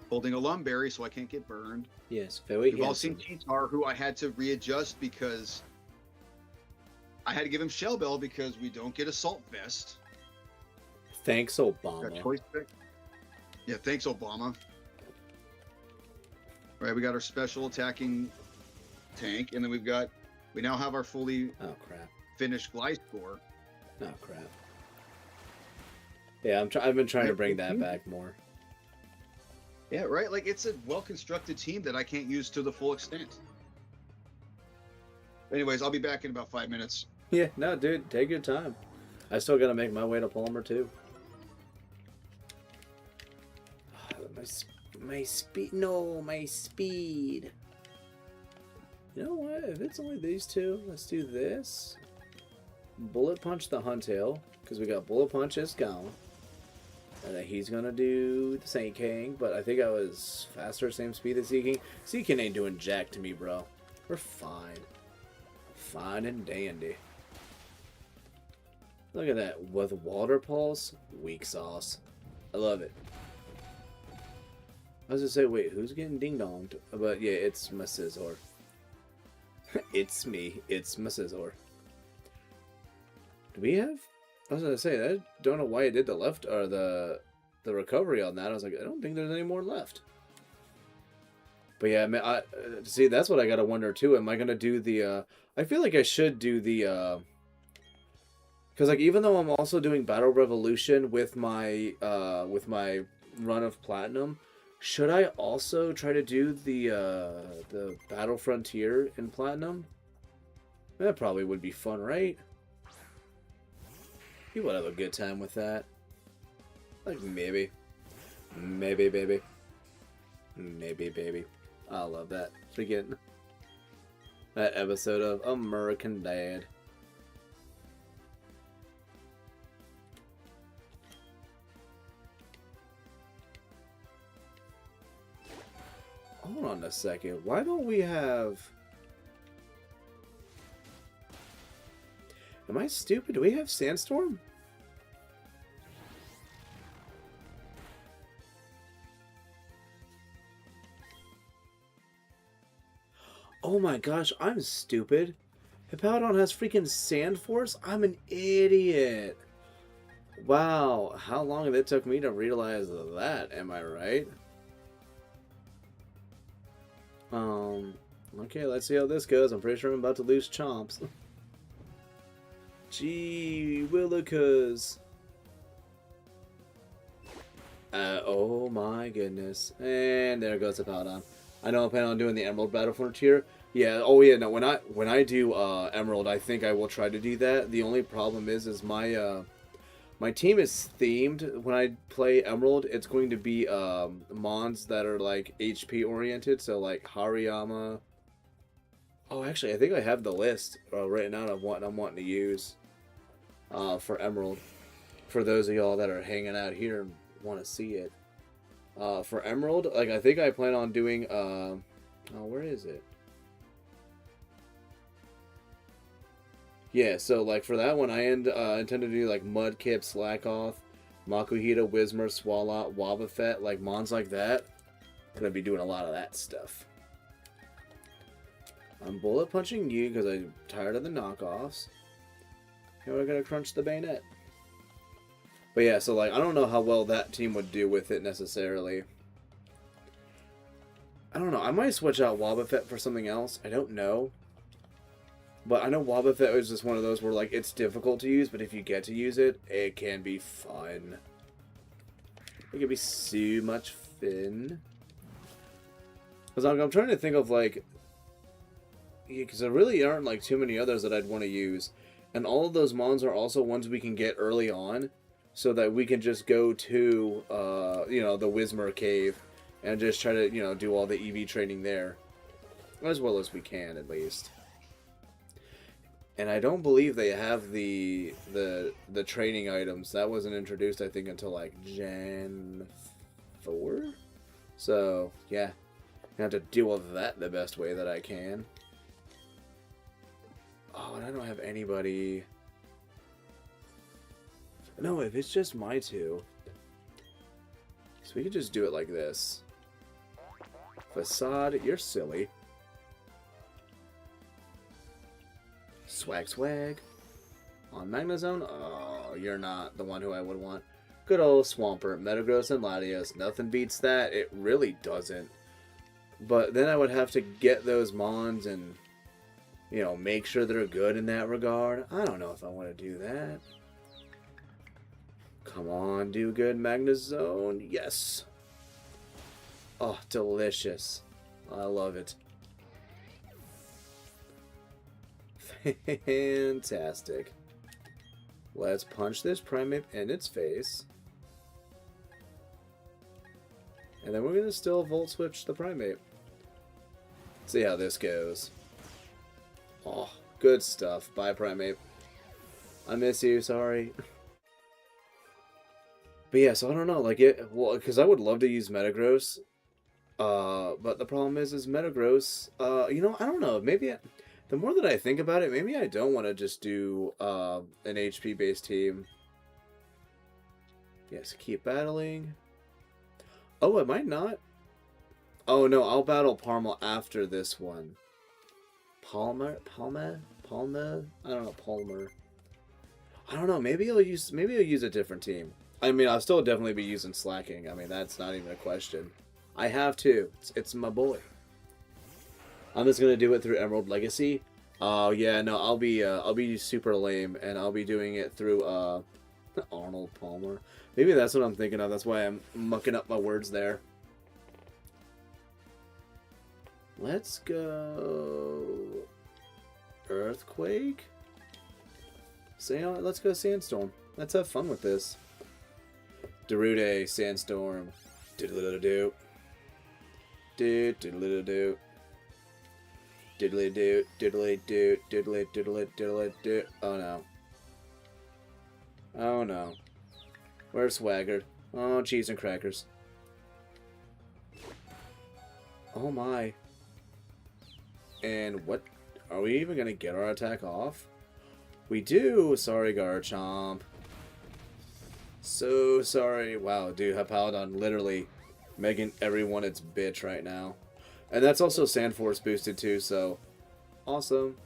holding a lumberry so I can't get burned. Yes, very We've all seen handsome. Cheetar, who I had to readjust because I had to give him Shell Bell because we don't get Assault Vest. Thanks, Got Obama. choice pick. Yeah, thanks, Obama. All right, we got our special attacking tank, and then we now have our fully Oh crap. finished Gliscor. Oh crap. Yeah, I've been trying to bring that back more. Yeah, right. Like it's a well-constructed team that I can't use to the full extent. Anyways, I'll be back in about 5 minutes. Yeah, no, dude, take your time. I still gotta make my way to Palmer too. My speed. No, my speed. You know what? If it's only these two, let's do this. Bullet punch the Huntail, because we got Bullet Punch is gone. And then he's gonna do the Saint King, but I think I was faster, same speed as Sea King. Sea King ain't doing jack to me, bro. We're fine. Fine and dandy. Look at that. With Water Pulse, weak sauce. I love it. I was gonna say, wait, who's getting ding-donged? But yeah, it's my Scizor. It's me. It's my Scizor. Do we have... I was gonna say, I don't know why I did the left or the recovery on that. I was like, I don't think there's any more left. But yeah, man, see, that's what I gotta wonder too. Am I gonna do the? I feel like I should do the. Because like even though I'm also doing Battle Revolution with my run of Platinum, should I also try to do the Battle Frontier in Platinum? That probably would be fun, right? You would have a good time with that. Like, maybe. Maybe, baby. Maybe, baby. I love that. Freaking... that episode of American Dad. Hold on a second. Why don't we have... Am I stupid? Do we have Sandstorm? Oh my gosh, I'm stupid. Hippowdon has freaking Sand Force? I'm an idiot. Wow, how long did it took me to realize that, am I right? Okay, let's see how this goes. I'm pretty sure I'm about to lose Chomps. Gee willikers. Oh my goodness. And there goes Hippowdon. I know I'm planning on doing the Emerald Battle Frontier. Yeah, oh yeah, no, when I do Emerald, I think I will try to do that. The only problem is my my team is themed. When I play Emerald, it's going to be mons that are like HP oriented, so like Hariyama. Oh, actually, I think I have the list right now of what I'm wanting to use for Emerald. For those of y'all that are hanging out here and want to see it. For Emerald, like I think I plan on doing oh, where is it? Yeah, so like for that one I intend to do like Mudkip, Slackoth, Makuhita, Whismur, Swalot, Wobbuffet, like mons like that. Gonna be doing a lot of that stuff. I'm bullet punching you because I'm tired of the knockoffs. And we're gonna crunch the bayonet. But yeah, so like I don't know how well that team would do with it necessarily. I don't know. I might switch out Wobbuffet for something else. I don't know. But I know Wobbuffet is just one of those where like it's difficult to use, but if you get to use it, it can be fun. It can be so much fun. Because I'm trying to think of like... because there really aren't like too many others that I'd want to use. And all of those mons are also ones we can get early on. So that we can just go to, you know, the Whismur Cave. And just try to, you know, do all the EV training there. As well as we can, at least. And I don't believe they have the training items. That wasn't introduced, I think, until like Gen 4? So, yeah. I have to deal with that the best way that I can. Oh, and I don't have anybody... No, if it's just my two... So we could just do it like this. Facade, you're silly. Swag, swag. On Magnezone, oh, you're not the one who I would want. Good old Swampert, Metagross, and Latios. Nothing beats that. It really doesn't. But then I would have to get those Mons and, you know, make sure they're good in that regard. I don't know if I want to do that. Come on, do good, Magnezone. Yes. Oh, delicious. I love it. Fantastic. Let's punch this Primeape in its face. And then we're going to still Volt Switch the Primeape. See how this goes. Oh, good stuff. Bye, Primeape. I miss you, sorry. But yeah, so I don't know, like well, because I would love to use Metagross. But the problem is Metagross, you know, I don't know, maybe the more that I think about it, maybe I don't want to just do, an HP-based team. Yes, keep battling. Oh, I might not. Oh, no, I'll battle Parma after this one. Palmer? I don't know, Palmer. I don't know, maybe I'll use a different team. I mean, I'll still definitely be using Slacking. I mean, that's not even a question. I have to. It's my boy. I'm just gonna do it through Emerald Legacy. Oh yeah, no, I'll be super lame, and I'll be doing it through Arnold Palmer. Maybe that's what I'm thinking of. That's why I'm mucking up my words there. Let's go Earthquake. Let's go Sandstorm. Let's have fun with this. Darude, Sandstorm. Diddle-diddle-doo. Diddle-diddle-doo. Diddly-doo. Diddly-doo. Diddly-diddly-diddly-doo. Oh no. Oh no. Where's Swagger? Oh, cheese and crackers. Oh my. And what? Are we even gonna get our attack off? We do! Sorry, Garchomp. So sorry. Wow, dude, Hippowdon literally making everyone its bitch right now. And that's also Sandforce boosted too, so awesome.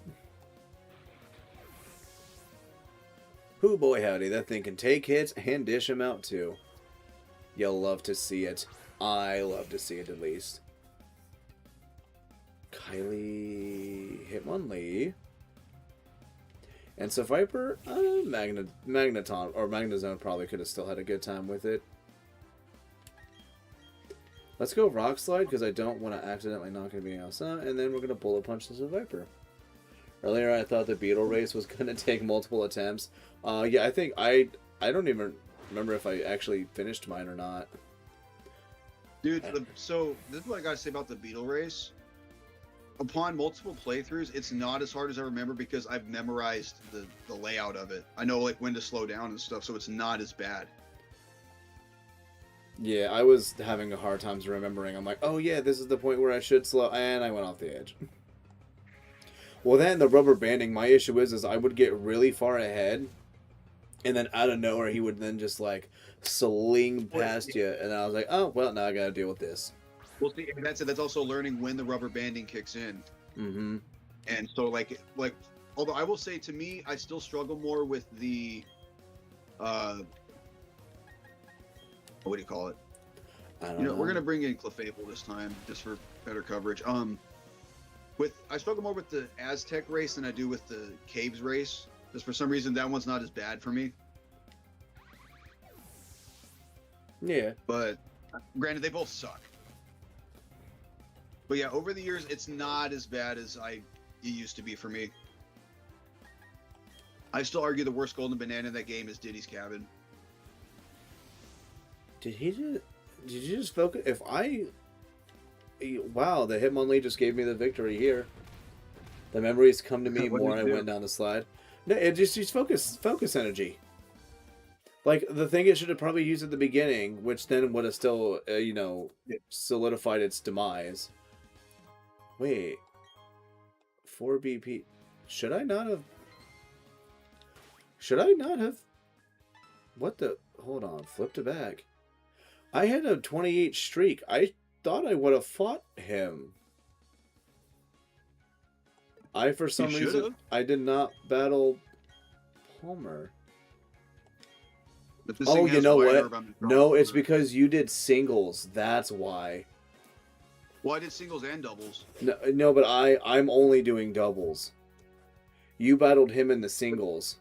Hoo boy howdy, that thing can take hits and dish them out too. You'll love to see it. I love to see it at least. Kylie, Hitmonlee. And so Viper, Magneton, or Magnezone probably could have still had a good time with it. Let's go Rock Slide, because I don't want to accidentally knock anything else out, and then we're going to Bullet Punch this Viper. Earlier I thought the Beetle Race was going to take multiple attempts. Yeah, I think I don't even remember if I actually finished mine or not. Dude, so this is what I got to say about the Beetle Race. Upon multiple playthroughs, it's not as hard as I remember because I've memorized the layout of it. I know like when to slow down and stuff, so it's not as bad. Yeah, I was having a hard time remembering. I'm like, oh yeah, this is the point where I should slow, and I went off the edge. Well, then the rubber banding, my issue is I would get really far ahead, and then out of nowhere he would then just like sling past you, and I was like, oh well, now I gotta deal with this. Well, see, that's it. That's also learning when the rubber banding kicks in. Mm-hmm. And so, like, although I will say, to me, I still struggle more with the, what do you call it? I don't know. We're gonna bring in Clefable this time just for better coverage. I struggle more with the Aztec race than I do with the Caves race. Just for some reason, that one's not as bad for me. Yeah. But granted, they both suck. But yeah, over the years, it's not as bad as it used to be for me. I still argue the worst golden banana in that game is Diddy's Cabin. Did you just focus? Wow, the Hitmonlee just gave me the victory here. The memories come to me more I went down the slide. No, it just used focus energy. Like, the thing it should have probably used at the beginning, which then would have still, solidified its demise. Wait. 4 BP. Should I not have... What the... Hold on. Flipped it back. I had a 28 streak. I thought I would have fought him. For some You reason, should've. I did not battle Palmer. But this Oh, thing you has know wide what? orb on the No, front. it's because you did singles. That's why. Well, I did singles and doubles. No, but I'm only doing doubles. You battled him in the singles.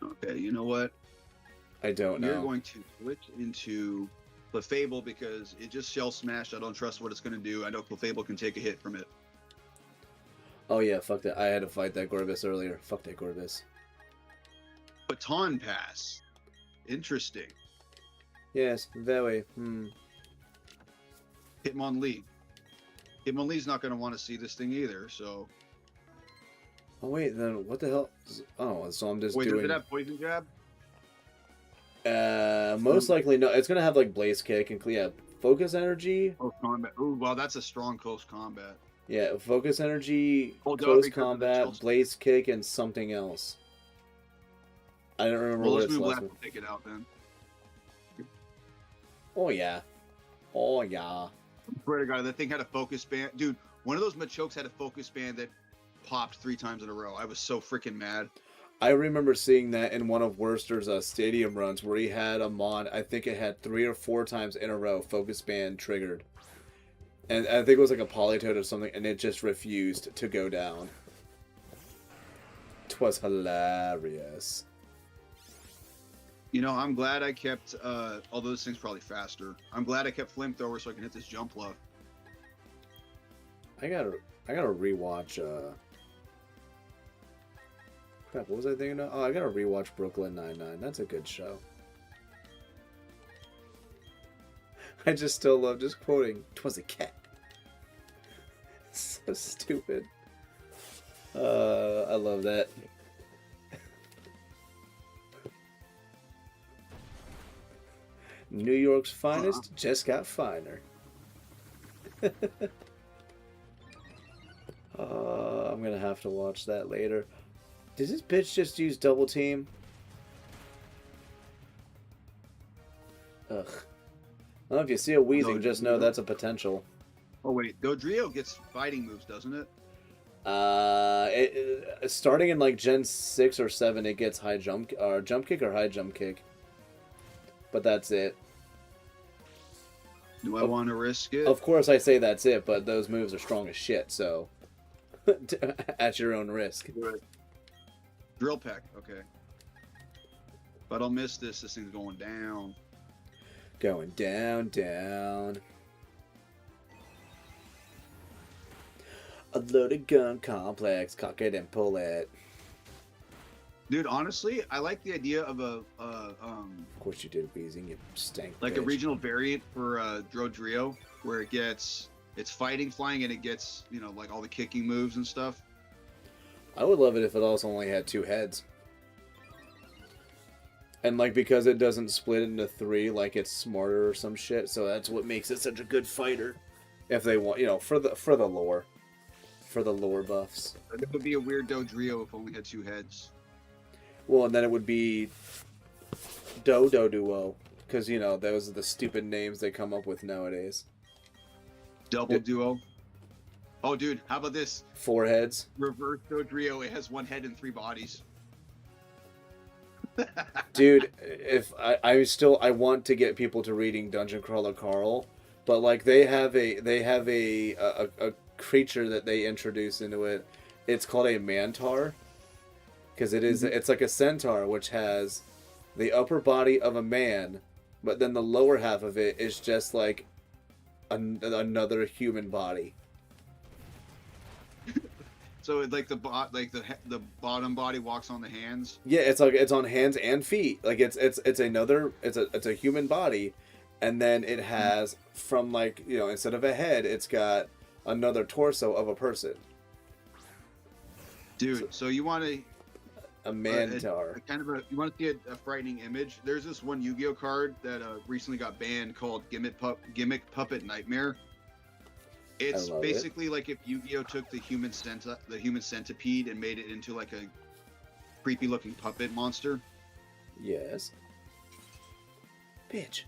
Okay, you know what? I don't know. You're going to switch into Clefable because it just shell smashed. I don't trust what it's going to do. I know Clefable can take a hit from it. Oh yeah, fuck that. I had to fight that Gorbis earlier. Fuck that Gorbis. Baton Pass. Interesting. Yes, very. Hitmonlee. Hitmonlee's not going to want to see this thing either, so... Oh wait, then what the hell? Oh, so I'm just Wait, doing... does it have Poison Jab? Most likely no. It's gonna have like Blaze Kick and yeah, Focus Energy. Close combat. Ooh, well, that's a strong close combat. Yeah, Focus Energy, Hold up, Close because of the Combat, chills. Blaze Kick, and something else. I don't remember Well, what let's its move last left one. and take it out then. Oh yeah, oh yeah. Swear to God, that thing had a focus band. Dude, one of those Machokes had a focus band that popped 3 times in a row. I was so freaking mad. I remember seeing that in one of Worcester's stadium runs where he had a mod. I think it had 3 or 4 times in a row Focus Band triggered. And I think it was like a Polytoad or something, and it just refused to go down. 'Twas hilarious. You know, I'm glad I kept, although this thing's probably faster, I'm glad I kept Flamethrower so I can hit this jump left. I gotta rewatch, crap, what was I thinking of? Oh, I gotta rewatch Brooklyn Nine-Nine. That's a good show. I just still love just quoting, "'Twas a cat." So stupid. I love that. New York's finest just got finer. I'm gonna have to watch that later. Did this bitch just use double team? Ugh. Well, if you see a Weezing, just know that's a potential. Oh wait, Dodrio gets fighting moves, doesn't it? Starting in like Gen 6 or 7, it gets high jump or jump kick or high jump kick. But that's it. Do I want to risk it? Of course I say that's it, but those moves are strong as shit, so at your own risk. Right. Drill Peck, okay. If I don't miss this, this thing's going down. Going down, down. A loaded gun complex, cock it and pull it. Dude, honestly, I like the idea of Of course you did, Weezing, you stank like bitch. a regional variant for Dodrio, where it's fighting, flying, and it gets, you know, like all the kicking moves and stuff. I would love it if it also only had 2 heads. And like because it doesn't split into 3, like it's smarter or some shit, so that's what makes it such a good fighter. If they want, you know, for the lore. For the lore buffs. It would be a weird Dodrio if it only had 2 heads. Well, and then it would be Dodo Duo, because you know those are the stupid names they come up with nowadays. Double Duo. Oh, dude, how about this? 4 heads. Reverse Dodrio, it has 1 head and 3 bodies. Dude, if I want to get people to reading Dungeon Crawler Carl, but like they have a creature that they introduce into it. It's called a Mantar, because it's like a centaur which has the upper body of a man, but then the lower half of it is just like another human body. So like the bottom body walks on the hands. Yeah, it's like it's on hands and feet. Like it's a human body, and then it has from like, you know, instead of a head, it's got another torso of a person. Dude, so you want a Mantar. You want to see a frightening image? There's this one Yu-Gi-Oh card that recently got banned called Gimmick Puppet Nightmare. It's basically like if Yu-Gi-Oh took the human centipede and made it into like a creepy looking puppet monster. Yes. Bitch.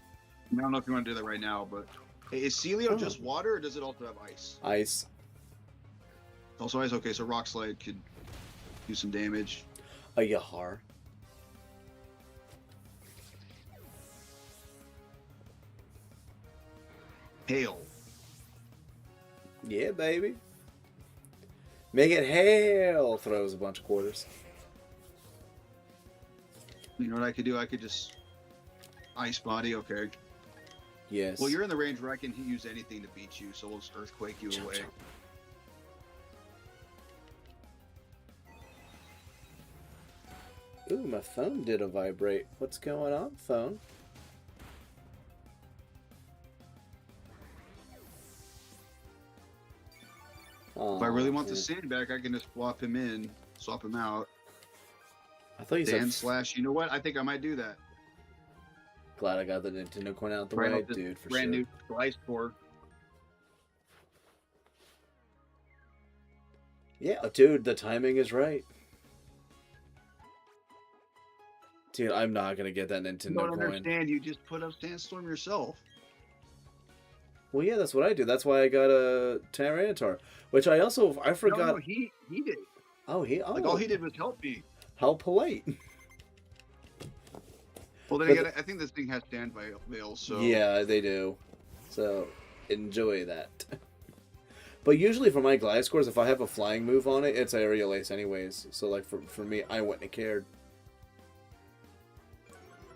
I don't know if you want to do that right now, but hey, is Celio just water, or does it also have ice? Ice. Also ice. Okay, so Rock Slide could do some damage. A Yahar. Hail. Yeah, baby. Make it hail. Throws a bunch of quarters. You know what I could do? I could just ice body. Okay. Yes. Well, you're in the range where I can use anything to beat you, so we'll just earthquake you away. Ooh, my phone did a vibrate. What's going on, phone? If I really want the sandbag, I can just swap him in, swap him out. I thought you Dan said / you know what? I think I might do that. Glad I got the Nintendo coin out the Right way, off this dude, for brand sure. new slice core. Yeah, dude, the timing is right. Dude, I'm not gonna get that Nintendo You don't coin. understand. You just put up Sandstorm yourself. Well, yeah, that's what I do. That's why I got a Tyranitar, which I forgot. No, he did. Oh, Like all he did was help me. How polite. Well, then again, I think this thing has stand veils, so Yeah, they do. So enjoy that. But usually for my glide scores, if I have a flying move on it, it's aerial ace anyways. So like for me, I wouldn't have cared.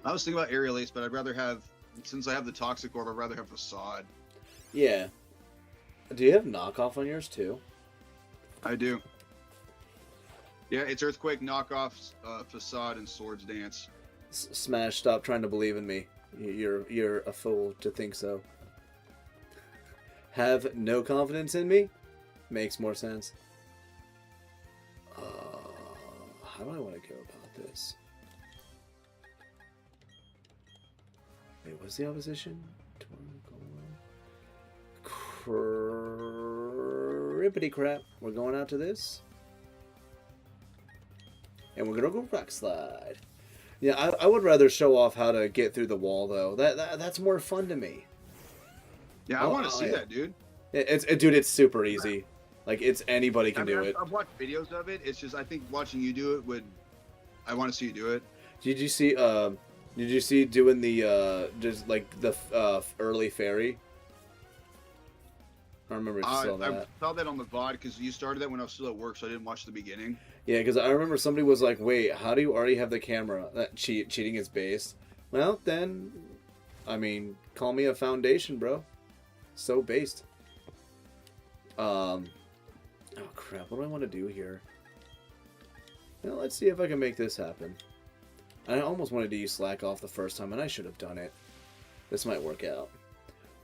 I was thinking about aerial ace, but I'd rather have, since I have the toxic orb, I'd rather have facade. Yeah. Do you have knockoff on yours too? I do. Yeah, it's Earthquake, knockoffs, facade, and Swords Dance. Smash, stop trying to believe in me. You're a fool to think so. Have no confidence in me? Makes more sense. How do I want to go about this? Wait, what's the opposition? Crippity crap. We're going out to this. And we're gonna go rock slide. Yeah, I would rather show off how to get through the wall though. That's more fun to me. Yeah, I want to see that, dude. Dude, it's super easy. Like anybody can do it. I've watched videos of it. It's just I think watching you do it I want to see you do it. Did you see doing the just like the early fairy? I remember I saw that. I saw that on the VOD because you started that when I was still at work, so I didn't watch the beginning. Yeah, because I remember somebody was like, "Wait, how do you already have the camera? That cheating is based." Well, then, I mean, call me a foundation, bro. So based. Oh crap! What do I want to do here? Well, let's see if I can make this happen. I almost wanted to use slack off the first time, and I should have done it. This might work out.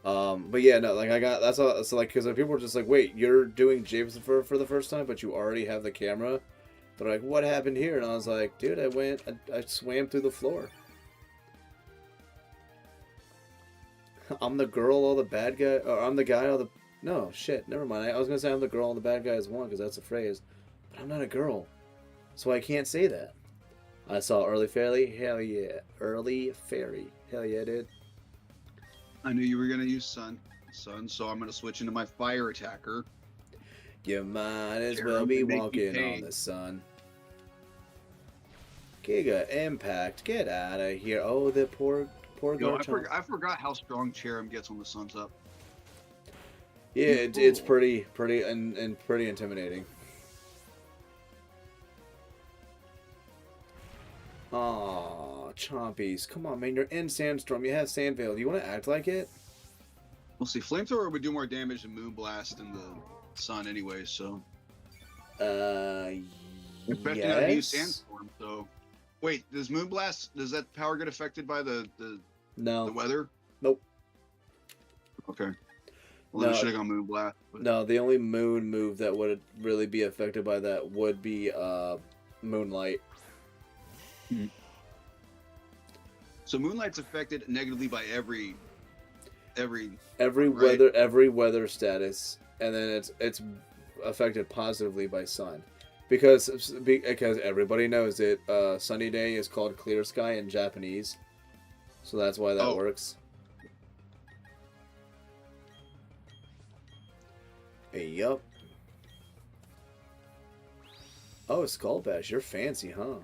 But yeah, no, like I got that's all. So like, because people were just like, "Wait, you're doing James for the first time, but you already have the camera." They're like, "What happened here?" And I was like, "Dude, I swam through the floor. I'm the girl, all the bad guy, or I'm the guy, all the no shit. Never mind. I was gonna say I'm the girl, all the bad guys won because that's a phrase, but I'm not a girl, so I can't say that." I saw early fairy. Hell yeah, early fairy. Hell yeah, dude. I knew you were gonna use sun, so I'm gonna switch into my fire attacker. You might as well be walking on the sun. Giga Impact, get out of here! Oh, the poor Garchomp. I forgot how strong Cherub gets when the sun's up. Yeah, it's pretty and pretty intimidating. Aw, Chompies, come on, man! You're in Sandstorm. You have Sandveil. Do you want to act like it? We'll see. Flamethrower would do more damage than Moonblast in the sun, anyway. So. Especially now that you use Sandstorm. So. Wait, does that power get affected by the weather? Nope. Okay. Well, then I should have gone Moonblast. But... No, the only moon move that would really be affected by that would be Moonlight. Hmm. So Moonlight's affected negatively by every weather, right? Every weather status, and then it's affected positively by sun. Because everybody knows it. Sunny day is called clear sky in Japanese, so that's why that works. Hey, yup. Oh, Skull Bash, you're fancy, huh?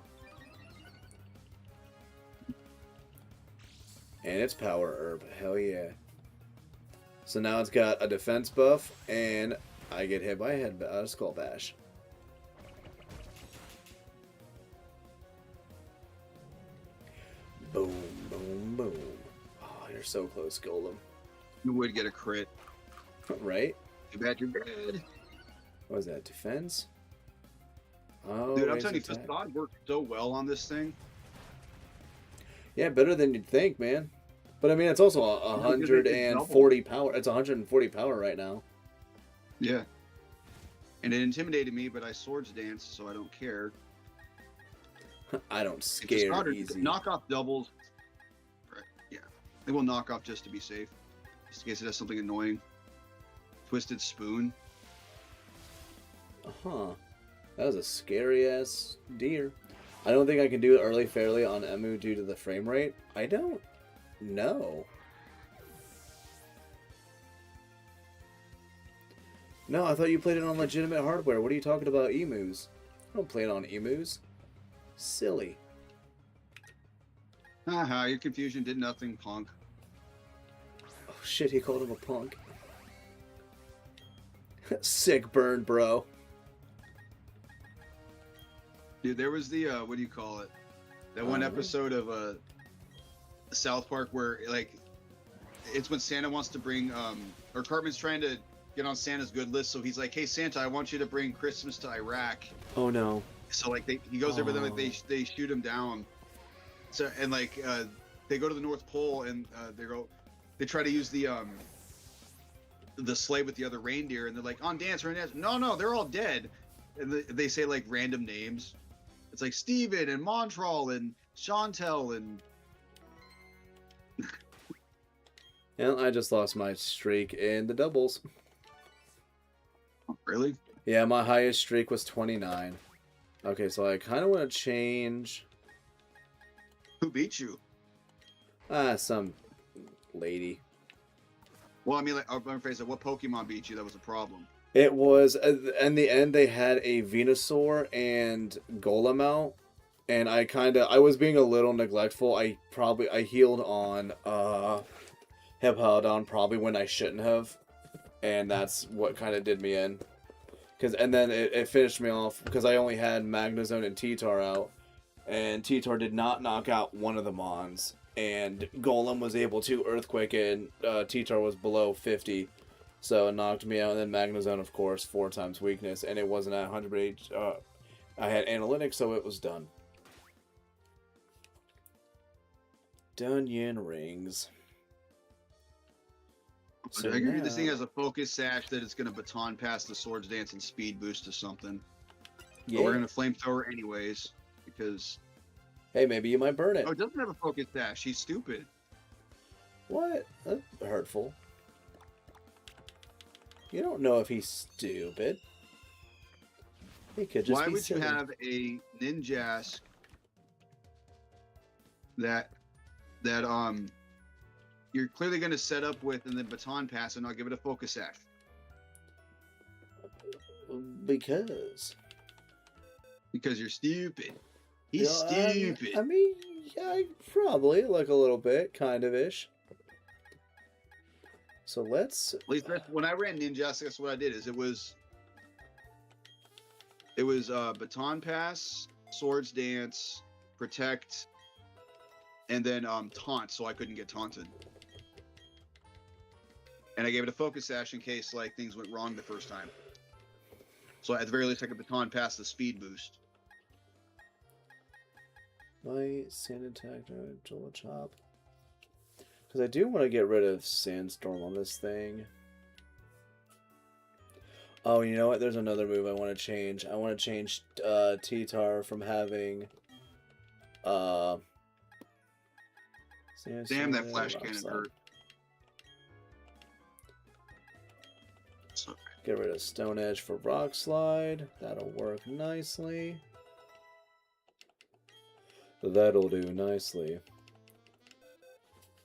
And it's Power Herb, hell yeah. So now it's got a defense buff, and I get hit by a Skull Bash. Boom, boom, boom. Oh, you're so close, Golem. You would get a crit. Right? Too bad you're dead. What is that, defense? Oh, dude, I'm telling you, Facade works so well on this thing. Yeah, better than you'd think, man. But I mean, it's also 140 power. It's 140 power right now. Yeah. And it intimidated me, but I swords dance, so I don't care. I don't scare easy. Knock off doubles. Right. Yeah. They will knock off just to be safe. Just in case it has something annoying. Twisted Spoon. Uh-huh. That was a scary ass deer. I don't think I can do it early fairly on Emu due to the frame rate. I don't know. No, I thought you played it on legitimate hardware. What are you talking about, emus? I don't play it on emus. Silly. Haha, your confusion did nothing, punk. Oh shit, he called him a punk. Sick burn, bro. Dude, there was the, what do you call it? That one episode of South Park where, like, it's when Santa wants to bring, or Cartman's trying to get on Santa's good list, so he's like, hey, Santa, I want you to bring Christmas to Iraq. Oh, no. So, like, he goes there, but then, like, they shoot him down. So, and, like, they go to the North Pole, and they try to use the sleigh with the other reindeer, and they're like, on dance, no, they're all dead. And they say, like, random names. It's like Steven and Montreal and Chantel and... And I just lost my streak in the doubles. Oh, really? Yeah, my highest streak was 29. Okay, so I kind of want to change... Who beat you? Some lady. Well, I mean, like, I'm rephrase it. What Pokemon beat you? That was a problem. It was, in the end, they had a Venusaur and Golem out, and I was being a little neglectful. I healed on, Hippowdon probably when I shouldn't have, and that's what kind of did me in. And then it finished me off, because I only had Magnezone and T-Tar out, and T-Tar did not knock out one of the Mons, and Golem was able to Earthquake, and T-Tar was below 50. So it knocked me out, and then Magnezone, of course, 4 times weakness, and it wasn't at 100 HP. I had analytics, so it was done. Dunyan rings. So I agree. This thing has a focus sash that it's going to baton pass the swords dance and speed boost to something. Yeah. But we're going to flamethrower anyways, because... Hey, maybe you might burn it. Oh, it doesn't have a focus sash. He's stupid. What? That's hurtful. You don't know if he's stupid. He could just Why be would silly. you have a Ninjask that you're clearly going to set up with and then baton pass and not give it a focus sash? Because you're stupid. He's stupid. I mean, yeah, probably like a little bit, kind of ish. So let's. At least when I ran Ninjask, that's what I did. It was baton pass, swords dance, protect, and then taunt, so I couldn't get taunted. And I gave it a focus sash in case like things went wrong the first time. So at the very least, I could baton pass the speed boost. My sand attack, Jola chop. Because I do want to get rid of Sandstorm on this thing. Oh, you know what? There's another move I want to change. I want to change T-Tar from having... Damn, that flash cannon hurt. So, Get rid of Stone Edge for Rock Slide. That'll work nicely. That'll do nicely.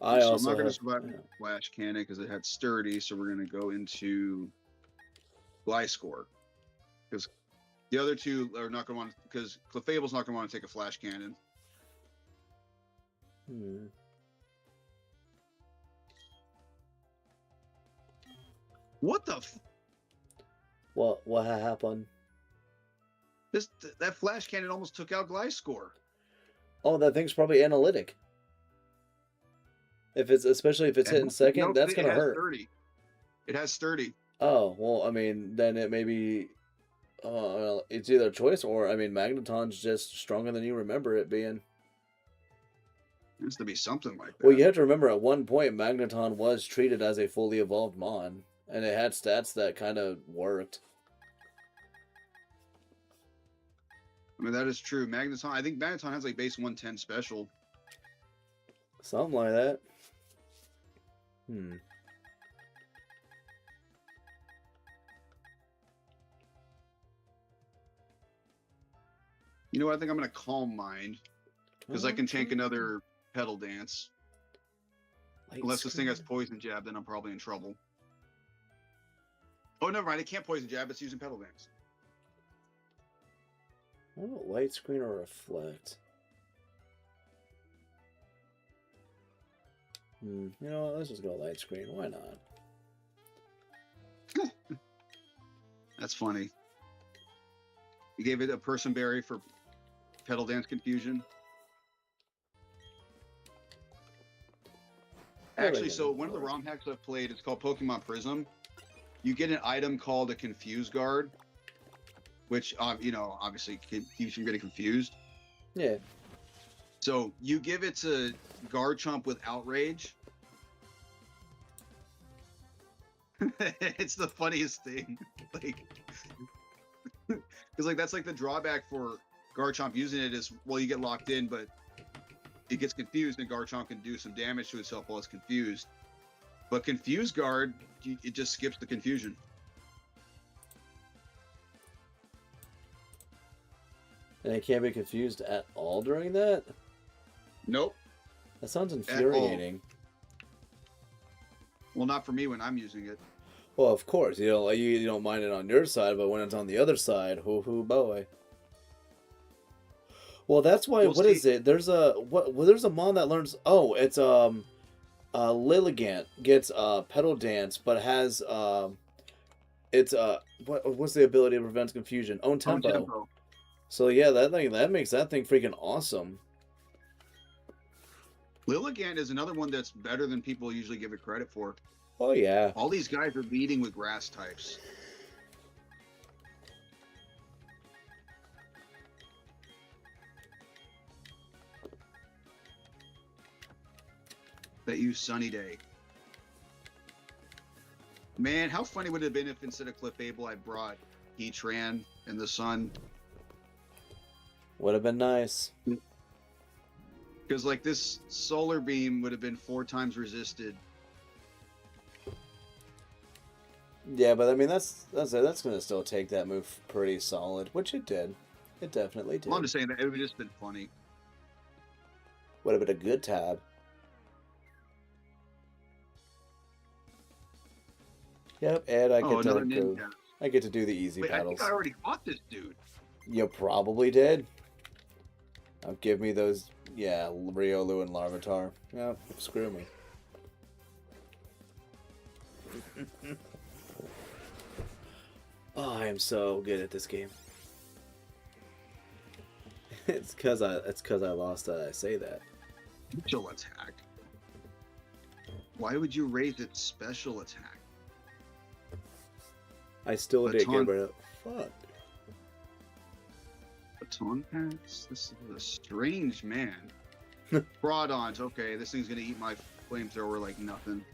I So also I'm not going to have, survive with Flash Cannon because it had Sturdy, so we're going to go into Gliscor. Because the other two are not going to want to, because Clefable's not going to want to take a Flash Cannon. What the What happened? That Flash Cannon almost took out Gliscor. Oh, that thing's probably analytic. Especially if it's hitting second, that's gonna hurt. 30. It has Sturdy. Oh, well, I mean, then it may be well, it's either a choice or, I mean, Magneton's just stronger than you remember it being. It has to be something like that. Well, you have to remember at one point Magneton was treated as a fully evolved Mon, and it had stats that kind of worked. I mean, that is true. Magneton, I think Magneton has like base 110 special. Something like that. You know what? I think I'm going to Calm Mind. Because I can tank another Pedal Dance. Unless this thing has Poison Jab, then I'm probably in trouble. Oh, never mind. It can't Poison Jab. It's using Pedal Dance. I don't know, Light Screen or Reflect. You know what? Let's just go Light Screen. Why not? That's funny. You gave it a Person Berry for Pedal Dance Confusion. Actually, so one of the ROM hacks I've played, it's called Pokemon Prism. You get an item called a Confuse Guard, which, you know, obviously keeps you from getting confused. Yeah. So you give it to Garchomp with Outrage. It's the funniest thing. Like, because like that's like the drawback for Garchomp using it is, well, you get locked in, but it gets confused and Garchomp can do some damage to itself while it's confused. But Confuse Guard, it just skips the confusion. And it can't be confused at all during that? Nope. That sounds infuriating. Well, not for me when I'm using it. Well, of course, you know, you don't mind it on your side, but when it's on the other side, hoo boy. Well, that's why. What is it? There's a there's a mon that learns. Oh, it's Lilligant gets Pedal Dance, but has it's what's the ability that prevents confusion? Own tempo. So yeah, that makes that thing freaking awesome. Lilligant is another one that's better than people usually give it credit for. Oh yeah. All these guys are leading with grass types. That use Sunny Day. Man, how funny would it have been if instead of Clefable I brought Heatran and the Sun? Would have been nice. Because like this Solar Beam would have been 4 times resisted. Yeah, but I mean that's gonna still take that move pretty solid, which it did. It definitely did. Well, I'm just saying that it would have just been funny. Would have been a good tab. Yep, and I get to do the easy battles. I think I already fought this dude. You probably did. Give me those, yeah, Riolu and Larvitar. Yeah, screw me. Oh, I am so good at this game. It's because I lost that I say that. Special attack. Why would you raise its special attack? I still did get rid of. Fuck. Baton Pass? This is a strange man. Groudons, okay, this thing's gonna eat my flamethrower like nothing.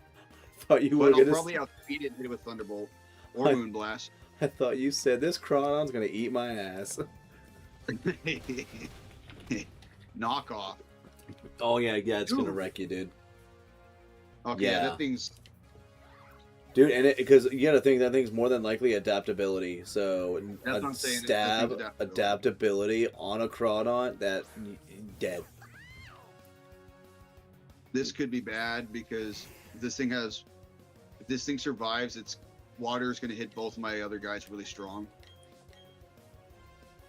Thought you but were I'll probably outspeed it and hit it with Thunderbolt or Moonblast. I thought you said this Groudon's gonna eat my ass. Knock off. Oh yeah, it's gonna wreck you, dude. Okay, yeah. That thing's Dude, and because you gotta think that thing's more than likely adaptability. So That's what a I'm saying. That thing's stab adaptability. adaptability on a Crawdaunt that dead. This could be bad because if this thing survives, its water is going to hit both of my other guys really strong.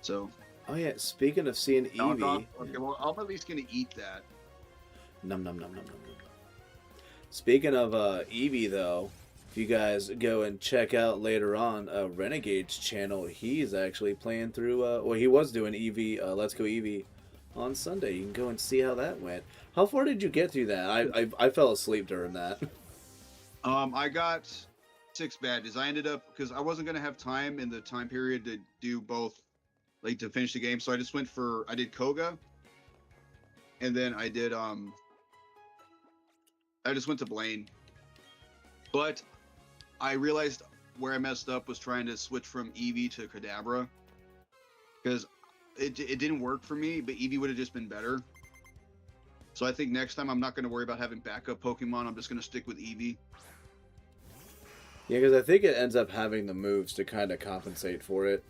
So. Oh yeah, speaking of seeing Eevee. Okay, well, I'm at least going to eat that. Num num num num num num. Speaking of Eevee, though, if you guys go and check out later on Renegade's channel, he's actually playing through. Well, he was doing Eevee. Let's Go Eevee on Sunday. You can go and see how that went. How far did you get through that? I fell asleep during that. I got 6 badges. I ended up because I wasn't going to have time in the time period to do both, like to finish the game. So I just I did Koga, and then I just went to Blaine. But I realized where I messed up was trying to switch from Eevee to Kadabra, because it didn't work for me, but Eevee would have just been better. So I think next time I'm not going to worry about having backup Pokemon. I'm just going to stick with Eevee. Yeah, because I think it ends up having the moves to kind of compensate for it.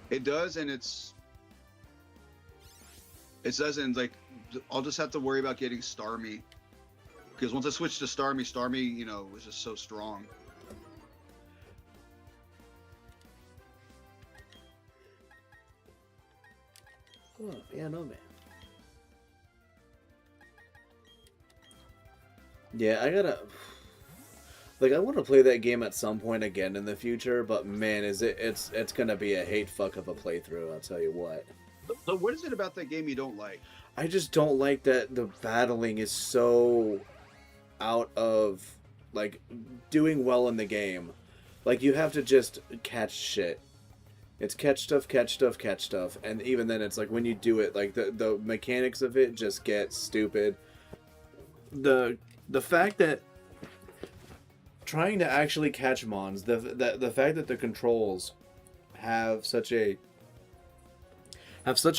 It does, and it doesn't, like, I'll just have to worry about getting Starmie. Because once I switched to Starmie, you know, was just so strong. Oh, yeah, no, man. Yeah, I gotta... Like, I want to play that game at some point again in the future, but man, it's gonna be a hate fuck of a playthrough, I'll tell you what. So what is it about that game you don't like? I just don't like that the battling is so out of, like, doing well in the game. Like, you have to just catch shit. It's catch stuff, catch stuff, catch stuff, and even then it's like when you do it, like, the mechanics of it just get stupid. The fact that trying to actually catch mons, the fact that the controls have such a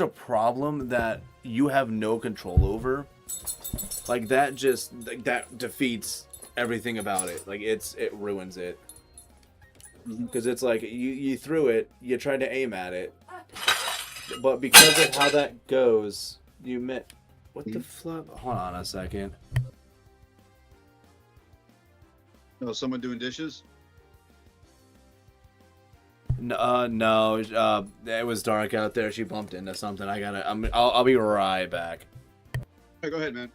problem that you have no control over, like, that just, like, that defeats everything about it. Like, it ruins it, because it's like you threw it, you tried to aim at it, but because of how that goes, you met. What the flip? Hold on a second. Oh, someone doing dishes? No, it was dark out there. She bumped into something. I'll be right back. Hey, go ahead, man.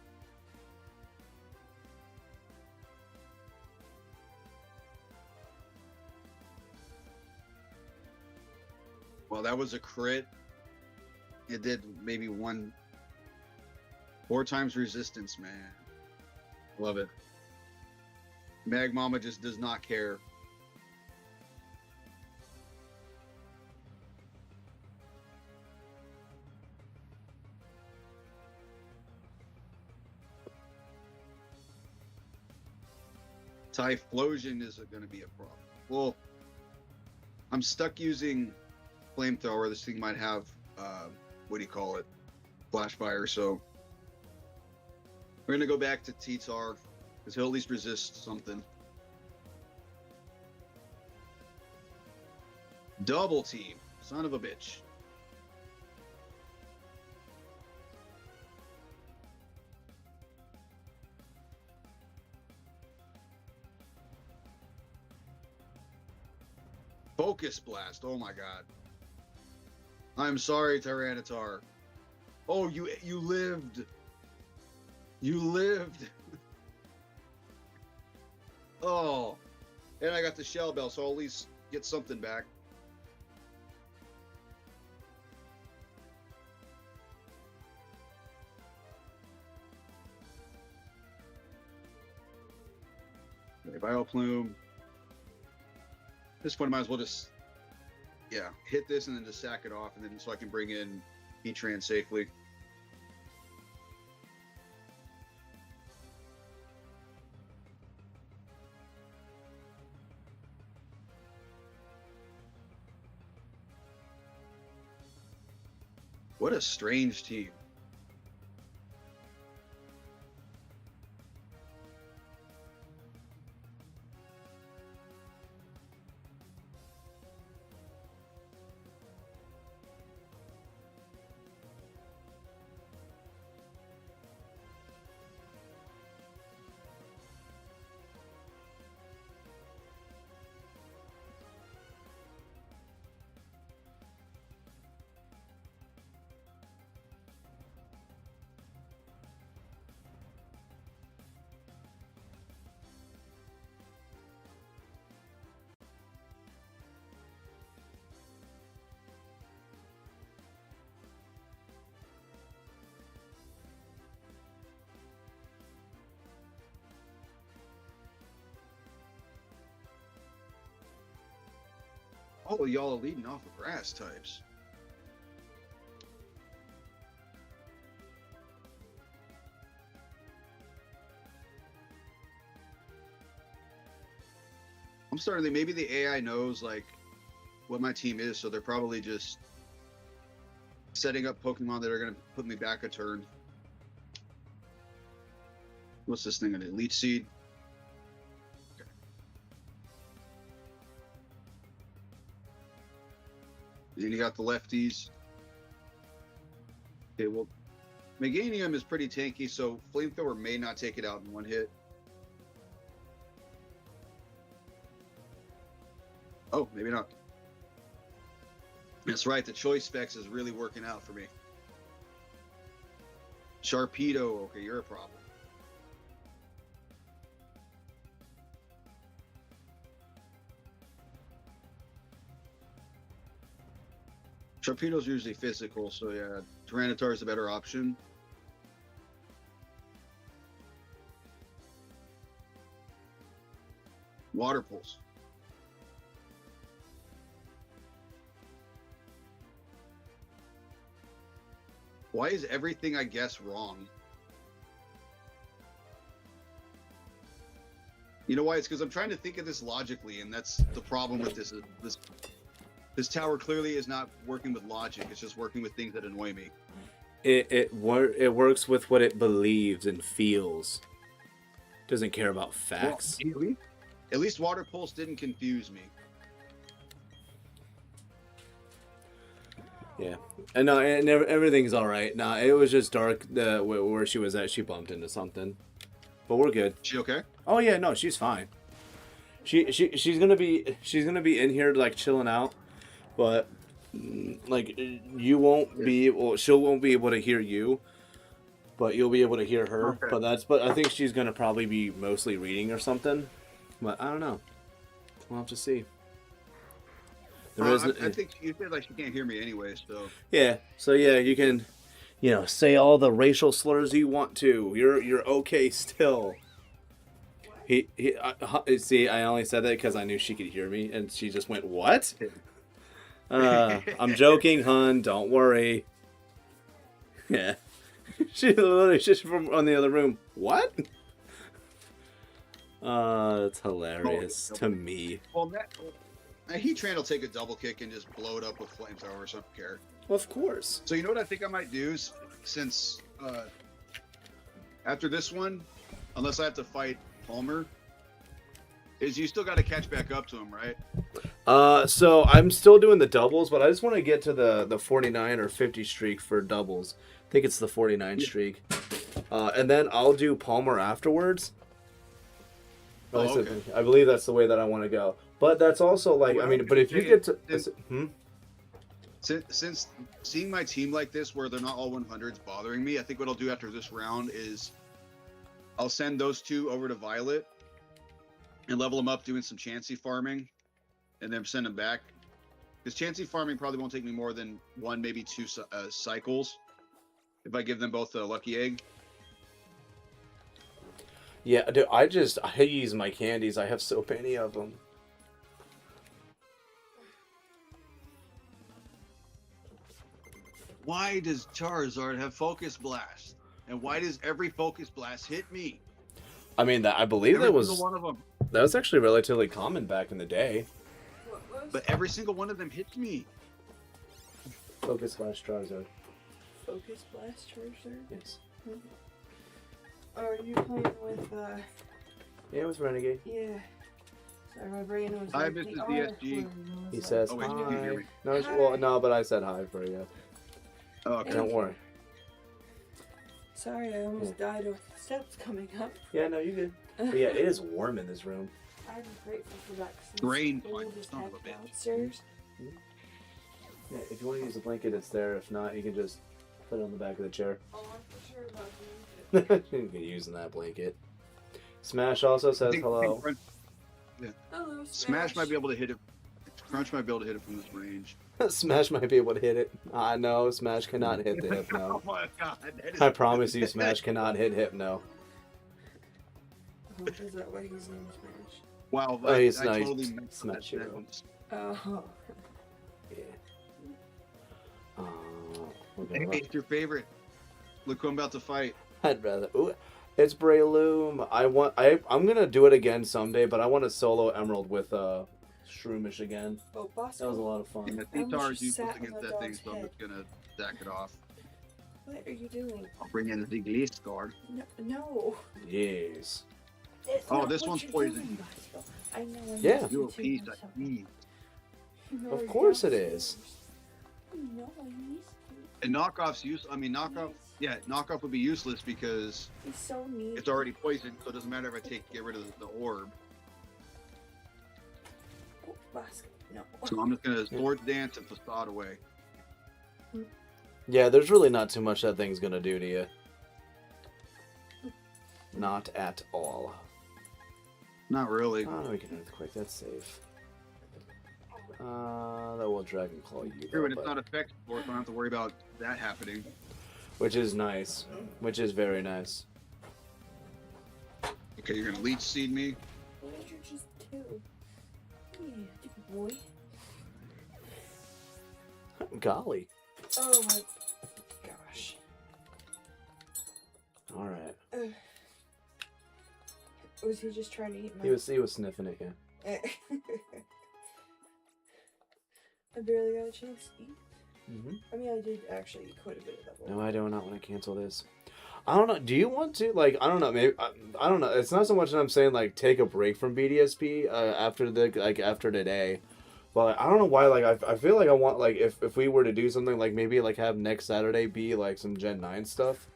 Well, that was a crit. It did maybe 4 times resistance, man. Love it. Mag Mama just does not care. Typhlosion is going to be a problem. Well, I'm stuck using Flamethrower. This thing might have, what do you call it? Flash Fire. So we're going to go back to T-Tar, because he'll at least resist something. Double team. Son of a bitch. Focus Blast. Oh my god. I'm sorry, Tyranitar. Oh, you lived. You lived. Oh. And I got the Shell Bell, so I'll at least get something back. Okay, Bioplume. At this point, I might as well just, yeah, hit this and then just sack it off, and then so I can bring in Heatran safely. What a strange team. Oh, y'all are leading off with grass types. I'm starting to think maybe the AI knows like what my team is, so they're probably just setting up Pokemon that are going to put me back a turn. What's this thing? An Elite Seed? Okay. Then you got the lefties. Okay, well, Meganium is pretty tanky, so Flamethrower may not take it out in one hit. Oh, maybe not. That's right, the choice specs is really working out for me. Sharpedo, okay, you're a problem. Sharpedo's usually physical, so yeah, Tyranitar is a better option. Water Pulse. Why is everything I guess wrong? You know why? It's because I'm trying to think of this logically, and that's the problem with this. This tower clearly is not working with logic. It's just working with things that annoy me. It works with what it believes and feels. Doesn't care about facts. Well, at least Water Pulse didn't confuse me. Yeah, and no, and everything's all right. Nah, it was just dark. Where she was at, she bumped into something, but we're good. She okay? Oh yeah, no, she's fine. She's gonna be in here like chilling out, but like you won't be able. She won't be able to hear you, but you'll be able to hear her. Okay. But I think she's gonna probably be mostly reading or something. But I don't know. We'll have to see. I think you said like she can't hear me anyway, so yeah. So yeah, you can, say all the racial slurs you want to. You're okay still. See, I only said that because I knew she could hear me, and she just went, "What?" I'm joking, hun. Don't worry. Yeah, she literally just from on the other room. What? That's hilarious to me. Well, Heatran will take a double kick and just blow it up with Flamethrower, so I don't care. Of course. So you know what I think I might do since after this one, unless I have to fight Palmer, is you still got to catch back up to him, right? So I'm still doing the doubles, but I just want to get to the 49 or 50 streak for doubles. I think it's the 49 streak. And then I'll do Palmer afterwards. Oh, okay. I believe that's the way that I want to go. But that's also like, well, I mean, but if you get to... Since seeing my team like this, where they're not all 100s bothering me, I think what I'll do after this round is I'll send those two over to Violet and level them up doing some Chansey farming and then send them back. Because Chansey farming probably won't take me more than one, maybe two cycles if I give them both a lucky egg. Yeah, dude, I use my candies. I have so many of them. Why does Charizard have Focus Blast? And why does every Focus Blast hit me? I mean, I believe that was one of them. That was actually relatively common back in the day. But every single one of them hits me. Focus Blast Charizard. Focus Blast Charizard? Yes. Mm-hmm. Are you playing with, Yeah, with Renegade. Yeah. Sorry, my brain was Hi, like Mr. the DSG. He says Oh, wait, hi. can you hear me? No, Hi. well, no, but I said hi for you. Oh, okay. Don't worry. Sorry, I almost died with the steps coming up. Yeah, no, you good. But yeah, it is warm in this room. I'm grateful for that. Rain We'll point, just son have of a bitch. downstairs. Yeah, if you want to use a blanket, it's there. If not, you can just put it on the back of the chair. Oh, I'm for sure about to use You can use that blanket. Smash also says hello. it. Hello, Smash might be able to hit it. Crunch might be able to hit it from this range. Smash might be able to hit it. No, Smash cannot hit the Hypno. Oh my god. That is I promise you, Smash cannot hit Hypno. Oh, is that why he's named Smash? Wow, Oh, he's I nice. totally messed Smash that hero. sentence. Oh. Yeah. We're Hey, gonna it's your favorite. Look who I'm about to fight. I'd rather. Ooh, it's Breloom. I'm gonna do it again someday, but I want to solo Emerald with Shroomish again. Oh, That was a lot of fun. And the I wish T-Tar you is useless sat on against that that thing, dog's so I'm head. just gonna stack it off. What are you doing? I'll bring in the Gliss guard. No. Yes. That's Oh, not this what one's you're poison. doing, Bosco. I know. Yeah. You a piece of meat. Of course it is. No, he's And knockoff's use. I mean, knockoff. Yeah, knockoff would be useless because so neat. it's already poisoned, so it doesn't matter if I get rid of the orb. Oh, Bosco, no. So I'm just gonna sword dance and facade away. Yeah, there's really not too much that thing's gonna do to you. Not at all. Not really. Oh, we can earthquake. That's safe. That will dragon claw you. True, Though, and it's but- not effective, so I don't have to worry about that happening. which is nice. Which is very nice. Okay, you're gonna leech seed me. Why did you just do? Yeah, good boy. Golly. Oh my gosh. All right. Was he just trying to eat my? He was sniffing it. Yeah. I barely got a chance to eat. Mm-hmm. I mean, I did actually eat quite a bit of that one. No, I do not want to cancel this. I don't know. Do you want to I don't know. Maybe I don't know. It's not so much that I'm saying take a break from BDSP after today, but I don't know why. I feel like I want if we were to do something maybe have next Saturday be some Gen 9 stuff.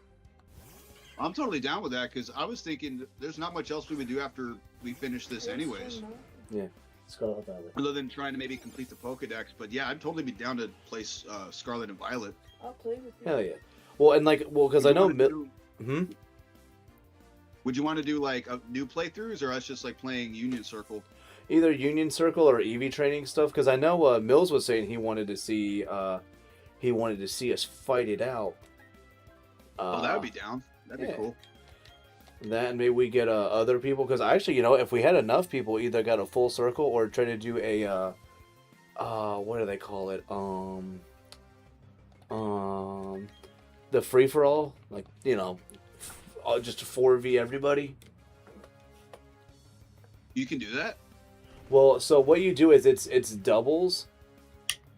I'm totally down with that because I was thinking there's not much else we would do after we finish this, anyways. Yeah. Scarlet Valley. Other than trying to maybe complete the Pokedex, but yeah, I'd totally be down to play Scarlet and Violet. I'll play with you. Hell yeah. Well, and because I know. Would you want to do a new playthroughs, or us just playing Union Circle? Either Union Circle or Eevee training stuff, because I know Mills was saying he wanted to see us fight it out. Oh, that would be down. That'd be cool. That, and maybe we get other people, because actually, if we had enough people, either got a full circle or try to do a what do they call it? The free for all, just 4v everybody. You can do that. Well, so what you do is it's doubles,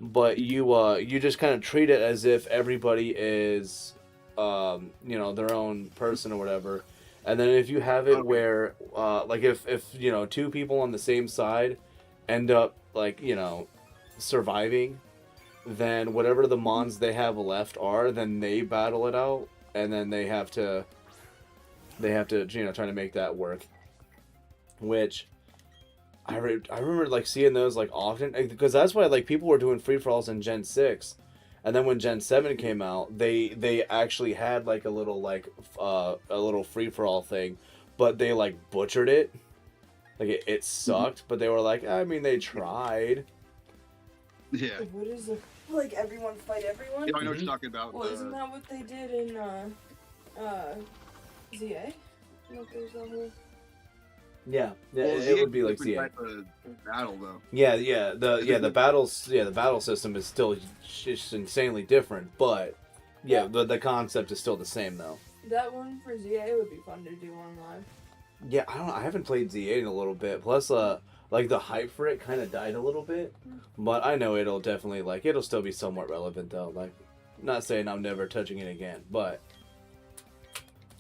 but you just kind of treat it as if everybody is their own person or whatever. And then if you have it where if two people on the same side end up surviving, then whatever the mons they have left are, then they battle it out, and then they have to try to make that work. Which I remember seeing those often, because that's why people were doing free for alls in Gen 6. And then when Gen 7 came out, they actually had a little free for all thing, but they butchered it. It sucked, but they were they tried. Yeah. What is it? Everyone fight everyone? Yeah, I know what you're talking about. Well, isn't that what they did in ZA? There's a whole... Yeah, Well, it would be like different CA. type of battle though. The battle system is still just insanely different, but the concept is still the same though. That one for ZA would be fun to do on live. Yeah, I don't know. I haven't played ZA in a little bit. Plus, the hype for it kind of died a little bit, but I know it'll definitely it'll still be somewhat relevant though. Not saying I'm never touching it again, but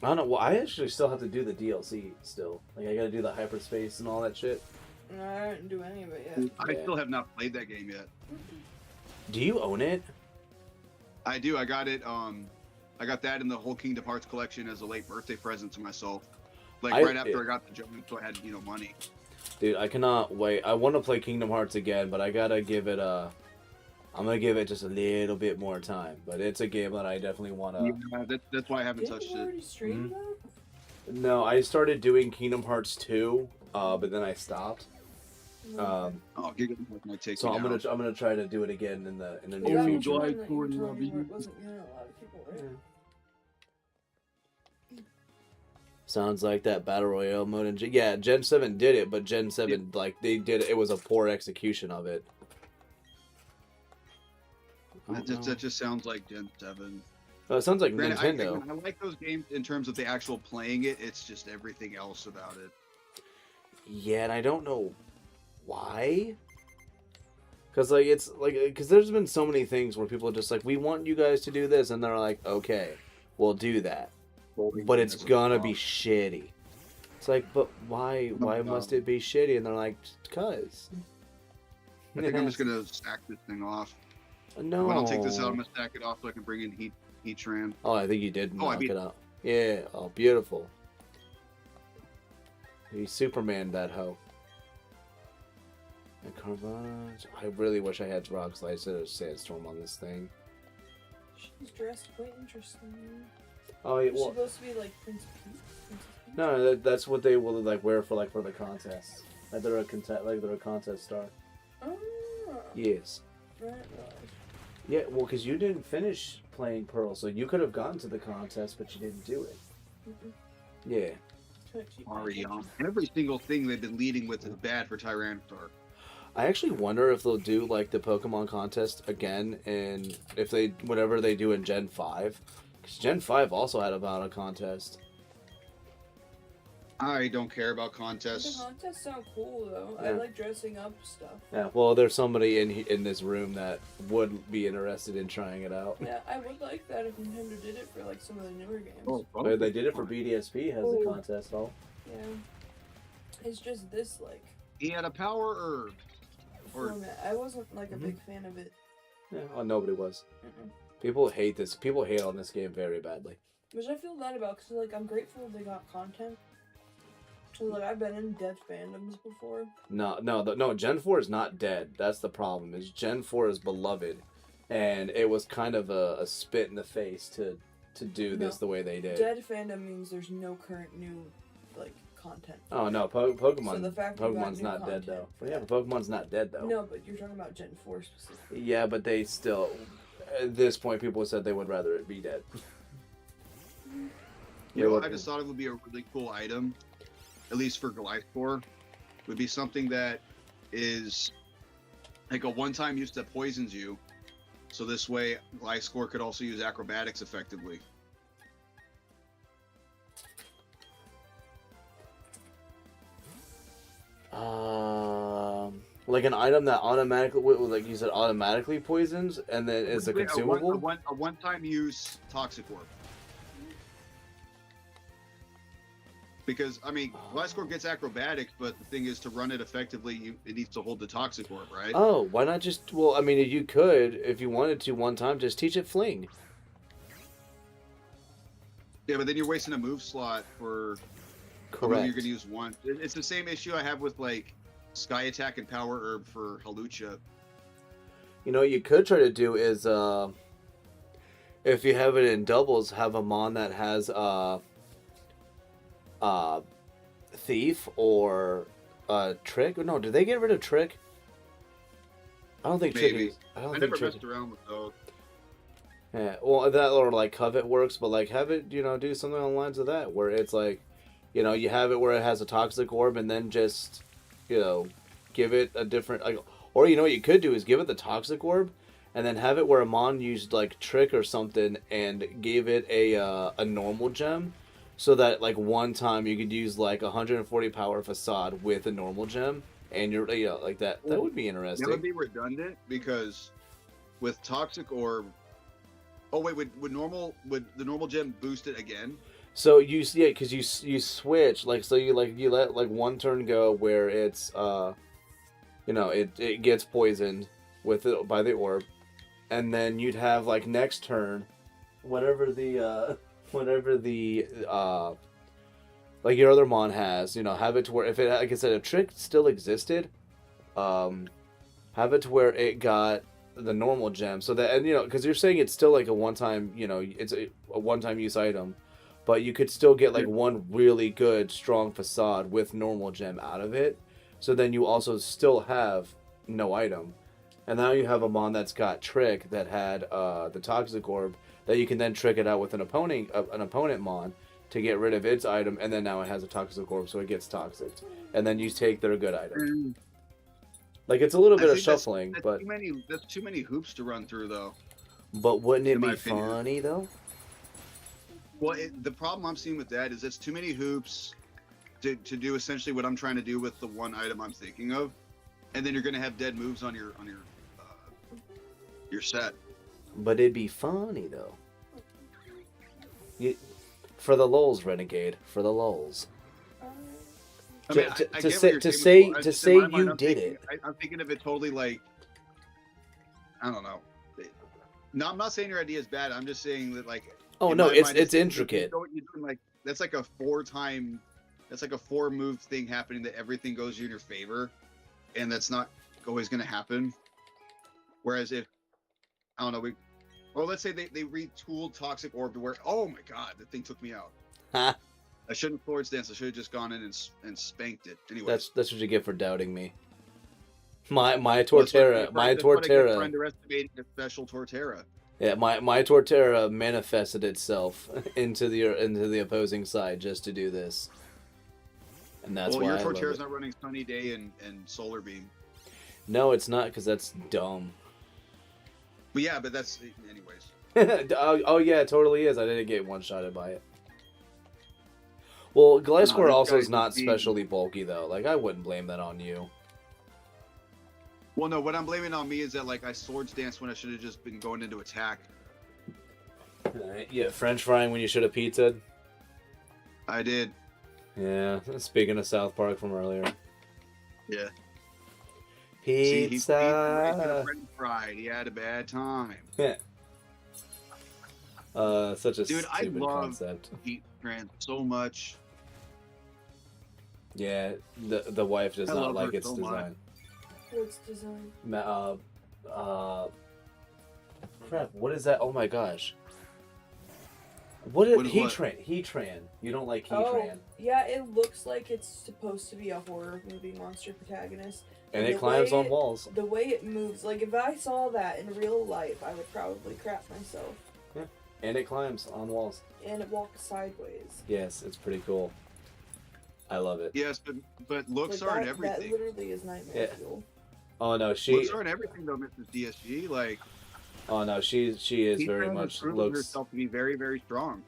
I don't know. Well, I actually still have to do the DLC still. I gotta do the hyperspace and all that shit. No, I didn't do any of it yet. I still have not played that game yet. Do you own it? I do. I got it. I got that in the whole Kingdom Hearts collection as a late birthday present to myself. Right after I got the job, so I had money. Dude, I cannot wait. I want to play Kingdom Hearts again, but I gotta give it I'm gonna give it just a little bit more time. But it's a game that I definitely want to. Yeah, that's why I haven't touched Didn't you already it. stream that? No, I started doing Kingdom Hearts 2, but then I stopped. Oh, Giga might take So me I'm down. gonna try to do it again in the Was near that future. one that you told me wasn't getting a lot of people, right? Sounds like that battle royale mode. And Gen 7 did it, but Gen 7 they did it. It was a poor execution of it. That just sounds like Gen 7. Oh, it sounds like Granted, Nintendo. I like those games in terms of the actual playing it. It's just everything else about it. Yeah, and I don't know why. Because like it's like because there's been so many things where people are just like, we want you guys to do this, and they're like, okay, we'll do that, but it's gonna be shitty. It's like, but why? Why must it be shitty? And they're like, cause. I think I'm just gonna stack this thing off. No. When I'll take this out, I'm gonna stack it off so I can bring in heat tran. Oh, I think you did Oh, knock it out. Yeah. Oh, beautiful. He Superman that hoe. And Carvage. I really wish I had rock slice or sandstorm on this thing. She's dressed quite interesting. Oh, yeah, She's well, supposed to be like Princess Peach. no, that's what they will like wear for the contest. Like they're a contest star. Oh. Yes. Right. Yeah, well, because you didn't finish playing Pearl, so you could have gotten to the contest, but you didn't do it. Yeah. Ariana. Every single thing they've been leading with is bad for Tyranitar. I actually wonder if they'll do like the Pokemon contest again, and if they whatever they do in Gen 5, because Gen 5 also had about a contest. I don't care about The contests. contests sound cool though. Yeah. I like dressing up stuff. Yeah, well, there's somebody in this room that would be interested in trying it out. Yeah, I would like that if Nintendo did it for like some of the newer games. But they did it for BDSP has a contest though. Yeah. It's just this like He had a power herb. Or format. I wasn't like a big fan of it. Yeah, well, nobody was. Mm-mm. People hate this. People hate on this game very badly. Which I feel bad about because like I'm grateful they got content. So like I've been in dead fandoms before. No. Gen 4 is not dead. That's the problem. Is Gen 4 is beloved, and it was kind of a spit in the face to do this the way they did. Dead fandom means there's no current new like content. Oh no, Pokemon. So the fact you got Pokemon's new not content, dead though. Yeah, Pokemon's not dead though. No, but you're talking about Gen 4 specifically. Yeah, but they still. At this point, people said they would rather it be dead. you know, I just thought it would be a really cool item, at least for Glycore, would be something that is like a one-time use that poisons you. So this way, Glycore could also use acrobatics effectively. Like an item that automatically, like you said, automatically poisons, and then is a consumable. A one-time use toxic orb. Because I mean, Glycore gets acrobatics, but the thing is, to run it effectively, it needs to hold the toxic orb, right? Oh, why not just? Well, I mean, you could, if you wanted to, one time, just teach it fling. Yeah, but then you're wasting a move slot for. Correct. You're going to use one. It's the same issue I have with like Sky Attack and Power Herb for Halucha. You know, what you could try to do is, if you have it in doubles, have a mon that has Thief or Trick. No, did they get rid of Trick? I don't think Maybe. Trick. I never messed around with those. Yeah, well, that or like Covet works, but like have it, do something along the lines of that, where it's like, you have it where it has a toxic orb, and then just, give it a different, like, or what you could do is give it the toxic orb, and then have it where a mon used like Trick or something and gave it a normal gem, so that like one time you could use like 140 power facade with a normal gem, and you're like that. That would be interesting. That would be redundant because with toxic orb. Oh wait, would the normal gem boost it again? So because you switch so you let like one turn go where it's it gets poisoned by the orb, and then you'd have like next turn, whatever the like your other mon has, have it to where if it, like I said, if Trick still existed, have it to where it got the normal gem, so that, and because you're saying it's still like a one-time, it's a one-time use item, but you could still get like one really good strong facade with normal gem out of it, so then you also still have no item, and now you have a mon that's got Trick that had the toxic orb that you can then trick it out with an opponent mon to get rid of its item, and then now it has a toxic orb, so it gets toxic, and then you take their good item. Like, it's a little bit of shuffling, that's but that's too many hoops to run through, though. But wouldn't it in my be opinion. funny though? Well, the problem I'm seeing with that is it's too many hoops to do essentially what I'm trying to do with the one item I'm thinking of, and then you're going to have dead moves on your set. But it'd be funny though. For the lulz, Renegade. For the lulz. I mean, To I get say- what you're to saying, say- but to in say my mind, you I'm did thinking- it. I'm thinking of it totally like, I don't know. No, I'm not saying your idea is bad. I'm just saying that like. Oh in no, my it's mind, intricate. you're doing, like, that's like a 4-time. That's like a 4-move thing happening that everything goes in your favor, and that's not always going to happen. Whereas if I don't know, let's say they retooled Toxic Orb to where, oh my god, that thing took me out. Ha. I shouldn't have forward stance. I should have just gone in and spanked it. Anyway, That's what you get for doubting me. My Torterra, my Torterra. For underestimating a special Torterra. Yeah, my Torterra manifested itself into the opposing side just to do this, and that's why your I love Torterra's it. not running Sunny Day and Solar Beam. No, it's not, because that's dumb. But yeah, but that's anyways. Oh yeah, it totally is. I didn't get one-shotted by it. Well, Gliscor this also guy's is not just being- specially bulky though. Like, I wouldn't blame that on you. Well, no, what I'm blaming on me is that like I swords danced when I should have just been going into attack. Yeah, French frying when you should have pizzaed. I did. Yeah, speaking of South Park from earlier. Yeah. See, he Pizza. French fried. He had a bad time. Yeah. Such a Dude, I stupid love concept. Heat Trans so much. Yeah, the wife does I not love like her its so much. design. What's design? Crap, what is that? Oh my gosh. What is What is what? Heatran. You don't like Oh, Heatran. yeah, it looks like it's supposed to be a horror movie monster protagonist. And the it climbs way on walls. The way it moves, like if I saw that in real life, I would probably crap myself. And it climbs on walls. And it walks sideways. Yes, it's pretty cool. I love it. Yes, but looks Like aren't that everything. literally is nightmare Yeah. fuel. Oh no, Looks aren't everything though, Mrs. DSG. Like she is Heat very Trans much has proven looks. herself to be very, very strong.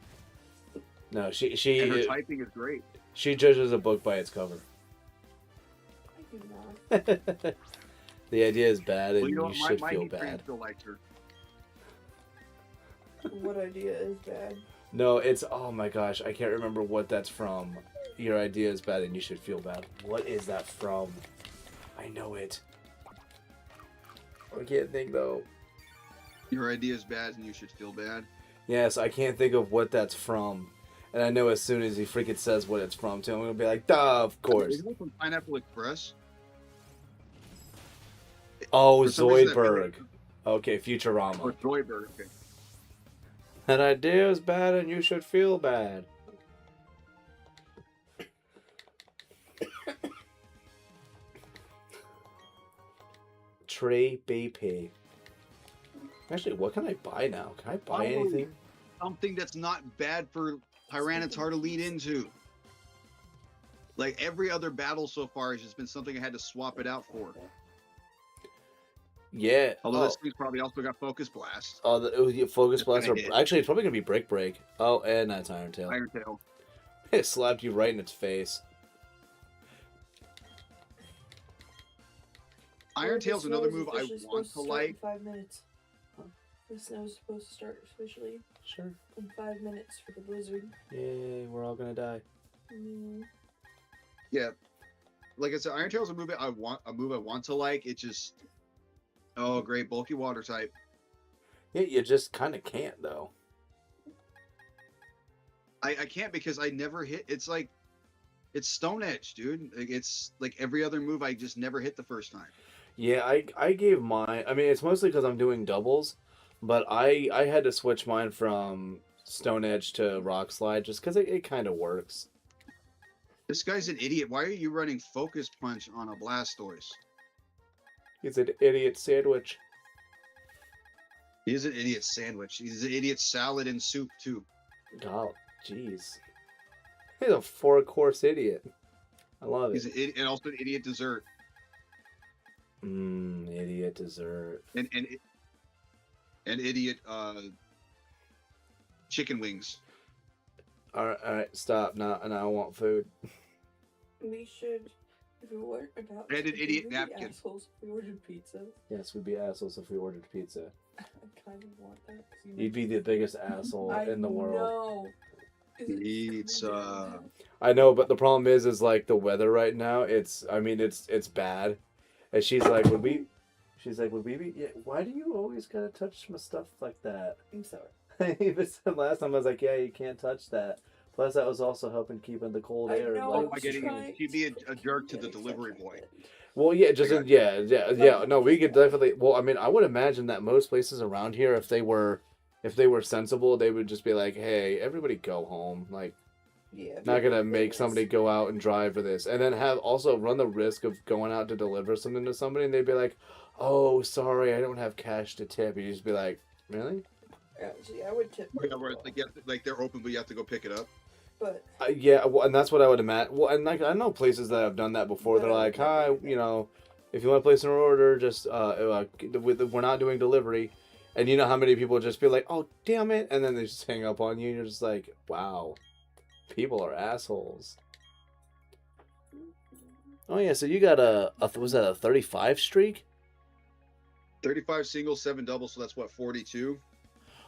No, And her she typing is great. judges a book by its cover. I do not. The idea is bad, and Well, you you know, should my feel Heat Trans bad. still likes her. What idea is bad? No, it's oh my gosh, I can't remember what that's from. Your idea is bad, and you should feel bad. What is that from? I know it. I can't think though. Your idea is bad, and you should feel bad. Yes, I can't think of what that's from. And I know as soon as he freaking says what it's from, too, I'm gonna be like, duh, of course. Isn't it from Pineapple Express? Oh, For some reason, I feel Zoidberg. like- Okay, Or Futurama. Joyberg. Okay. An idea is bad and you should feel bad. Trey BP. Actually, what can I buy now? Can I buy Oh. anything? Something that's not bad for Tyranitar to lead into. Like every other battle so far has just been something I had to swap it out for. Yeah. Although this thing's probably also got Focus Blast. Oh, Focus That's Blast. what I did. Actually, it's probably gonna be Brick Break. Oh, and that's Iron Tail. Iron Tail. It slapped you right in its face. Iron Tail's The another snow is move I officially want supposed to start like. in 5 minutes. The snow's supposed to start officially Sure. in 5 minutes for the blizzard. Yay, we're all gonna die. Yeah. Like I said, Iron Tail's a move I want to like. It just great bulky water type. Yeah, you just kind of can't though. I can't because I never hit. It's like it's Stone Edge, dude. Like, it's like every other move I just never hit the first time. Yeah, I gave mine. I mean, it's mostly because I'm doing doubles, but I had to switch mine from Stone Edge to Rock Slide just because it kind of works. This guy's an idiot. Why are you running Focus Punch on a Blastoise? He's an idiot sandwich. He is an idiot sandwich. He's an idiot salad and soup too. Oh, jeez. He's a 4-course idiot. I love He's it. an idiot, and also an idiot dessert. Idiot dessert. And and idiot chicken wings. All right, stop now. And I want food. We should, if we weren't about And an to, idiot we'd be napkin. assholes if we ordered pizza. Yes, we'd be assholes if we ordered pizza. I kind of want that. 'Cause you You'd be the biggest asshole in the world. know. Is it Pizza. coming down? I know, but the problem is like the weather right now. It's bad. And she's like, would we be? Yeah. Why do you always gotta touch my stuff like that? I'm sorry. I even said last time I was like, yeah, you can't touch that. Plus, that was also helping keep in the cold I air. know, Like, I was trying He'd be to a jerk to get the except delivery for boy. that. well, yeah, just I got yeah. No, we could definitely. Well, I mean, I would imagine that most places around here, if they were sensible, they would just be like, hey, everybody go home. Like, Yeah. not gonna but make it's- somebody go out and drive for this, and then have also run the risk of going out to deliver something to somebody, and they'd be like, "Oh, sorry, I don't have cash to tip." You just be like, "Really?" Actually, I would tip. Yeah, where it's like, like they're open, but you have to go pick it up. But Yeah, well, and that's what I would imagine. Well, and like I know places that have done that before. They're But I like, would never "Hi, do that. you know, if you want to place an order, just we're not doing delivery." And you know how many people just be like, "Oh, damn it," and then they just hang up on you, and you're just like, "Wow, people are assholes." Oh yeah, so you got a was that a 35 streak? 35 singles, 7 doubles, so that's what, 42?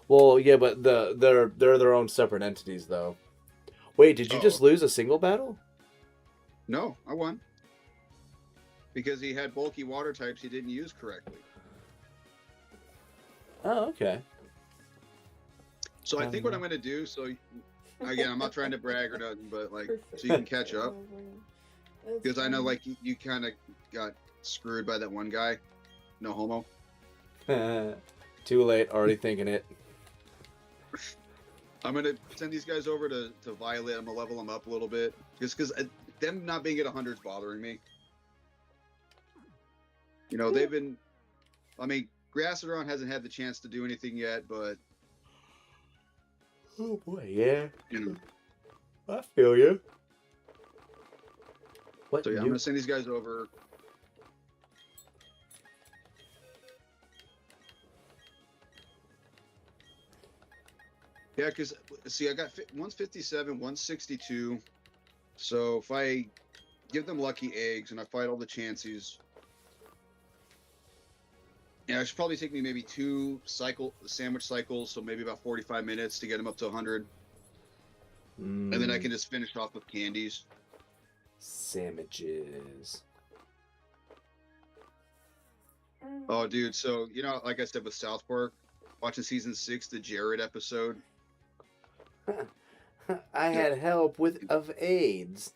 Well, yeah, but they're their own separate entities though. Wait, did you just lose a single battle? No, I won. Because he had bulky water types he didn't use correctly. Oh, okay. So I think what I'm going to do, so again, I'm not trying to brag or nothing, but like, so you can catch up. Because I know, like, you kind of got screwed by that one guy. No homo. Too late, already thinking it. I'm going to send these guys over to Violet. I'm going to level them up a little bit. Just because them not being at 100 is bothering me. You know, they've been... I mean, Grasseron hasn't had the chance to do anything yet, but... Oh boy, yeah. You know. I feel you. What? So yeah, I'm going to send these guys over. Yeah, because, see, I got one's 57, one's 62. So if I give them lucky eggs and I fight all the chances, yeah, it should probably take me maybe 2 sandwich cycles, so maybe about 45 minutes to get them up to 100. And then I can just finish off with candies. Sandwiches. Oh, dude, so, you know, like I said with South Park, watching season 6, the Jared episode. I had help of AIDS.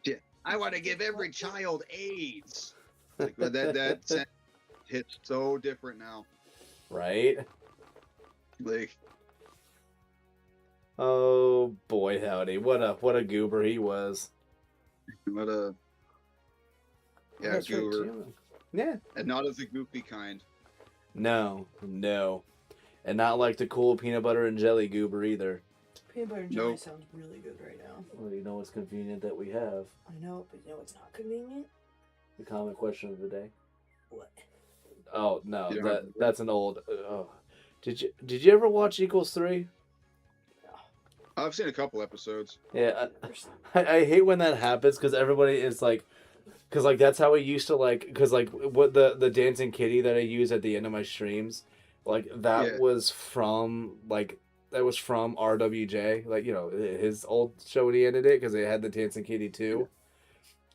Yeah, I want to give every child AIDS. Like, that hits so different now. Right? Like, Oh boy, howdy! What a goober he was. what a yeah, That's right, goober, too. Yeah. and not of the goofy kind. No, and not like the cool peanut butter and jelly goober either. Peanut butter and jelly Nope. sounds really good right now. Well, you know what's convenient that we have? I know, but you know what's not convenient? The common question of the day. What? Oh no, Yeah. that's an old. Oh, did you ever watch Equals 3? I've seen a couple episodes. Yeah, I hate when that happens because everybody is like, because like that's how we used to like, because like what the dancing kitty that I use at the end of my streams, like that Yeah. was from RWJ, like, you know, his old show when he ended it because they had the dancing kitty too.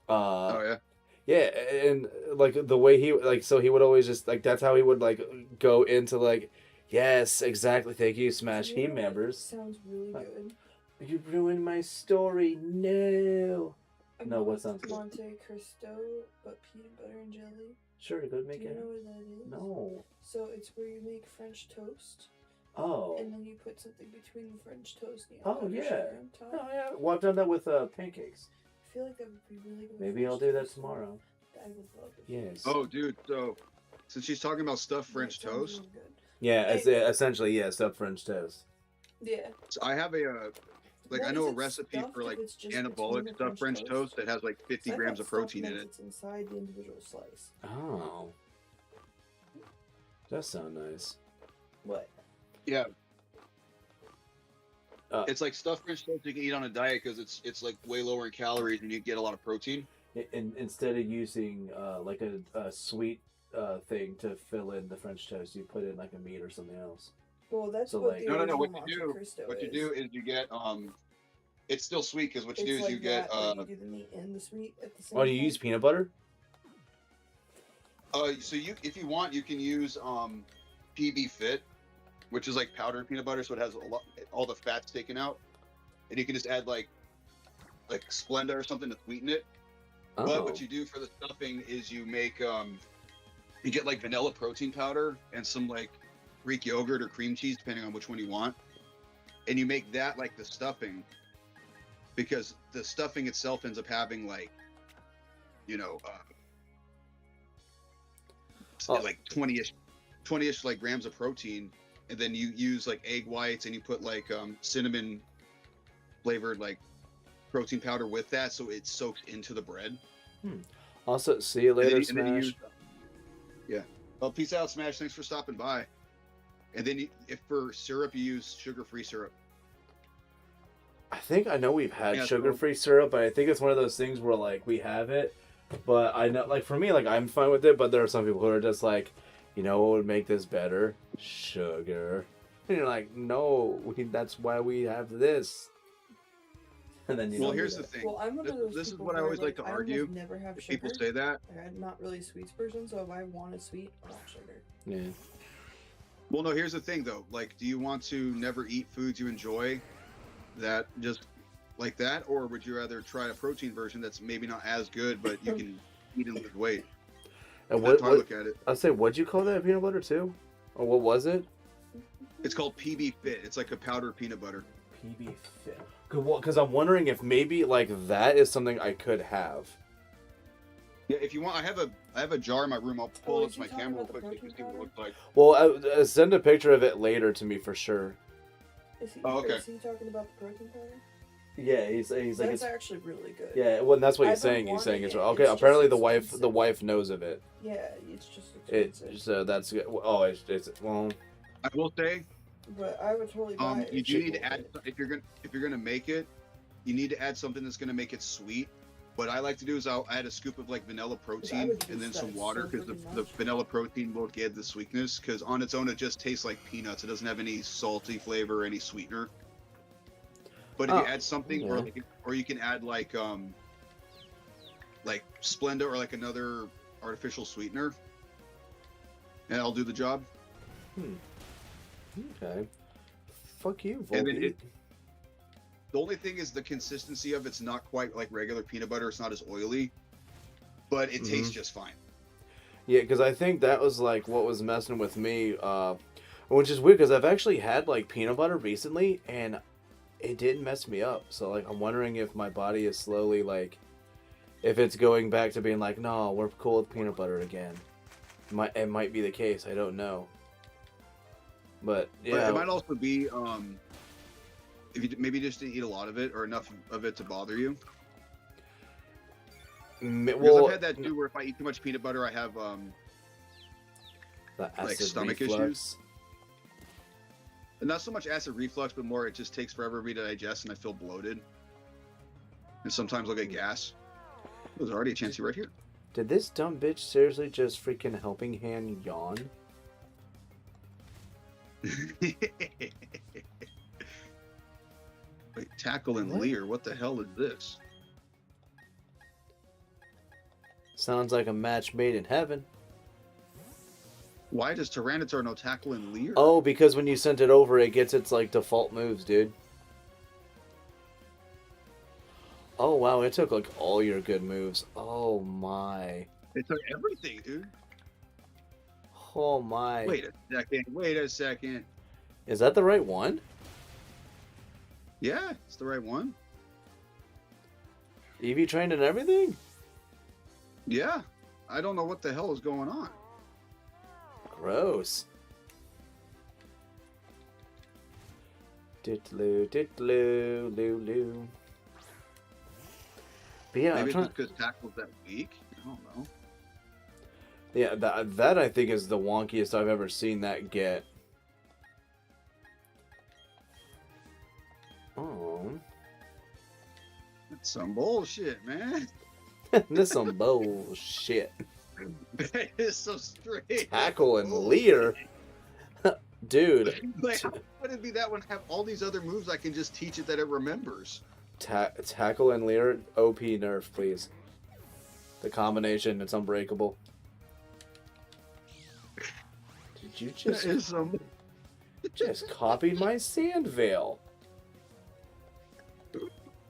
Oh yeah. Yeah, and like the way he like, so he would always just like, that's how he would like go into like, yes, exactly, thank you, Smash You Team know what members. sounds really good. You ruined my story. No. A No, what sounds good? Monte Cristo, but peanut butter and jelly. Sure, go Do make you it. know what that is? No. So it's where you make French toast, Oh. and then you put something between the French toast and you Oh, put yeah. sugar on top. Oh yeah. Well, I've done that with pancakes. I feel like that would be really good. with Maybe French I'll do that toast. tomorrow. I would love it. Yes. Oh, dude. So since she's talking about stuffed Yeah, French it sounds toast, really good. Yeah, Hey. essentially, yeah, stuffed French toast. Yeah. so I have a like Well, I know is a it recipe stuffed for if like it's just between anabolic the stuffed French toast that has like 50 I grams thought of protein stuffed in meant it. It's inside the individual slice. Oh. That sounds nice. What? Yeah, Uh, it's like stuffed French toast you can eat on a diet because it's like way lower in calories and you get a lot of protein. instead of using like a sweet thing to fill in the French toast, you put in like a meat or something else. Well, that's So, what like- the No, no, no. original What Monte you do, Cristo what you is. do is you get it's still sweet because what you It's do is like you get that, but you do the meat and the sweet at the same Oh, time. do you use peanut butter? so you if you want you can use PB Fit, which is like powdered peanut butter, so it has a lot all the fats taken out, and you can just add like Splenda or something to sweeten it. Oh. But what you do for the stuffing is you make you get like vanilla protein powder and some like Greek yogurt or cream cheese, depending on which one you want, and you make that like the stuffing, because the stuffing itself ends up having like, you know, like 20ish like grams of protein, and then you use like egg whites and you put like cinnamon flavored like protein powder with that, so it soaks into the bread. Also, see you later, And then you Smash. yeah. Well, peace out, Smash. Thanks for stopping by. And then if for syrup, you use sugar-free syrup. I think I know we've had Yeah, so- sugar-free syrup, but I think it's one of those things where like we have it, but I know like for me like I'm fine with it, but there are some people who are just like, you know what would make this better? Sugar. And you're like, no, that's why we have this. And then you Well, don't do here's the that. thing. Well, I'm one of those This is people what I where, always like to I almost argue. never have If sugar. people say that, Like, I'm not really a sweets person, so if I want a sweet, I want sugar. Yeah. well, no. Here's the thing, though. Like, do you want to never eat foods you enjoy, that just like that, or would you rather try a protein version that's maybe not as good, but you can eat and lose weight? And That's how I look at it. I'll say, what'd you call that peanut butter too? Or what was it? It's called PB Fit. It's like a powdered peanut butter. PB Fit. Because I'm wondering if maybe like that is something I could have. Yeah, if you want, I have a jar in my room. I'll pull Oh, it up is to my he talking camera real about the quick so you can see what it protein looks like. Well, send a picture of it later to me for sure. Is he, Oh, okay. is he talking about the protein powder? Yeah, he's like That's it's actually really good. yeah. Well, and that's what he's I've been saying. He's saying wanting it's it. okay. It's just Apparently, the expensive. wife knows of it. Yeah, it's just It expensive. so that's good. Oh, it's well. I will say, But I would totally buy it. you if do it's need to worth add it. if you're gonna make it, you need to add something that's gonna make it sweet. What I like to do is I'll add a scoop of like vanilla protein would and then use some that water so because freaking the much. vanilla protein will get the sweetness. Because on its own, it just tastes like peanuts. It doesn't have any salty flavor or any sweetener. But if you add something, yeah. or you can add like Splenda or like another artificial sweetener, and I'll do the job. Okay. Fuck you, And then Volpe. The only thing is the consistency of it's not quite like regular peanut butter. It's not as oily, but it tastes just fine. Yeah, because I think that was like what was messing with me, which is weird because I've actually had like peanut butter recently and it didn't mess me up. So like I'm wondering if my body is slowly like, if it's going back to being like, no, we're cool with peanut butter again. It might be the case. I don't know. But But yeah, it might also be if you maybe just didn't eat a lot of it or enough of it to bother you. Because well, I've had that too, where if I eat too much peanut butter, I have the like acid stomach reflux. issues. Not so much acid reflux, but more it just takes forever for me to digest, and I feel bloated. And sometimes I'll get gas. There's already a chance right here. Did this dumb bitch seriously just freaking helping hand yawn? Wait, tackle and What? leer. What the hell is this? Sounds like a match made in heaven. Why does Tyranitar know tackle and leer? Oh, because when you sent it over, it gets its like default moves, dude. Oh wow, it took like all your good moves. Oh my. It took everything, dude. Oh my. Wait a second. Wait a second. Is that the right one? Yeah, it's the right one. EV trained and everything? Yeah. I don't know what the hell is going on. Gross. Ditloo, ditloo, loo, loo. But yeah, I'm Maybe trying. it's because tackle's that weak. I don't know. Yeah, that I think is the wonkiest I've ever seen that get. Some bullshit, man. This some bullshit. It's so straight. Tackle and Bullshit. leer. Dude. Like, how would it be that one have all these other moves I can just teach it that it remembers? Tackle and leer, OP nerf, please. The combination, it's unbreakable. Did you just copied my sand veil?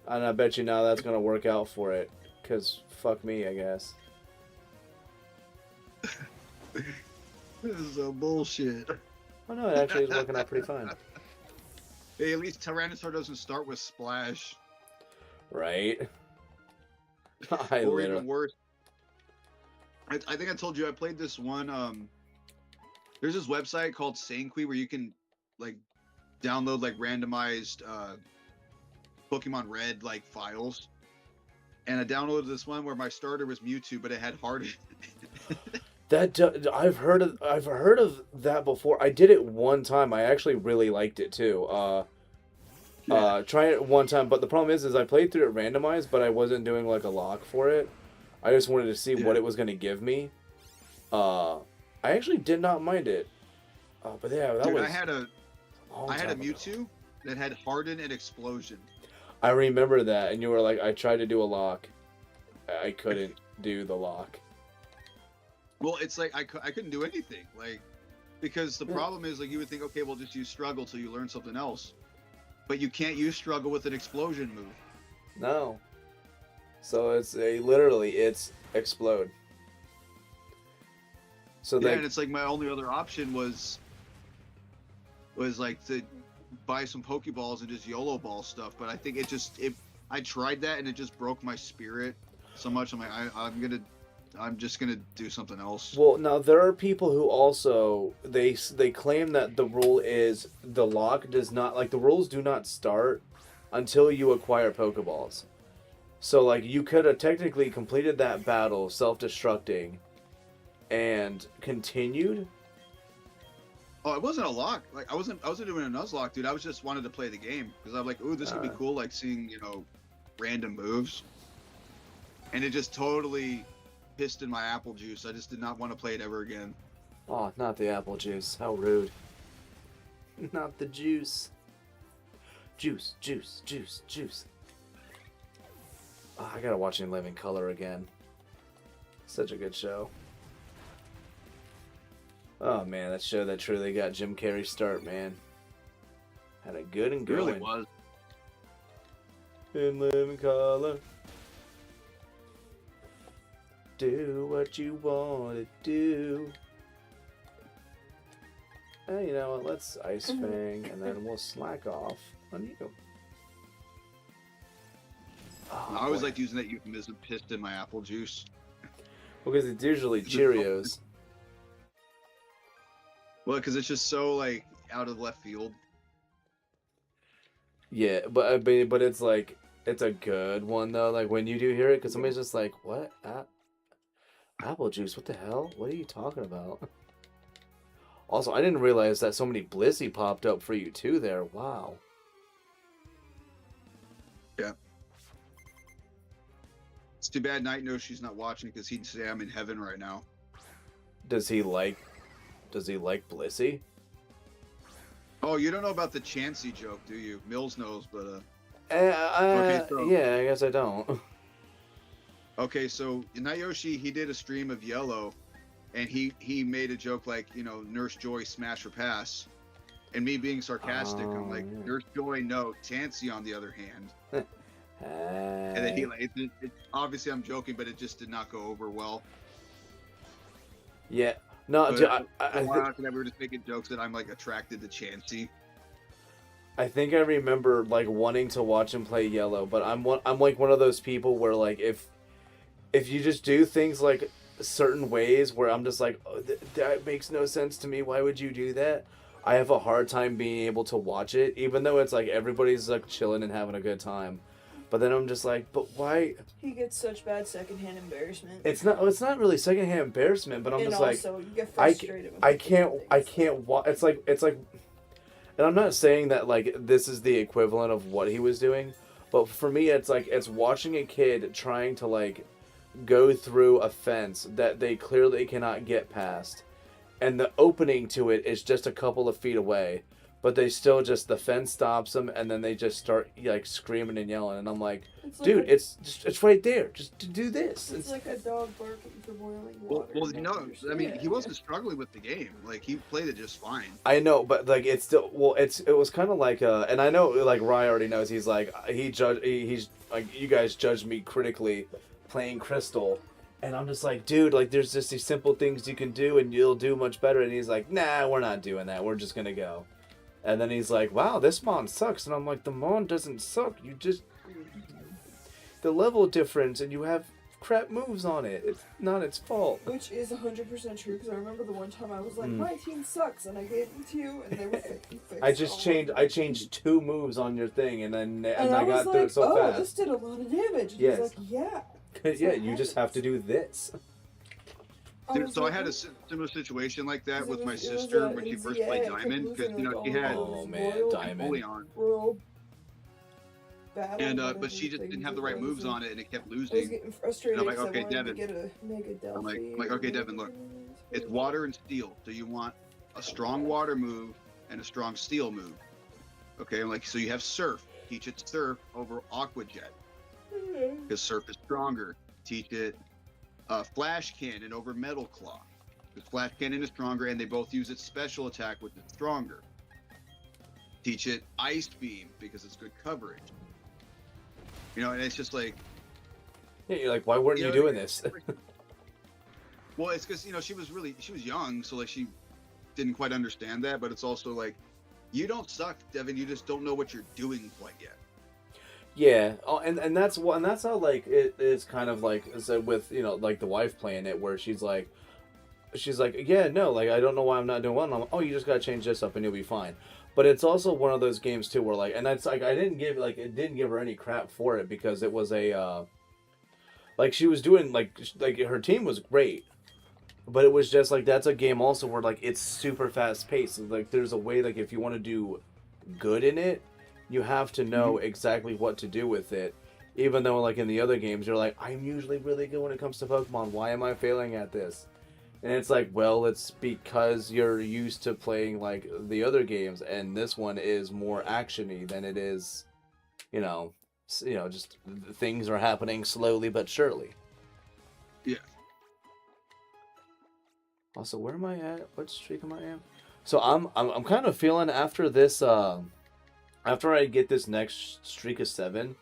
And I bet you now that's gonna work out for it. Cause fuck me, I guess. This is some bullshit. Oh no, it actually is working out pretty fine. Hey, at least Tyrannosaur doesn't start with Splash. Right? Or even worse. I think I told you I played this one. There's this website called Sanqui where you can like download like randomized Pokemon Red like files. And I downloaded this one where my starter was Mewtwo, but it had Harden. I've heard of that before. I did it one time. I actually really liked it too. Try it one time, but the problem is I played through it randomized, but I wasn't doing like a lock for it. I just wanted to see what it was going to give me. I actually did not mind it. But yeah, that was. I had a Mewtwo that had Harden and Explosion. I remember that, and you were like, I tried to do a lock. I couldn't do the lock. Well, it's like I couldn't do anything, like, because the problem is like you would think, okay, well just use struggle till you learn something else, but you can't use struggle with an explosion move. No. So it's literally explode. So yeah, and it's like my only other option was like to buy some Pokeballs and just YOLO ball stuff, but I think I tried that and it just broke my spirit so much. I'm like, I'm just gonna do something else. Well, now there are people who also they claim that the rule is the lock does not, like, the rules do not start until you acquire Pokeballs. So like you could have technically completed that battle self-destructing and continued. Oh, it wasn't a lock. Like I wasn't doing a Nuzlocke, dude. I was just wanted to play the game because I'm like, ooh, this would be cool, like seeing random moves. And it just totally pissed in my apple juice. I just did not want to play it ever again. Oh, not the apple juice. How rude. Not the juice. Juice. Oh, I gotta watch In Living Color again. Such a good show. Oh man, that show that truly got Jim Carrey's start, man. Had a good and going. It really was. In Living Color. Do what you want to do. And you know what? Let's Ice Fang, and then we'll slack off on you. Oh, I always liked using that euphemism, pissed in my apple juice. Well, because it's usually Cheerios. Well, because it's just so like out of left field. Yeah, but it's like it's a good one though. Like when you do hear it, because somebody's just like, "What? Apple juice? What the hell? What are you talking about?" Also, I didn't realize that so many Blissey popped up for you too. There, wow. Yeah. It's too bad Knight knows she's not watching because he'd say I'm in heaven right now. Does he like Blissey? Oh, you don't know about the Chansey joke, do you? Mills knows, but yeah, I guess I don't. Okay, so Nayoshi, he did a stream of Yellow, and he made a joke like, Nurse Joy smash her pass, and me being sarcastic, I'm like, yeah. Nurse Joy, no. Chansey, on the other hand. And then he like, obviously I'm joking, but it just did not go over well. Yeah, no, dude, we were just making jokes that I'm like attracted to Chansey. I think I remember like wanting to watch him play Yellow, but I'm like one of those people where like if you just do things like certain ways where I'm just like, oh, that makes no sense to me. Why would you do that? I have a hard time being able to watch it, even though it's like everybody's like chilling and having a good time. But then I'm just like, but why? He gets such bad secondhand embarrassment. It's not really secondhand embarrassment, but I'm and just also, like, you get frustrated with I can't watch. It's like, and I'm not saying that like this is the equivalent of what he was doing, But for me, it's like it's watching a kid trying to like go through a fence that they clearly cannot get past, and the opening to it is just a couple of feet away, but they still just the fence stops them, and then they just start like screaming and yelling, and I'm like, dude, it's right there, just to do this. It's like a dog barking for boiling Well, water. you know, I mean, he wasn't struggling with the game. Like, he played it just fine. I know, but like it's still it was kind of like and I know like Rye already knows he's like he's like you guys judged me critically playing Crystal, and I'm just like, dude, like there's just these simple things you can do and you'll do much better, and he's like, nah, we're not doing that, we're just gonna go. And then he's like, wow, this mon sucks, and I'm like, the mon doesn't suck, you just the level difference and you have crap moves on it. It's not its fault. Which is 100% true, because I remember the one time I was like, my team sucks, and I gave them to you, and they were fixed. I changed 2 moves on your thing, and then and I got through it so fast. This did a lot of damage. And Yes. he's like, yeah. Yeah, you just have to do this. Dude, so I had a similar situation like that with my sister when she first played Diamond, because, you know, she had Diamond. on. And but she just didn't have the right moves on it, and it kept I was losing. getting frustrated. And I'm like, because I okay, wanted to Devin. get a Mega I'm like, okay, Devin, look, it's water and steel. So you want a strong water move and a strong steel move. Okay, I'm like, so you have Surf. Teach it Surf over Aqua Jet, because Surf is stronger. Teach it Flash Cannon over Metal Claw, because Flash Cannon is stronger, and they both use its special attack, which is stronger. Teach it Ice Beam, because it's good coverage. You know, and it's just like... Yeah, you're like, why weren't you doing this? Well, it's because, you know, she was young, so like she didn't quite understand that, but it's also like, you don't suck, Devin, you just don't know what you're doing quite yet. Yeah, and that's how like it is kind of like said with, you know, like the wife playing it, where she's like, yeah, no, like I don't know why I'm not doing well. And I'm like, oh, you just gotta change this up and you'll be fine. But it's also one of those games too where like, and that's like it didn't give her any crap for it, because it was a like she was doing like her team was great, but it was just like that's a game also where like it's super fast paced. Like there's a way, like if you want to do good in it, you have to know exactly what to do with it. Even though like in the other games you're like, I'm usually really good when it comes to Pokemon, why am I failing at this? And it's like, well, it's because you're used to playing like the other games, and this one is more actiony than it is, you know, just things are happening slowly but surely. Yeah. Also, where am I at? What streak am I at? So I'm kind of feeling after this, after I get this next streak of 7,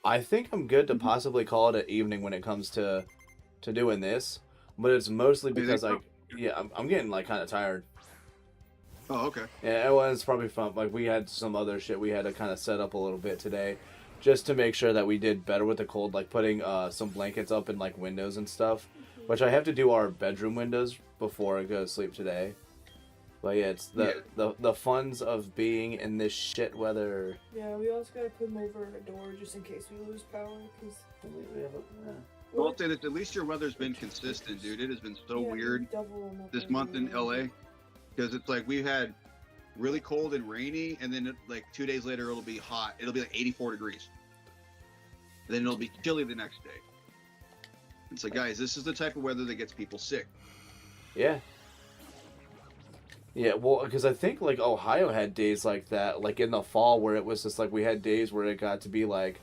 I think I'm good to possibly call it an evening when it comes to doing this. But it's mostly because I'm getting like kind of tired. Oh, okay. Yeah, it was probably fun. Like we had some other shit we had to kind of set up a little bit today, just to make sure that we did better with the cold, like putting some blankets up in like windows and stuff, which I have to do our bedroom windows before I go to sleep today. But yeah, it's the funs of being in this shit weather. Yeah, we also gotta put them over a door just in case we lose power. Cause Well, I'll say that at least your weather's been consistent, dude. It has been so weird this month in LA, because it's like we've had really cold and rainy, and then like 2 days later it'll be hot. It'll be like 84 degrees. And then it'll be chilly the next day. It's like, guys, this is the type of weather that gets people sick. Yeah. Yeah, well, because I think like Ohio had days like that, like in the fall, where it was just like we had days where it got to be like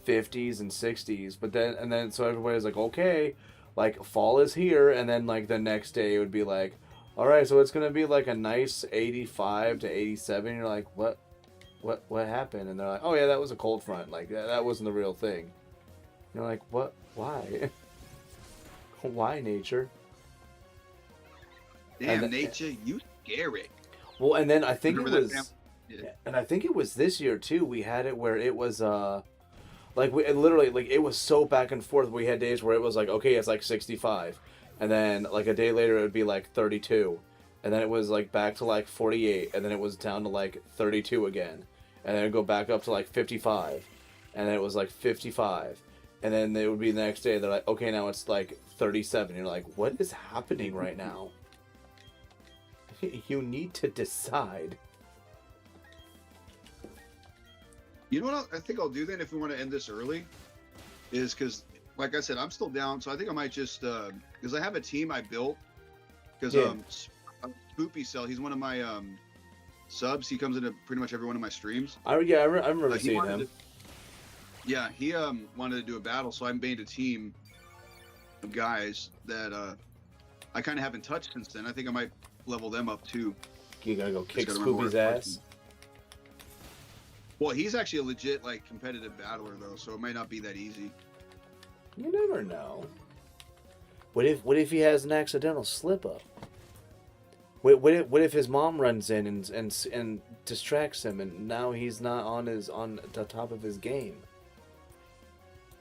50s and 60s, but then so everybody's like, okay, like fall is here, and then like the next day it would be like, all right, so it's gonna be like a nice 85 to 87. You're like, what happened? And they're like, oh yeah, that was a cold front, like that wasn't the real thing. You're like, what? Why? Why, nature? Damn, nature, you scary. Well, and then I think Remember it was, and I think it was this year too. We had it where it was like we literally like it was so back and forth. We had days where it was like, okay, it's like 65, and then like a day later it would be like 32, and then it was like back to like 48, and then it was down to like 32 again, and then it'd go back up to like 55, and then it was like 55, and then it would be the next day they're like, okay, now it's like 37. You're like, what is happening right now? You need to decide. You know what I think I'll do then if we want to end this early is because, like I said, I'm still down. So I think I might just, because I have a team I built. Because Yeah. Spoopy Cell, he's one of my subs. He comes into pretty much every one of my streams. I remember He seeing wanted him. Yeah, he wanted to do a battle, so I made a team of guys that I kind of haven't touched since then. I think I might level them up too. You gotta go kick gotta remember Spoopy's where it's ass. Well, he's actually a legit like competitive battler though, so it might not be that easy. You never know. What if he has an accidental slip up? What if his mom runs in and distracts him, and now he's not on the top of his game?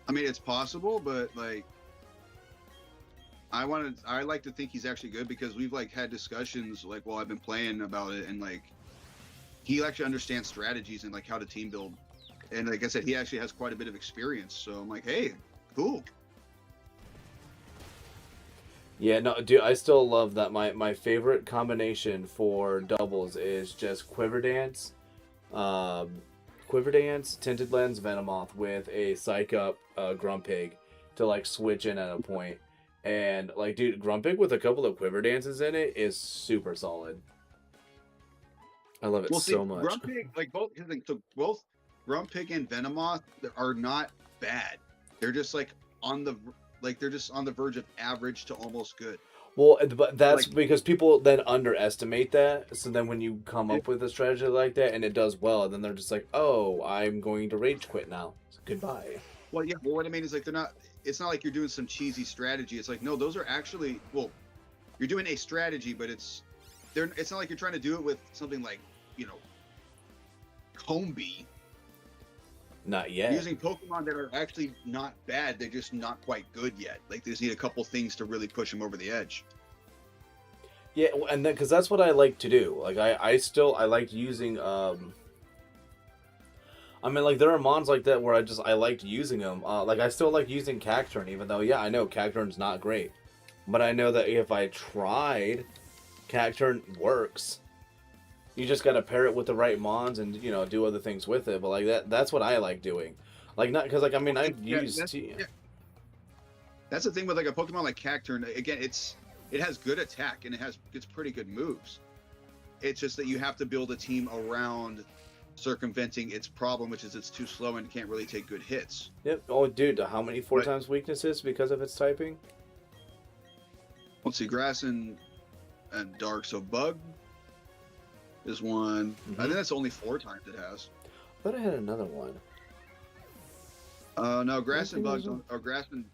I mean, it's possible, but like, I like to think he's actually good because we've like had discussions like while I've been playing about it, and like, he actually understands strategies and like how to team build, and like I said, he actually has quite a bit of experience. So I'm like, hey, cool. Yeah, no, dude, I still love that. My favorite combination for doubles is just Quiver Dance, Tinted Lens, Venomoth with a Psych Up Grumpig to like switch in at a point. And like, dude, Grumpig with a couple of Quiver Dances in it is super solid. I love it so much. Grumpig, like both Grumpig and Venomoth are not bad. They're just like they're just on the verge of average to almost good. Well, but that's Like- because people then underestimate that. So then when you come up with a strategy like that and it does well, then they're just like, "Oh, I'm going to rage quit now. Goodbye." Well, yeah. Well, what I mean is like they're not. It's not like you're doing some cheesy strategy. It's like no, those are actually you're doing a strategy, but it's not like you're trying to do it with something like Combi. Not yet. Using Pokemon that are actually not bad, they're just not quite good yet. Like they just need a couple things to really push them over the edge. Yeah, and then because that's what I like to do. Like I like using I mean, like there are mons like that where I liked using them. Like I still like using Cacturn, even though I know Cacturn's not great, but I know that if I tried, Cacturn works. You just gotta pair it with the right mons and do other things with it. But like that's what I like doing. Like not because like I mean I've used. That's the thing with like a Pokemon like Cacturn. Again, it has good attack and it's pretty good moves. It's just that you have to build a team around circumventing its problem, which is it's too slow and can't really take good hits. Yep. Oh, dude, how many 4x weaknesses because of its typing? Let's see, Grass and Dark. So Bug is one. I think that's only 4 times it has. I thought I had another one. No, Grass and Bug or Grass and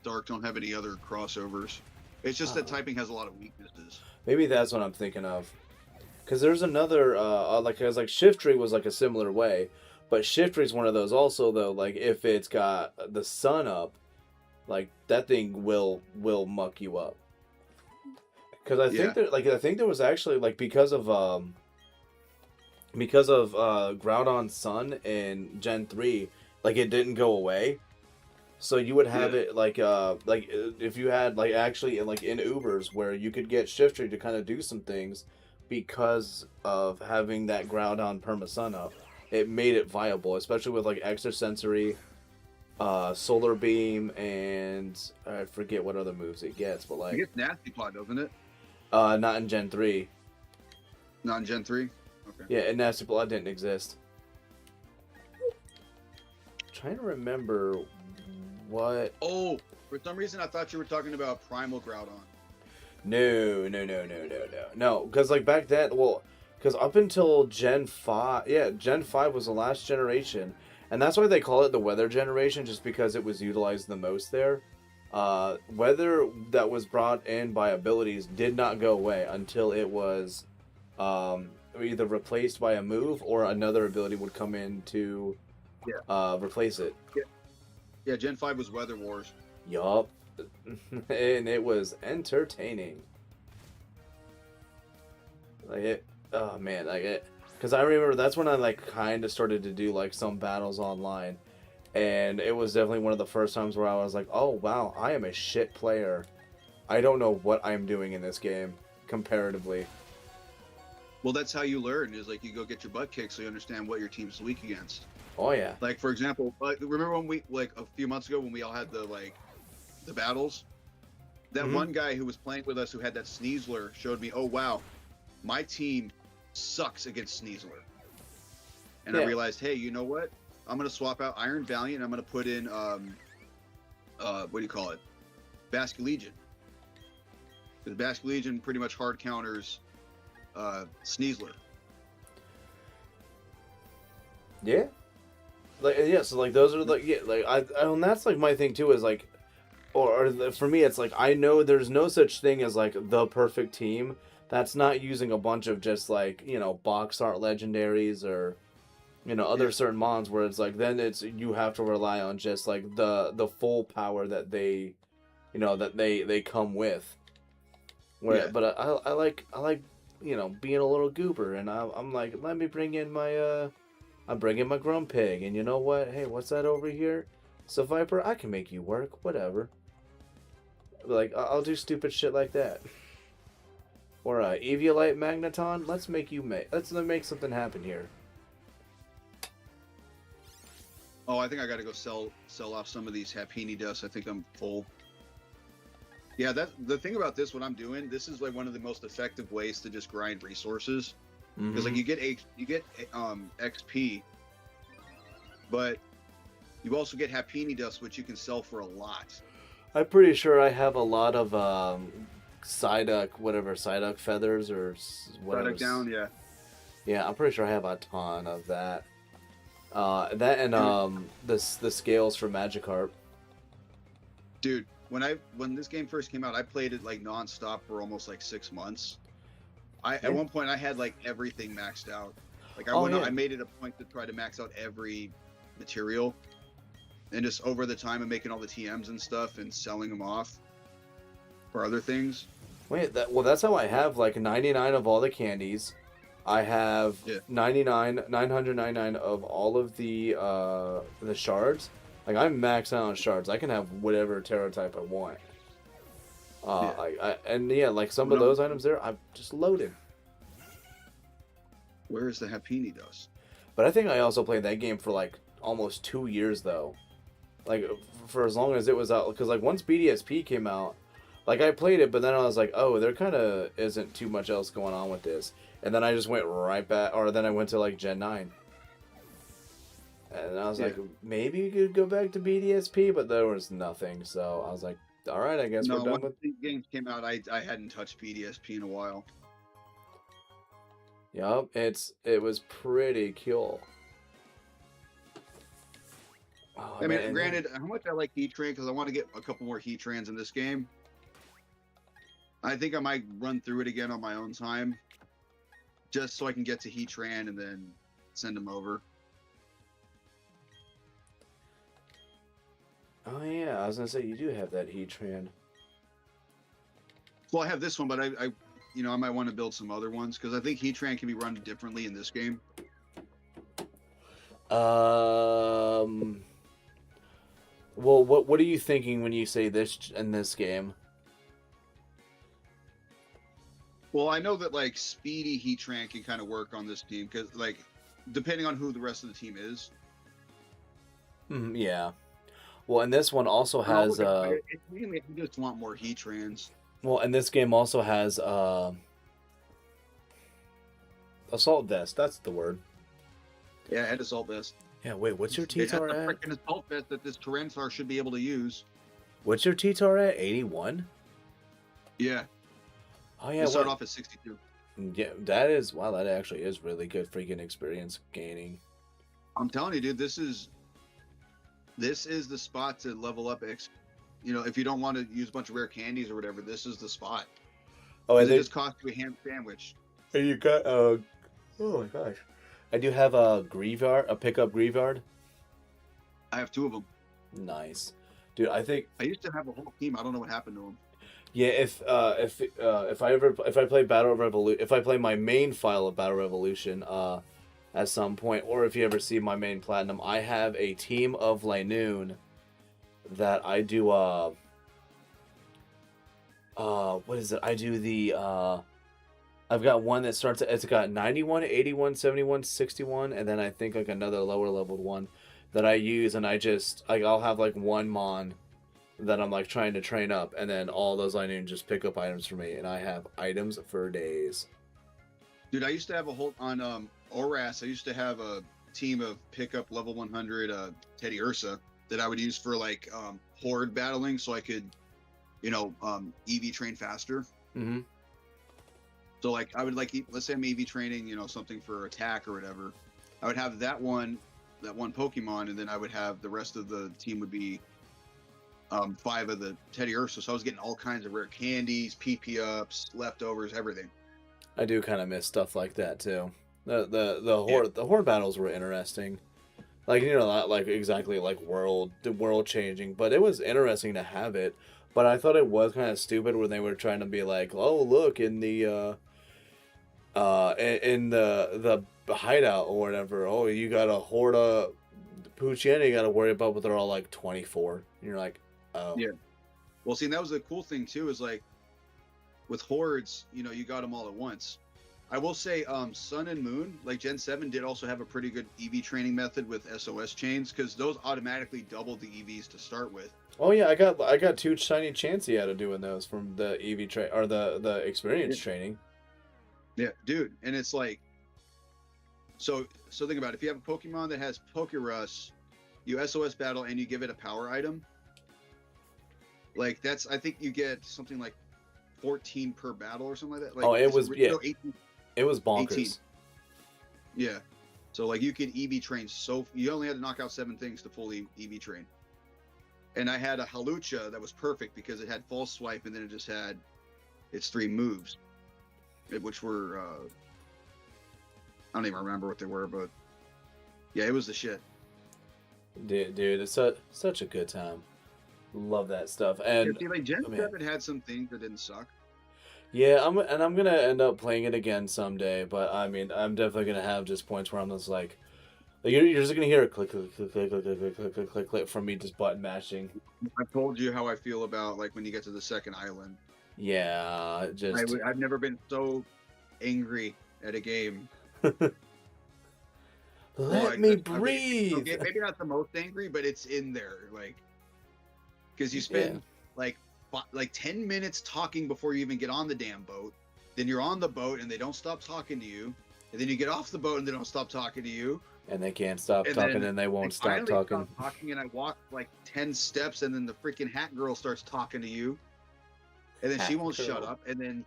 Dark don't have any other crossovers. It's just that typing has a lot of weaknesses. Maybe that's what I'm thinking of. Because there's another, like Shiftry was like a similar way, but Shiftry's one of those also though. Like if it's got the sun up, like that thing will muck you up. Because I think there was actually like because of Groudon Sun in Gen 3, like it didn't go away. So you would have it like if you had like actually like in Ubers where you could get Shiftry to kind of do some things because of having that Groudon Perma Sun up. It made it viable, especially with like extrasensory, Solar Beam, and I forget what other moves it gets, but like it gets Nasty Plot, doesn't it? not in Gen 3. Not in Gen 3? Okay. Yeah, and Nasty Plot didn't exist. I'm trying to remember what. Oh, for some reason I thought you were talking about Primal Groudon. No, because like back then, because up until Gen 5, Gen 5 was the last generation, and that's why they call it the weather generation, just because it was utilized the most there. Weather that was brought in by abilities did not go away until it was either replaced by a move or another ability would come in to replace it. Yeah, Gen 5 was Weather Wars. Yup. And it was entertaining. Like it, oh man, like it, because I remember that's when I like kind of started to do like some battles online, and it was definitely one of the first times where I was like, oh wow, I am a shit player. I don't know what I'm doing in this game comparatively. Well, that's how you learn. Is like you go get your butt kicked so you understand what your team's weak against. Oh yeah. Like for example, remember when we like a few months ago when we all had the battles? That Mhm. one guy who was playing with us who had that Sneasler showed me, oh wow, my team sucks against Sneasler. And I Yeah. realized, hey, you know what? I'm gonna swap out Iron Valiant and I'm gonna put in what do you call it? Basque Legion. Because Basque Legion pretty much hard counters Sneasler. Yeah. Like yeah, so like those are like yeah, like I and that's like my thing too is like for me it's like I know there's no such thing as like the perfect team that's not using a bunch of just like, you know, box art legendaries or you know, other Yeah. certain mons where it's like then it's you have to rely on just like the full power that they you know that they come with. Where Yeah. but I like you know being a little goober and I'm like let me bring in my I'm bringing my Grumpig, and you know what? Hey, what's that over here? So Viper, I can make you work, whatever. Like I'll do stupid shit like that. Or Eviolite Magneton, let's make something happen here. Oh, I think I got to go sell off some of these Happini dust. I think I'm full. Yeah, that the thing about this, what I'm doing, this is like one of the most effective ways to just grind resources because like you get XP, but you also get Happini dust, which you can sell for a lot. I'm pretty sure I have a lot of Psyduck feathers or whatever. Product down, yeah. Yeah, I'm pretty sure I have a ton of that. That and the scales for Magikarp. Dude, when this game first came out, I played it like nonstop for almost like 6 months. At one point I had like everything maxed out. Like I made it a point to try to max out every material, and just over the time of making all the TMs and stuff and selling them off for other things. Wait, that's how I have like 99 of all the candies. I have 999 of all of the shards. Like I'm maxed out on shards. I can have whatever Terra type I want. Like some of those items there, I'm just loaded. Where is the Happini dust? But I think I also played that game for like almost 2 years though. Like for as long as it was out, because like once BDSP came out, like I played it, but then I was like, oh, there kind of isn't too much else going on with this, and then I just went right back, or then I went to like Gen 9. And I was like, maybe you could go back to BDSP, but there was nothing. So I was like, all right, I guess we're done with. These games came out, I hadn't touched BDSP in a while. Yup, it was pretty cool. Oh, I mean, granted, how much I like Heatran because I want to get a couple more Heatrans in this game. I think I might run through it again on my own time, just so I can get to Heatran and then send them over. Oh yeah, I was gonna say you do have that Heatran. Well, I have this one, but I might want to build some other ones because I think Heatran can be run differently in this game. Well, what are you thinking when you say this in this game? Well, I know that like speedy Heatran can kind of work on this team because like depending on who the rest of the team is. Yeah. Well, and this one also has it's mainly I just want more Heatrans. Well, and this game also has assault vest. That's the word. Yeah, and assault vest. Yeah. Wait, what's your It has T-Tar a at? freaking assault vest that this Tyranitar should be able to use. What's your T-Tar at? 81. Yeah. Oh yeah. It started off at 62. Yeah, that is wow. That actually is really good freaking experience gaining. I'm telling you, dude, this is the spot to level up. If you don't want to use a bunch of rare candies or whatever, this is the spot. Oh, and it just costs you a ham sandwich. And you got oh my gosh, I do have a pickup Grievard. I have 2 of them. Nice, dude. I think I used to have a whole team. I don't know what happened to them. yeah. If I play Battle Revolution, if I play my main file of Battle Revolution, at some point, or if you ever see my main platinum, I have a team of Linoon that I do what is it? I do the I've got one that starts. It's got 91, 81, 71, 61, and then I think like another lower leveled one that I use, and I'll have like one mon that I'm like trying to train up, and then all those I need just pick up items for me, and I have items for days. Dude, I used to have a whole on Oras. I used to have a team of pickup level 100 Teddy Ursa that I would use for like horde battling, so I could, EV train faster. Mm-hmm. So like I would like let's say I'm EV training, something for attack or whatever. I would have that one Pokemon, and then I would have the rest of the team would be 5 of the Teddy Ursa. So I was getting all kinds of rare candies, PP ups, leftovers, everything. I do kind of miss stuff like that too. The horde battles were interesting, like not like exactly like world changing, but it was interesting to have it. But I thought it was kind of stupid when they were trying to be like, oh look in the hideout or whatever. Oh, you got a horde of Poochyena you got to worry about, but they're all like 24. And you're like, oh yeah. Well, see, and that was the cool thing too. Is like with hordes, you got them all at once. I will say, Sun and Moon, like Gen 7, did also have a pretty good EV training method with SOS chains, because those automatically doubled the EVs to start with. Oh yeah, I got 2 shiny Chansey out of doing those from the EV or the experience training. Yeah, dude, and it's like, so think about it. If you have a Pokemon that has Pokerus, you SOS battle and you give it a power item. Like I think you get something like 14 per battle or something like that. Like, oh, it was 18. It was bonkers. 18. Yeah, so like you could EV train, so you only had to knock out 7 things to fully EV train. And I had a Halucha that was perfect because it had false swipe, and then it just had its 3 moves, which were I don't even remember what they were, but yeah, it was the shit. Dude, it's such a good time. Love that stuff. And see, like Gen 7 had some things that didn't suck. Yeah, I'm gonna end up playing it again someday. But I mean, I'm definitely gonna have just points where I'm just like you're just gonna hear a click, click, click, click, click, click, click, click, click, click from me just button mashing. I told you how I feel about like when you get to the second island. Yeah, I've never been so angry at a game. Let me breathe. Okay, maybe not the most angry, but it's in there, like, because you spend like 10 minutes talking before you even get on the damn boat. Then you're on the boat and they don't stop talking to you. And then you get off the boat and they don't stop talking to you. And they can't stop talking and they won't stop talking. And I walk like 10 steps and then the freaking hat girl starts talking to you. And then she won't shut up. And then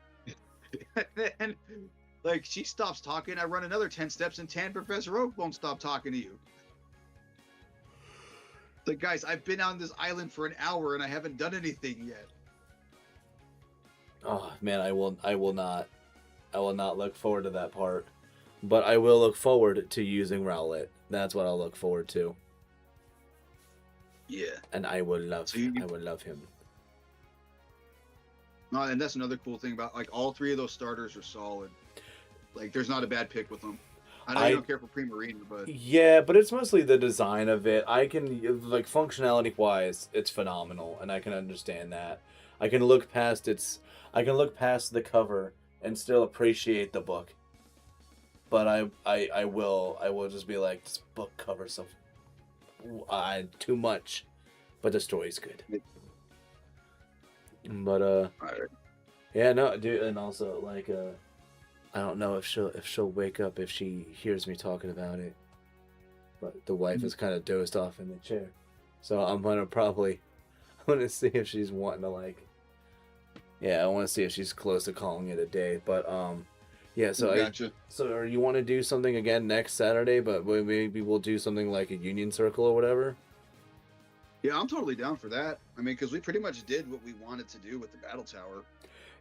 like she stops talking. I run another 10 steps and Tan Professor Oak won't stop talking to you. Like, guys, I've been on this island for an hour and I haven't done anything yet. Oh man, I will not look forward to that part. But I will look forward to using Rowlet. That's what I'll look forward to. Yeah. And I will love him. No, and that's another cool thing about, like, all 3 of those starters are solid. Like, there's not a bad pick with them. I know you don't care for Primarina, but... Yeah, but it's mostly the design of it. I can, like, functionality-wise, it's phenomenal, and I can understand that. I can look past the cover and still appreciate the book. But I will just be like, this book covers some too much, but the story's good. But yeah, no, dude, and also like I don't know if she'll wake up if she hears me talking about it. But the wife is kind of dozed off in the chair, so I'm gonna see if she's wanting to like. Yeah, I want to see if she's close to calling it a day, but yeah. So gotcha. So you want to do something again next Saturday, but maybe we'll do something like a Union Circle or whatever. Yeah, I'm totally down for that. I mean, because we pretty much did what we wanted to do with the Battle Tower.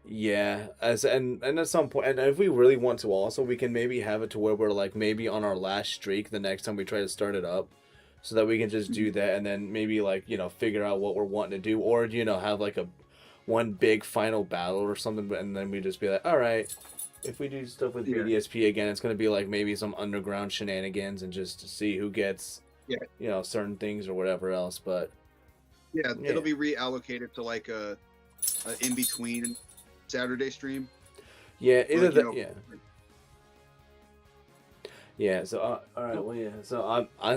Yeah, and at some point, and if we really want to, also we can maybe have it to where we're like maybe on our last streak the next time we try to start it up, so that we can just do that and then maybe like figure out what we're wanting to do, or have like one big final battle or something, and then we just be like, all right, if we do stuff with BDSP again, it's gonna be like maybe some underground shenanigans and just to see who gets certain things or whatever else. But yeah, it'll be reallocated to like a in between Saturday stream. Yeah, either Like, you that. know, Yeah. Yeah. So all right. Well, yeah. So I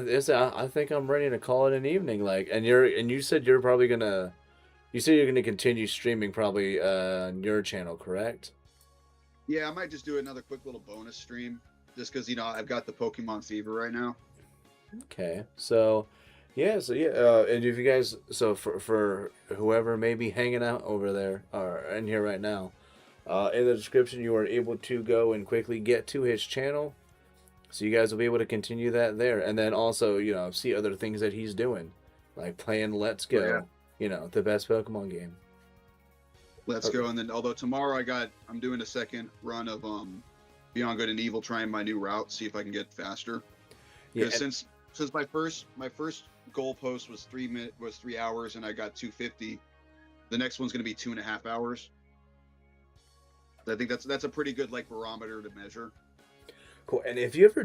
think I'm ready to call it an evening. Like, and you said you're probably gonna. You said you're gonna continue streaming probably on your channel, correct? yeah, I might just do another quick little bonus stream just because you know I've got the Pokemon fever right now. Okay. So, yeah. So yeah. And if you guys, so for whoever may be hanging out over there or in here right now, in the description you are able to go and quickly get to his channel. So you guys will be able to continue that there, and then also see other things that he's doing, like playing Let's Oh, Go. yeah. The best Pokemon game. Let's go. And then, although tomorrow I'm doing a second run of Beyond Good and Evil, trying my new route, see if I can get faster. Yeah. Because since my first goal post was 3 hours, and I got 250, the next one's going to be 2.5 hours. I think that's a pretty good like barometer to measure. Cool. And if you ever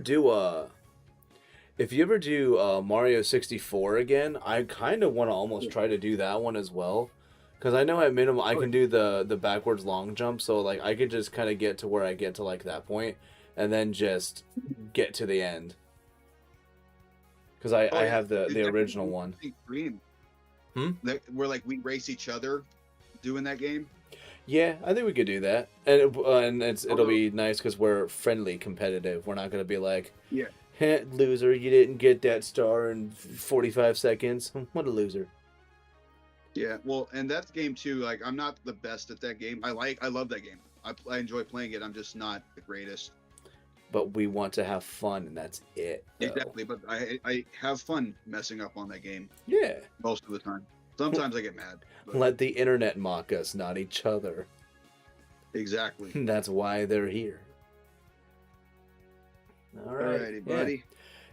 do Mario 64 again, I kind of want to almost try to do that one as well. Because I know at minimum I can do the backwards long jump, so like I could just kind of get to where I get to like that point, and then just get to the end. Because I have the original one. Dream. Hmm? Where like we race each other doing that game. Yeah, I think we could do that, and it'll be nice because we're friendly, competitive. We're not gonna be like, Yeah, loser, you didn't get that star in 45 seconds. What a loser. yeah. Well, and that game too. Like, I'm not the best at that game. I love that game. I enjoy playing it. I'm just not the greatest. But we want to have fun, and that's it. Though. Exactly. But I have fun messing up on that game. Yeah. Most of the time. Sometimes I get mad. But... Let the internet mock us, not each other. Exactly. That's why they're here. Alrighty, buddy.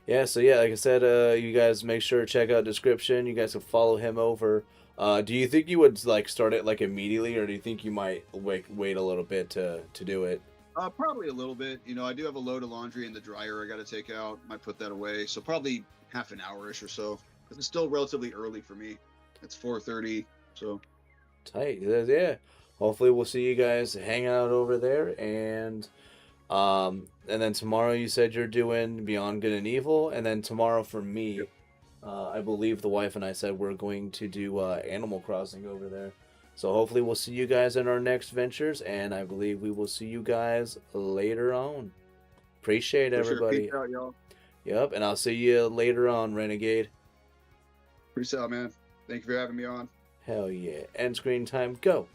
Yeah, so yeah, like I said, you guys make sure to check out description. You guys can follow him over. Do you think you would like start it like immediately, or do you think you might wait a little bit to do it? Probably a little bit. You know, I do have a load of laundry in the dryer I got to take out. Might put that away. So probably half an hour-ish or so. It's still relatively early for me. It's 4:30, so. Tight. Yeah. Hopefully we'll see you guys hang out over there, and then tomorrow you said you're doing Beyond Good and Evil, and then tomorrow for me, I believe the wife and I said we're going to do Animal Crossing over there. So hopefully we'll see you guys in our next ventures, and I believe we will see you guys later on. Appreciate everybody. Sure. Peace out, y'all. Yep, and I'll see you later on, Renegade. Peace out, man. Thank you for having me on. Hell yeah. End screen time, go.